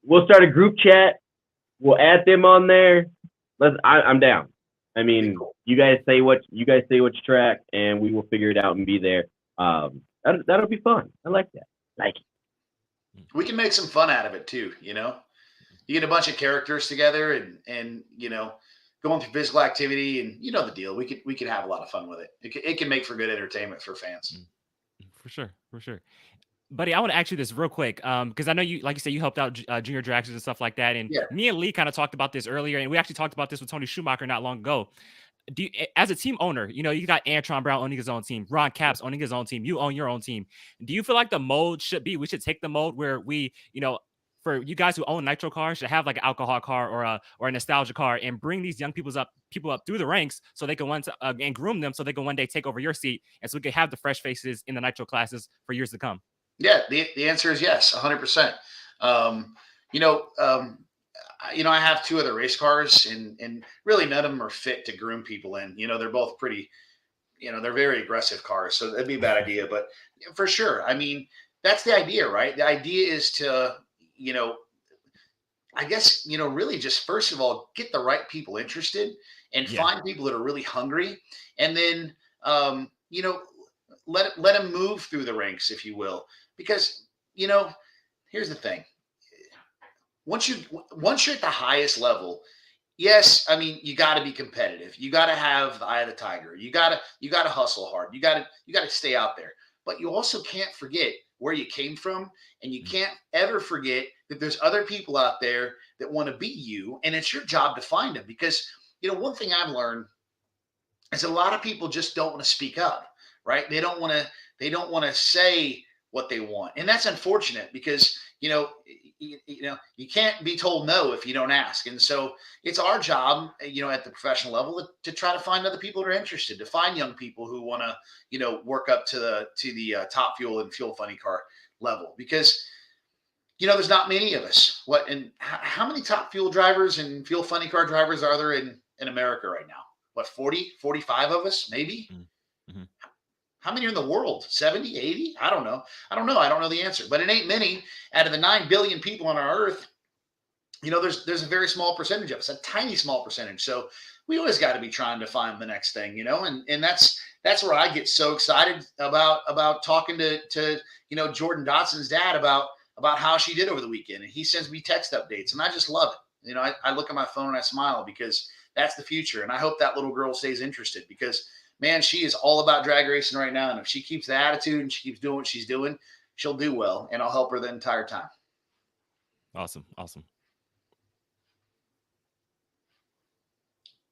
[SPEAKER 2] We'll start a group chat. We'll add them on there. I'm down. I mean, cool. you guys say which track, and we will figure it out and be there. That'll be fun. I like that. Like it.
[SPEAKER 12] We can make some fun out of it too. You get a bunch of characters together, and going through physical activity, and the deal. We could have a lot of fun with it. It can make for good entertainment for fans.
[SPEAKER 3] For sure. Buddy, I want to ask you this real quick, because I know you, like you said, you helped out junior dragsters and stuff like that, and me and Lee kind of talked about this earlier, and we actually talked about this with Tony Schumacher not long ago. Do you, as a team owner, you got Antron Brown owning his own team, Ron Capps owning his own team, you own your own team. Do you feel like the mode should take the mode where we, for you guys who own nitro cars, should have like an alcohol car or a nostalgia car and bring these young people up through the ranks so they can and groom them so they can one day take over your seat, and so we can have the fresh faces in the nitro classes for years to come?
[SPEAKER 12] Yeah, the answer is yes, 100%. I have two other race cars, and really none of them are fit to groom people in. They're both pretty, they're very aggressive cars, so that'd be a bad idea. But for sure, I mean, that's the idea, right? The idea is to, I guess, really just first of all, get the right people interested and find people that are really hungry, and then, let them move through the ranks, if you will. Because, here's the thing. Once you're at the highest level, yes, I mean, you got to be competitive. You got to have the eye of the tiger. You got to hustle hard. You got to stay out there. But you also can't forget where you came from, and you can't ever forget that there's other people out there that want to be you, and it's your job to find them. Because, one thing I've learned is a lot of people just don't want to speak up, right? They don't want to say what they want. And that's unfortunate because, you can't be told no if you don't ask. And so it's our job, at the professional level to try to find other people that are interested, to find young people who want to, work up to the top fuel and fuel funny car level, because, there's not many of us. How many top fuel drivers and fuel funny car drivers are there in America right now? 40, 45 of us, maybe? Mm-hmm. How many are in the world? 70, 80? I don't know. I don't know the answer. But it ain't many. Out of the 9 billion people on our earth, there's a very small percentage of us, a tiny small percentage. So we always got to be trying to find the next thing, and that's where I get so excited about talking to Jordan Dotson's dad about how she did over the weekend. And he sends me text updates, and I just love it. I look at my phone and I smile because that's the future. And I hope that little girl stays interested because, man, she is all about drag racing right now. And if she keeps the attitude and she keeps doing what she's doing, she'll do well. And I'll help her the entire time.
[SPEAKER 3] Awesome.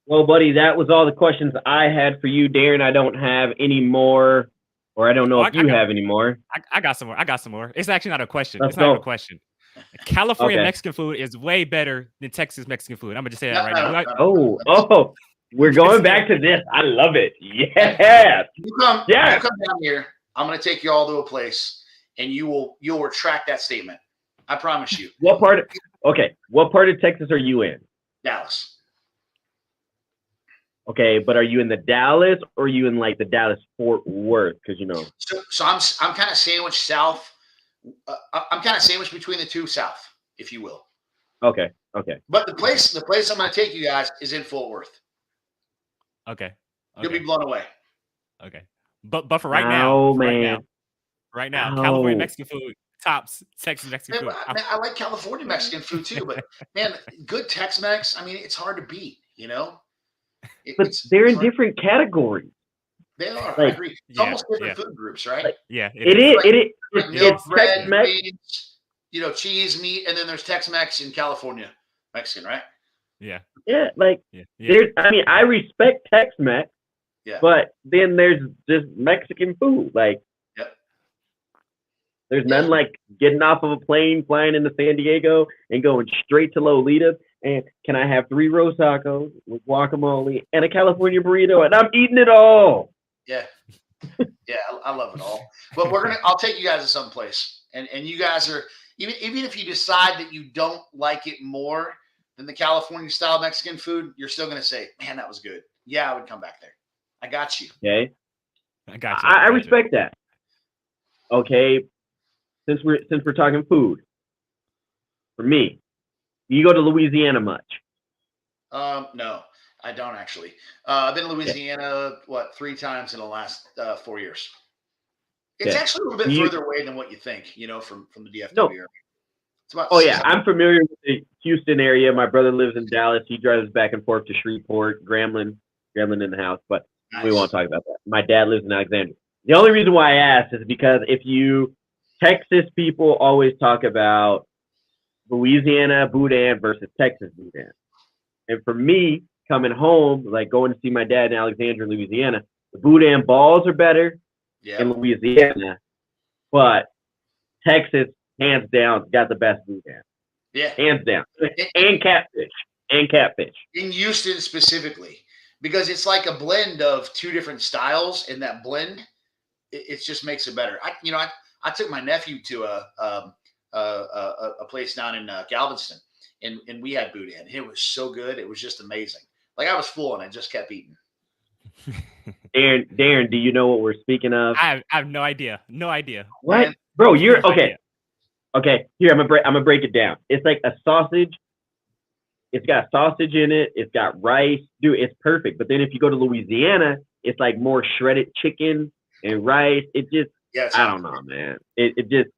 [SPEAKER 2] Well, buddy, that was all the questions I had for you, Darren. I don't have any more, or I don't know if you have any more.
[SPEAKER 3] I got some more. I got some more. It's actually not a question.
[SPEAKER 2] Let's
[SPEAKER 3] it's not even
[SPEAKER 2] go.
[SPEAKER 3] a question. California
[SPEAKER 2] Okay.
[SPEAKER 3] Mexican food is way better than Texas Mexican food. I'm gonna just say that right now.
[SPEAKER 2] Oh, we're going back to this. I love it. Yes.
[SPEAKER 12] You come down here. I'm going to take you all to a place, and you'll retract that statement. I promise you.
[SPEAKER 2] What part of Texas are you in?
[SPEAKER 12] Dallas.
[SPEAKER 2] Okay, but are you in the Dallas or are you in like the Dallas Fort Worth? Because
[SPEAKER 12] So I'm kind of sandwiched south. I'm kind of sandwiched between the two south, if you will.
[SPEAKER 2] Okay.
[SPEAKER 12] But the place I'm going to take you guys is in Fort Worth.
[SPEAKER 3] Okay.
[SPEAKER 12] You'll be blown away.
[SPEAKER 3] Okay. But for right now,
[SPEAKER 2] man.
[SPEAKER 3] California Mexican food tops Texas Mexican food.
[SPEAKER 12] Man, I like California Mexican food too, but man, good Tex-Mex, I mean, it's hard to beat,
[SPEAKER 2] But they're in different categories.
[SPEAKER 12] They are. I agree. It's almost different food groups, right?
[SPEAKER 2] It is. It's
[SPEAKER 12] Tex-Mex, cheese, meat, and then there's Tex-Mex in California Mexican, right?
[SPEAKER 2] Yeah, there's. I mean, I respect Tex-Mex, but then there's just Mexican food. There's none like getting off of a plane, flying into San Diego, and going straight to Lolita. And can I have 3 roast tacos with guacamole and a California burrito? And I'm eating it all.
[SPEAKER 12] Yeah, I love it all. But I'll take you guys to some place, and you guys are even if you decide that you don't like it more than the California style Mexican food, you're still gonna say, "Man, that was good." Yeah, I would come back there. I got you.
[SPEAKER 2] Okay,
[SPEAKER 3] I got you.
[SPEAKER 2] I respect that. Okay, since we're talking food, for me, do you go to Louisiana much?
[SPEAKER 12] No, I don't actually. I've been to Louisiana 3 times in the last 4 years. It's actually a little bit further away than what you think, from the DFW area. It's about
[SPEAKER 2] I'm familiar with the Houston area. My brother lives in Dallas. He drives back and forth to Shreveport, Grambling in the house, but we won't talk about that. My dad lives in Alexandria. The only reason why I asked is because Texas people always talk about Louisiana boudin versus Texas boudin. And for me, coming home, like going to see my dad in Alexandria, Louisiana, the boudin balls are better in Louisiana, but Texas, hands down, got the best boudin.
[SPEAKER 12] Yeah.
[SPEAKER 2] Hands down. And catfish.
[SPEAKER 12] In Houston specifically, because it's like a blend of 2 different styles, and that blend, it just makes it better. I took my nephew to a place down in Galveston, and we had boudin. It was so good. It was just amazing. Like I was full and I just kept eating.
[SPEAKER 2] Darren, do you know what we're speaking of?
[SPEAKER 3] I have no idea. No idea.
[SPEAKER 2] What?
[SPEAKER 12] Man,
[SPEAKER 2] Bro, you're okay. Okay, here I'm gonna break it down. It's like a sausage. It's got sausage in it. It's got rice. Dude, it's perfect. But then if you go to Louisiana, it's like more shredded chicken and rice. It just I don't know, man. It just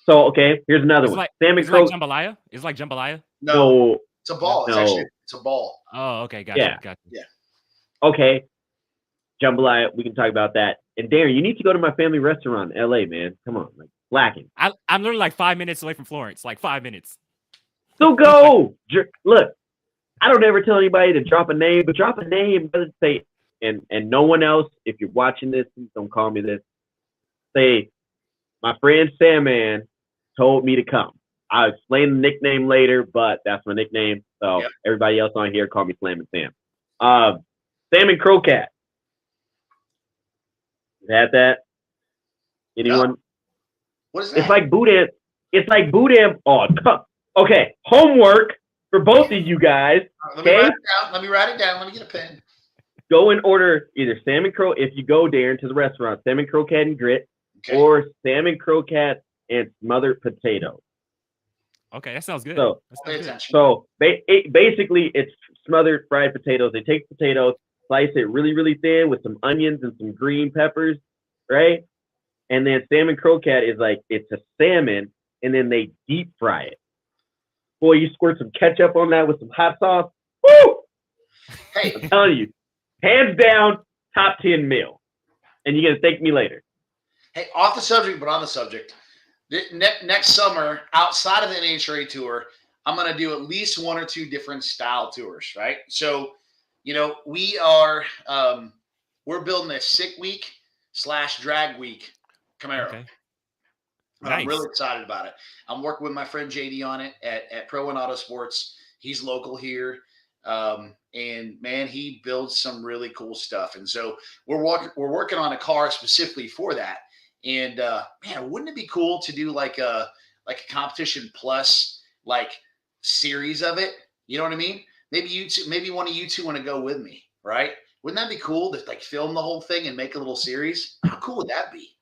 [SPEAKER 2] so okay. Here's another one. Salmon
[SPEAKER 3] croquette. Like jambalaya? Is it like jambalaya?
[SPEAKER 12] No, it's a ball. It's a ball.
[SPEAKER 3] Oh, okay, gotcha.
[SPEAKER 12] Yeah.
[SPEAKER 2] Okay, jambalaya. We can talk about that. And Darren, you need to go to my family restaurant in LA, man. Come on, like Blackened.
[SPEAKER 3] I'm literally like 5 minutes away from Florence. Like 5 minutes.
[SPEAKER 2] So go. Look, I don't ever tell anybody to drop a name, but drop a name. Doesn't say and no one else. If you're watching this, don't call me this. Say, my friend Sandman told me to come. I'll explain the nickname later, but that's my nickname. So everybody else on here call me Slammin' Sam. Salmon croquette. You had that? Anyone?
[SPEAKER 12] No. What is that?
[SPEAKER 2] It's like boudin. It's like boudin. Oh, okay. Homework for both of you guys.
[SPEAKER 12] Let me write it down. Let me get a pen.
[SPEAKER 2] Go and order either salmon croquette. If you go, Darren, to the restaurant, salmon croquette and grit, or salmon croquette and smothered potato.
[SPEAKER 3] Okay, that sounds good.
[SPEAKER 2] Basically, it's smothered fried potatoes. They take potatoes, slice it really, really thin with some onions and some green peppers, right? And then salmon croquette is like, it's a salmon, and then they deep fry it. Boy, you squirt some ketchup on that with some hot sauce. Woo!
[SPEAKER 12] Hey,
[SPEAKER 2] I'm telling you, hands down, top 10 meal. And you're going to thank me later.
[SPEAKER 12] Hey, off the subject, but on the subject. Next summer, outside of the NHRA tour, I'm going to do at least 1 or 2 different style tours, right? So we are we're building a sick week / drag week Camaro.
[SPEAKER 3] Okay.
[SPEAKER 12] I'm
[SPEAKER 3] Nice.
[SPEAKER 12] really excited about it. I'm working with my friend JD on it at Pro and Auto Sports. He's local here. And man, he builds some really cool stuff. And so we're working on a car specifically for that. And man, wouldn't it be cool to do like a competition plus like series of it? You know what I mean? Maybe one of you two want to go with me, right? Wouldn't that be cool to like film the whole thing and make a little series? How cool would that be?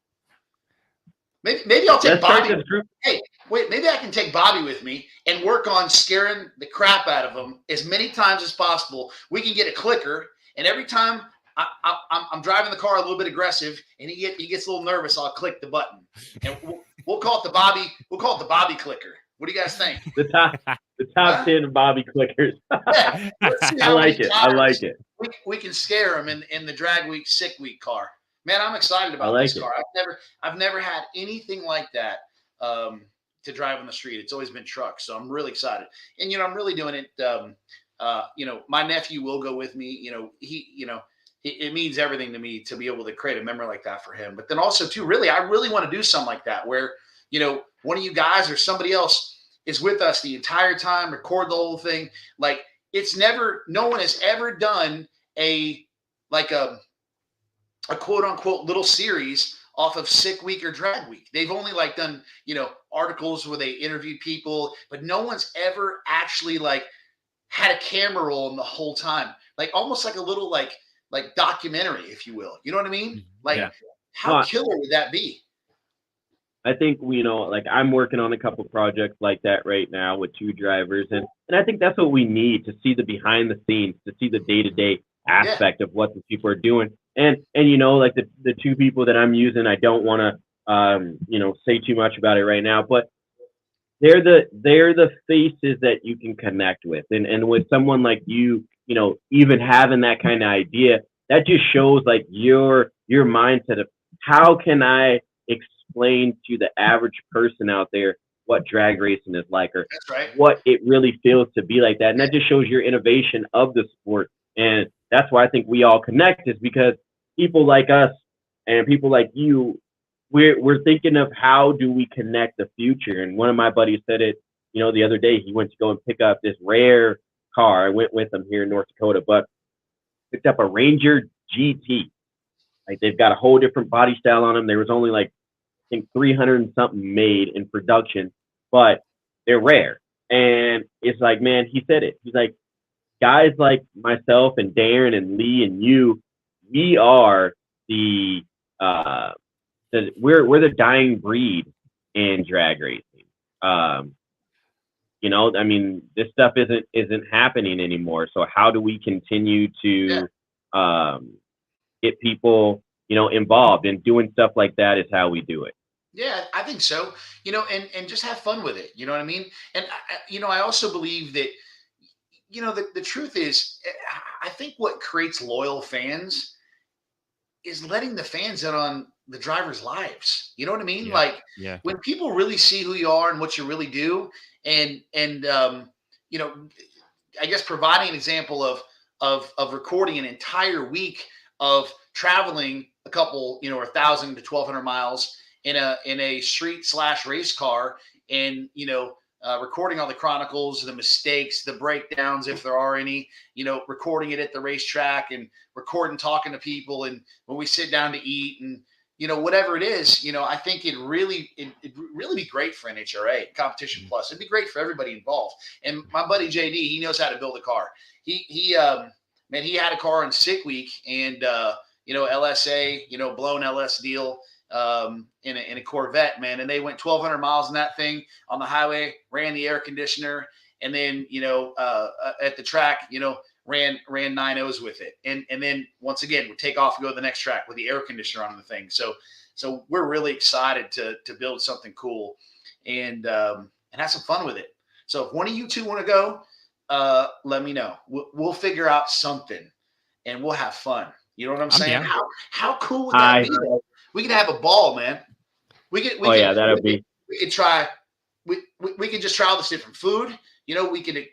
[SPEAKER 12] Maybe I'll take Bobby. Hey, wait, maybe I can take Bobby with me and work on scaring the crap out of him as many times as possible. We can get a clicker, and every time I'm driving the car a little bit aggressive, and he gets a little nervous, I'll click the button, and we'll call it the Bobby. We'll call it the Bobby clicker. What do you guys think?
[SPEAKER 2] The top 10 Bobby clickers.
[SPEAKER 12] Yeah,
[SPEAKER 2] I like it.
[SPEAKER 12] We can scare him in the drag week, sick week car. Man, I'm excited about this car. I've never had anything like that to drive on the street. It's always been trucks, so I'm really excited. And I'm really doing it. My nephew will go with me. It means everything to me to be able to create a memory like that for him. But then also too, I really want to do something like that where one of you guys or somebody else is with us the entire time, record the whole thing. Like no one has ever done a quote unquote little series off of sick week or drag week. They've only done, articles where they interview people, but no one's ever actually had a camera roll in the whole time. Almost like a little like documentary, if you will. You know what I mean? How killer would that be?
[SPEAKER 2] I think I'm working on a couple projects like that right now with two drivers, and I think that's what we need to see the behind the scenes, to see the day-to-day aspect of what the people are doing. And the two people that I'm using, I don't want to say too much about it right now, but they're the faces that you can connect with, and with someone like you, even having that kind of idea, that just shows your mindset of how can I explain to the average person out there what drag racing is like, or what it really feels to be like that. And that just shows your innovation of the sport. And that's why I think we all connect, is because people like us and people like you, we're thinking of how do we connect the future. And one of my buddies said it, the other day. He went to go and pick up this rare car. I went with him here in North Dakota, but picked up a Ranger GT. They've got a whole different body style on them. There was only I think 300 and something made in production, but they're rare. And it's man, he said it. He's like, guys like myself and Darren and Lee and you, we are we're the dying breed in drag racing. This stuff isn't happening anymore. So how do we continue to get people, involved, and doing stuff like that is how we do it.
[SPEAKER 12] Yeah, I think so. And just have fun with it. You know what I mean? And I also believe that, the truth is, I think what creates loyal fans is letting the fans in on the drivers' lives. You know what I mean? When people really see who you are and what you really do, and I guess providing an example of recording an entire week of traveling a couple, 1,000 to 1,200 miles in a street / race car, and recording all the chronicles, the mistakes, the breakdowns, if there are any, recording it at the racetrack, and talking to people, and when we sit down to eat, and whatever it is, I think it'd really be great for NHRA Competition Plus. It'd be great for everybody involved. And my buddy JD, he knows how to build a car. He had a car on sick week, and LSA, blown LS deal. In a Corvette, man, and they went 1,200 miles in that thing on the highway, ran the air conditioner, and then at the track, ran 9.0s with it, and then once again would take off and go to the next track with the air conditioner on the thing. So we're really excited to build something cool and have some fun with it. So if one of you two want to go, let me know. We'll figure out something, and we'll have fun. You know what I'm saying? How cool would that be? Though? We could have a ball, man. We could try. We could just try all this different food. We could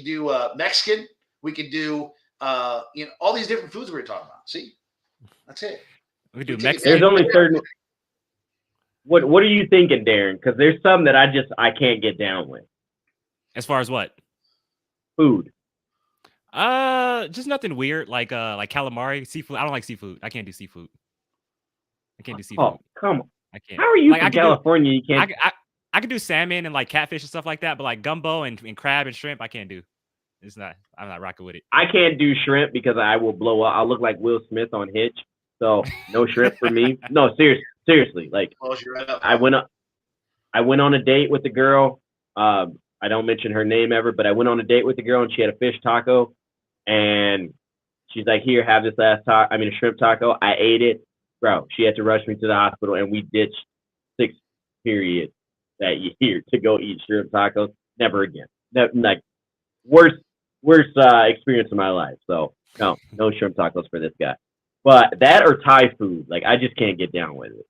[SPEAKER 12] do Mexican. We could do, all these different foods we were talking about. See, that's it.
[SPEAKER 3] We could do
[SPEAKER 12] take
[SPEAKER 3] Mexican.
[SPEAKER 2] There's only certain. What are you thinking, Darren? Because there's some that I can't get down with.
[SPEAKER 3] As far as what?
[SPEAKER 2] Food.
[SPEAKER 3] Just nothing weird like calamari, seafood. I don't like seafood. I can't do seafood. I can't do seafood.
[SPEAKER 2] Oh, come on.
[SPEAKER 3] I can't.
[SPEAKER 2] How are you
[SPEAKER 3] Like,
[SPEAKER 2] from California? You can't.
[SPEAKER 3] I could do salmon and like catfish and stuff like that, but like gumbo and crab and shrimp, I can't do. I'm not rocking with it.
[SPEAKER 2] I can't do shrimp because I will blow up. I'll look like Will Smith on Hitch. So no shrimp for me. No, seriously. Like I went on a date with a girl. I don't mention her name ever, but I went on a date with a girl and she had a fish taco, and she's like, "Here, have this a shrimp taco." I ate it, bro. She had to rush me to the hospital, and we ditched 6 period that year to go eat shrimp tacos. Never again. Like worst experience of my life. So no shrimp tacos for this guy. But that or Thai food, like I just can't get down with it.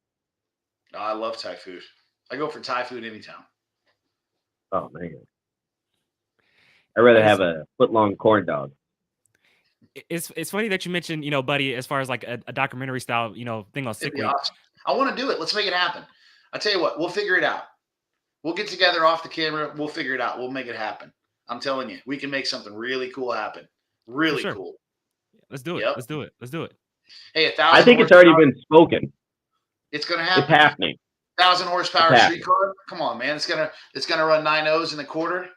[SPEAKER 12] No, I love Thai food. I go for Thai food anytime.
[SPEAKER 2] Oh man, I'd rather have a foot-long corn dog.
[SPEAKER 3] It's funny that you mentioned, buddy, as far as like a documentary style, thing on Sick Week.
[SPEAKER 12] Awesome. I want to do it. Let's make it happen. I tell you what, we'll figure it out. We'll get together off the camera. We'll figure it out. We'll make it happen. I'm telling you, we can make something really cool happen. Really cool.
[SPEAKER 3] Let's do it.
[SPEAKER 12] Yep.
[SPEAKER 3] Let's do it. Let's do it.
[SPEAKER 12] Hey, 1,000.
[SPEAKER 2] I think it's already been spoken.
[SPEAKER 12] It's going to happen.
[SPEAKER 2] It's happening.
[SPEAKER 12] 1,000 horsepower street car. Come on, man. It's gonna run 9 O's in the quarter.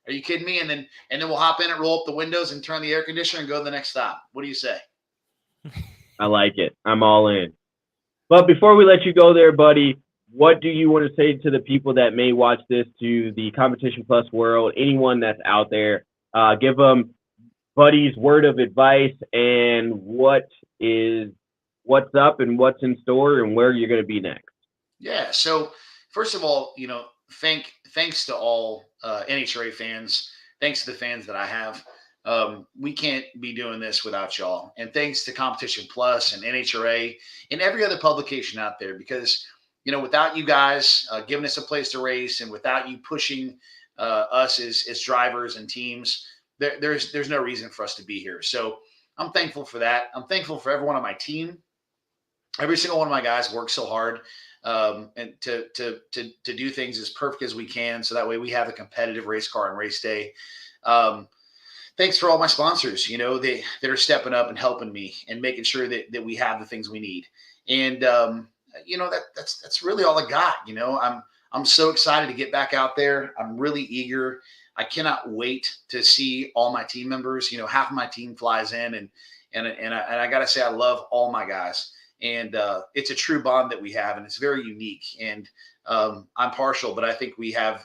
[SPEAKER 12] Are you kidding me? And then we'll hop in and roll up the windows and turn the air conditioner and go to the next stop. What do you say?
[SPEAKER 2] I like it. I'm all in. But before we let you go there, buddy, what do you want to say to the people that may watch this, to the Competition Plus world, anyone that's out there? Give them Buddy's word of advice and what's up and what's in store and where you're going to be next.
[SPEAKER 12] Yeah. So first of all, thanks to all NHRA fans. Thanks to the fans that I have. We can't be doing this without y'all. And thanks to Competition Plus and NHRA and every other publication out there, because, without you guys giving us a place to race and without you pushing us as drivers and teams, there's no reason for us to be here. So I'm thankful for that. I'm thankful for everyone on my team. Every single one of my guys works so hard and to do things as perfect as we can, so that way we have a competitive race car on race day. Thanks for all my sponsors, that are stepping up and helping me and making sure that we have the things we need. And that's really all I got. I'm so excited to get back out there. I'm really eager. I cannot wait to see all my team members. Half of my team flies in, and I gotta say I love all my guys. And it's a true bond that we have, and it's very unique. And I'm partial, but I think we have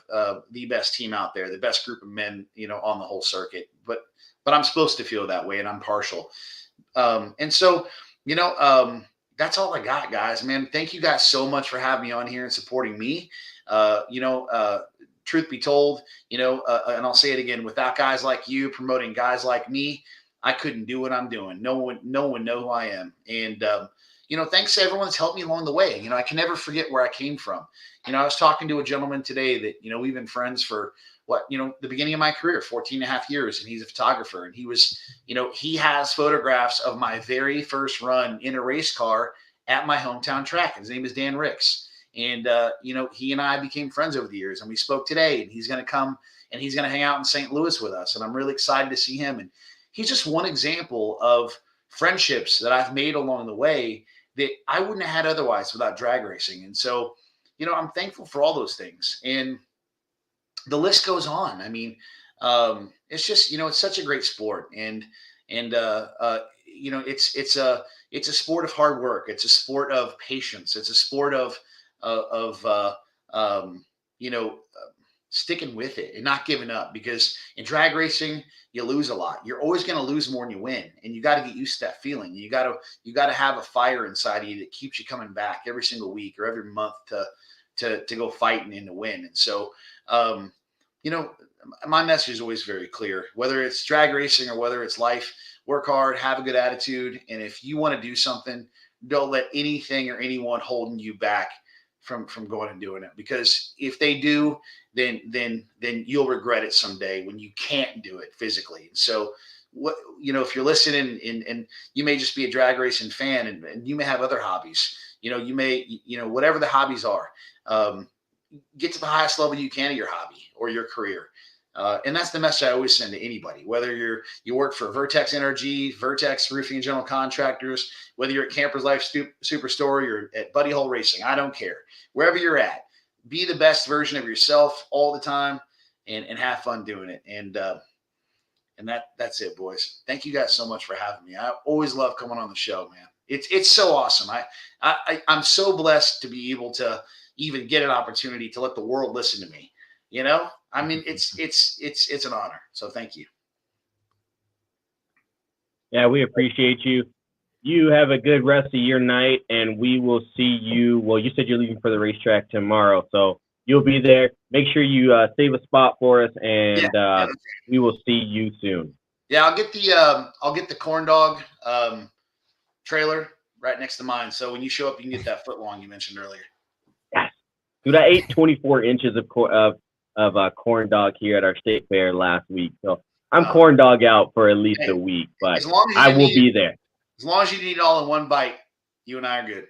[SPEAKER 12] the best team out there, the best group of men, on the whole circuit. But I'm supposed to feel that way, and I'm partial. And so, that's all I got, guys. Man, thank you guys so much for having me on here and supporting me. Truth be told, and I'll say it again, without guys like you promoting guys like me, I couldn't do what I'm doing. No one know who I am. And thanks to everyone that's helped me along the way. I can never forget where I came from. I was talking to a gentleman today that, we've been friends for the beginning of my career, 14 and a half years. And he's a photographer. And he was, he has photographs of my very first run in a race car at my hometown track. His name is Dan Ricks. And, he and I became friends over the years, and we spoke today, and he's going to come and he's going to hang out in St. Louis with us. And I'm really excited to see him. And he's just one example of friendships that I've made along the way that I wouldn't have had otherwise without drag racing. And so, I'm thankful for all those things. And the list goes on. I mean, it's just, it's such a great sport. And it's a sport of hard work. It's a sport of patience. It's a sport of sticking with it and not giving up, because in drag racing, you lose a lot. You're always going to lose more than you win. And you got to get used to that feeling. You got to have a fire inside of you that keeps you coming back every single week or every month to go fighting and to win. And so, my message is always very clear, whether it's drag racing or whether it's life. Work hard, have a good attitude. And if you want to do something, don't let anything or anyone holding you back from going and doing it. Because if they do, then you'll regret it someday when you can't do it physically. So what, if you're listening and you may just be a drag racing fan and you may have other hobbies, you may, whatever the hobbies are, get to the highest level you can of your hobby or your career. And that's the message I always send to anybody, whether you work for Vertex NRG, Vertex Roofing and General Contractors, whether you're at Camper's Life Superstore, you're at Buddy Hole Racing, I don't care. Wherever you're at, be the best version of yourself all the time and have fun doing it. And that's it, boys. Thank you guys so much for having me. I always love coming on the show, man. It's so awesome. I'm so blessed to be able to even get an opportunity to let the world listen to me. I mean, it's an honor. So thank you.
[SPEAKER 2] Yeah, we appreciate you. You have a good rest of your night, and we will see you. Well, you said you're leaving for the racetrack tomorrow, so you'll be there. Make sure you save a spot for us, and we will see you soon.
[SPEAKER 12] Yeah, I'll get the corn dog trailer right next to mine. So when you show up, you can get that foot long you mentioned earlier.
[SPEAKER 2] Yes. Dude, I ate 24 inches of corn dog here at our state fair last week. So I'm corn dog out for at least a week, but I will be there.
[SPEAKER 12] As long as you eat it all in one bite, you and I are good.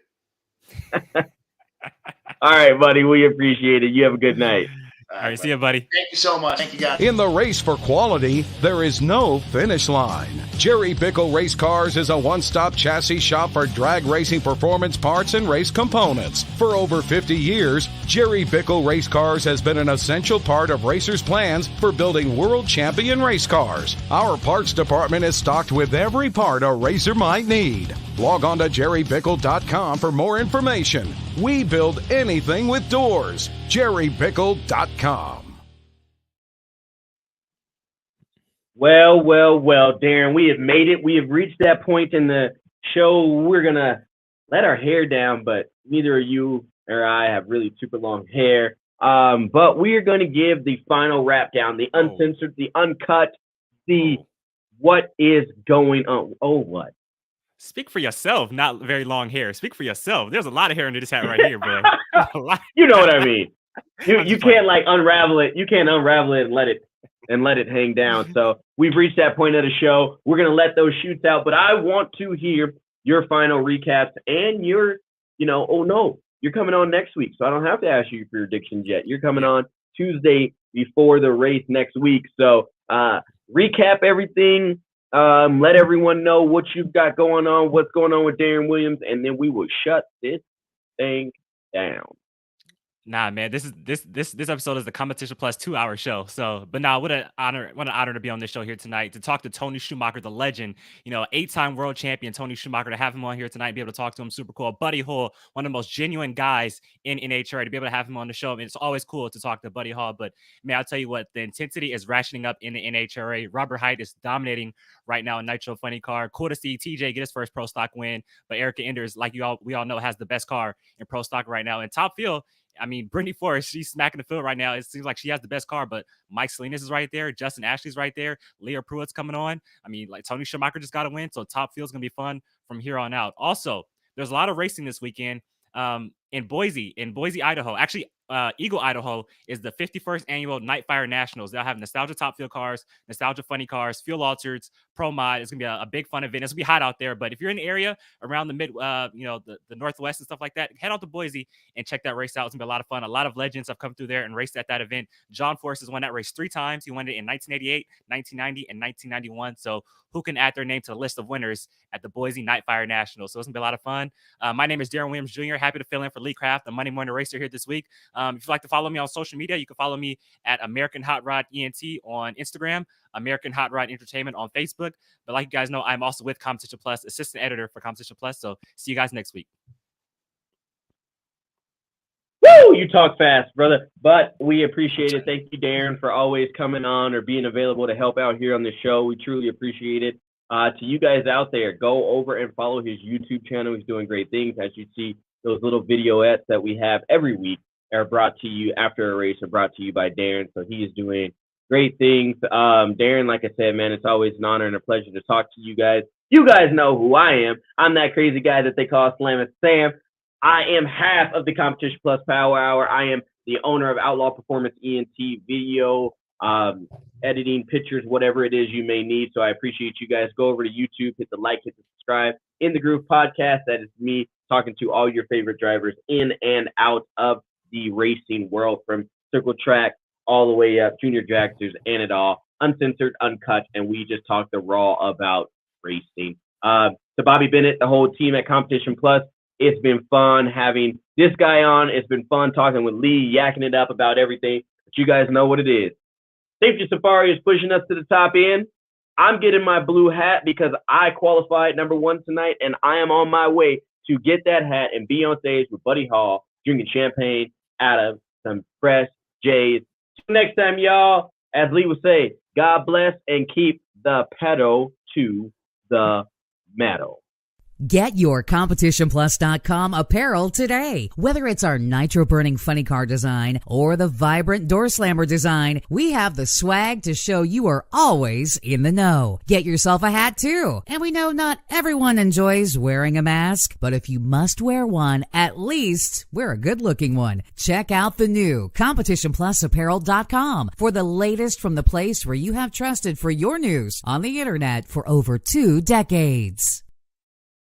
[SPEAKER 2] All right, buddy. We appreciate it. You have a good night.
[SPEAKER 3] All right, see you, buddy.
[SPEAKER 12] Thank you so much. Thank you, guys.
[SPEAKER 13] In the race for quality, there is no finish line. Jerry Bickle Race Cars is a one-stop chassis shop for drag racing performance parts and race components. For over 50 years, Jerry Bickle Race Cars has been an essential part of racers' plans for building world champion race cars. Our parts department is stocked with every part a racer might need. Log on to jerrybickle.com for more information. We build anything with doors. jerrybickle.com.
[SPEAKER 2] Well, Darren, we have made it. We have reached that point in the show. We're going to let our hair down, but neither you or I have really super long hair. But we are going to give the final wrap down, the uncensored, the uncut, the what is going on. Oh, what?
[SPEAKER 3] Speak for yourself, not very long hair. Speak for yourself. There's a lot of hair under this hat right here, bro.
[SPEAKER 2] You know what I mean. You can't like unravel it. You can't unravel it and let it hang down. So we've reached that point of the show. We're gonna let those shoots out, but I want to hear your final recaps and your, oh no, you're coming on next week, so I don't have to ask you for your predictions yet. You're coming on Tuesday before the race next week. So recap everything. Let everyone know what you've got going on, what's going on with Darren Williams, and then we will shut this thing down.
[SPEAKER 3] Nah, man, this episode is the Competition Plus 2-hour show. So, but nah, what an honor to be on this show here tonight, to talk to Tony Schumacher, the legend, 8-time world champion Tony Schumacher, to have him on here tonight, be able to talk to him, super cool. Buddy Hall, one of the most genuine guys in NHRA, to be able to have him on the show. I mean, it's always cool to talk to Buddy Hall, but man, I'll tell you what, the intensity is rationing up in the NHRA. Robert Height is dominating right now in Nitro Funny Car. Cool to see TJ get his first Pro Stock win, but Erica Enders, like we all know, has the best car in Pro Stock right now. In Top Field, I mean, Brittany Forrest, she's smacking the field right now. It seems like she has the best car, but Mike Salinas is right there. Justin Ashley's right there. Leah Pruitt's coming on. I mean, like Tony Schumacher just got a win, so Top Field's going to be fun from here on out. Also, there's a lot of racing this weekend in Boise, Idaho. Actually, Eagle, Idaho is the 51st annual Nightfire Nationals. They'll have nostalgia Top Field cars, nostalgia funny cars, fuel altereds, pro mod. It's gonna be a big fun event. It's gonna be hot out there, but if you're in the area around the the Northwest and stuff like that, head out to Boise and check that race out. It's gonna be a lot of fun. A lot of legends have come through there and raced at that event. John Force has won that race 3 times. He won it in 1988, 1990, and 1991. So who can add their name to the list of winners at the Boise Nightfire Nationals? So it's gonna be a lot of fun. My name is Darren Williams Jr. Happy to fill in for Lee Craft, the Monday Morning Racer here this week. If you'd like to follow me on social media, you can follow me at American Hot Rod ENT on Instagram, American Hot Rod Entertainment on Facebook. But like you guys know, I'm also with Competition Plus, assistant editor for Competition Plus. So see you guys next week.
[SPEAKER 2] Woo! You talk fast, brother. But we appreciate it. Thank you, Darren, for always coming on or being available to help out here on the show. We truly appreciate it. To you guys out there, go over and follow his YouTube channel. He's doing great things. As you see, those little videoettes that we have every week are brought to you after a race, are brought to you by Darren. So he is doing great things. Darren, like I said, man, it's always an honor and a pleasure to talk to you guys. You guys know who I am. I'm that crazy guy that they call Slammin' Sam. I am half of the Competition Plus Power Hour. I am the owner of Outlaw Performance ENT Video editing, pictures, whatever it is you may need. So I appreciate you guys. Go over to YouTube, hit the like, hit the subscribe. In the Groove Podcast, that is me talking to all your favorite drivers in and out of the racing world, from circle track all the way up, junior dragsters, and it all, uncensored, uncut, and we just talk the raw about racing. To Bobby Bennett, the whole team at Competition Plus, it's been fun having this guy on. It's been fun talking with Lee, yakking it up about everything. But you guys know what it is. Safety Safari is pushing us to the top end. I'm getting my blue hat because I qualified #1 tonight, and I am on my way to get that hat and be on stage with Buddy Hall, drinking champagne out of some fresh J's. Till next time, y'all. As Lee would say, God bless and keep the pedal to the metal.
[SPEAKER 14] Get your CompetitionPlus.com apparel today. Whether it's our nitro-burning funny car design or the vibrant door slammer design, we have the swag to show you are always in the know. Get yourself a hat too. And we know not everyone enjoys wearing a mask, but if you must wear one, at least wear a good-looking one. Check out the new CompetitionPlusApparel.com for the latest from the place where you have trusted for your news on the internet for over 2 decades.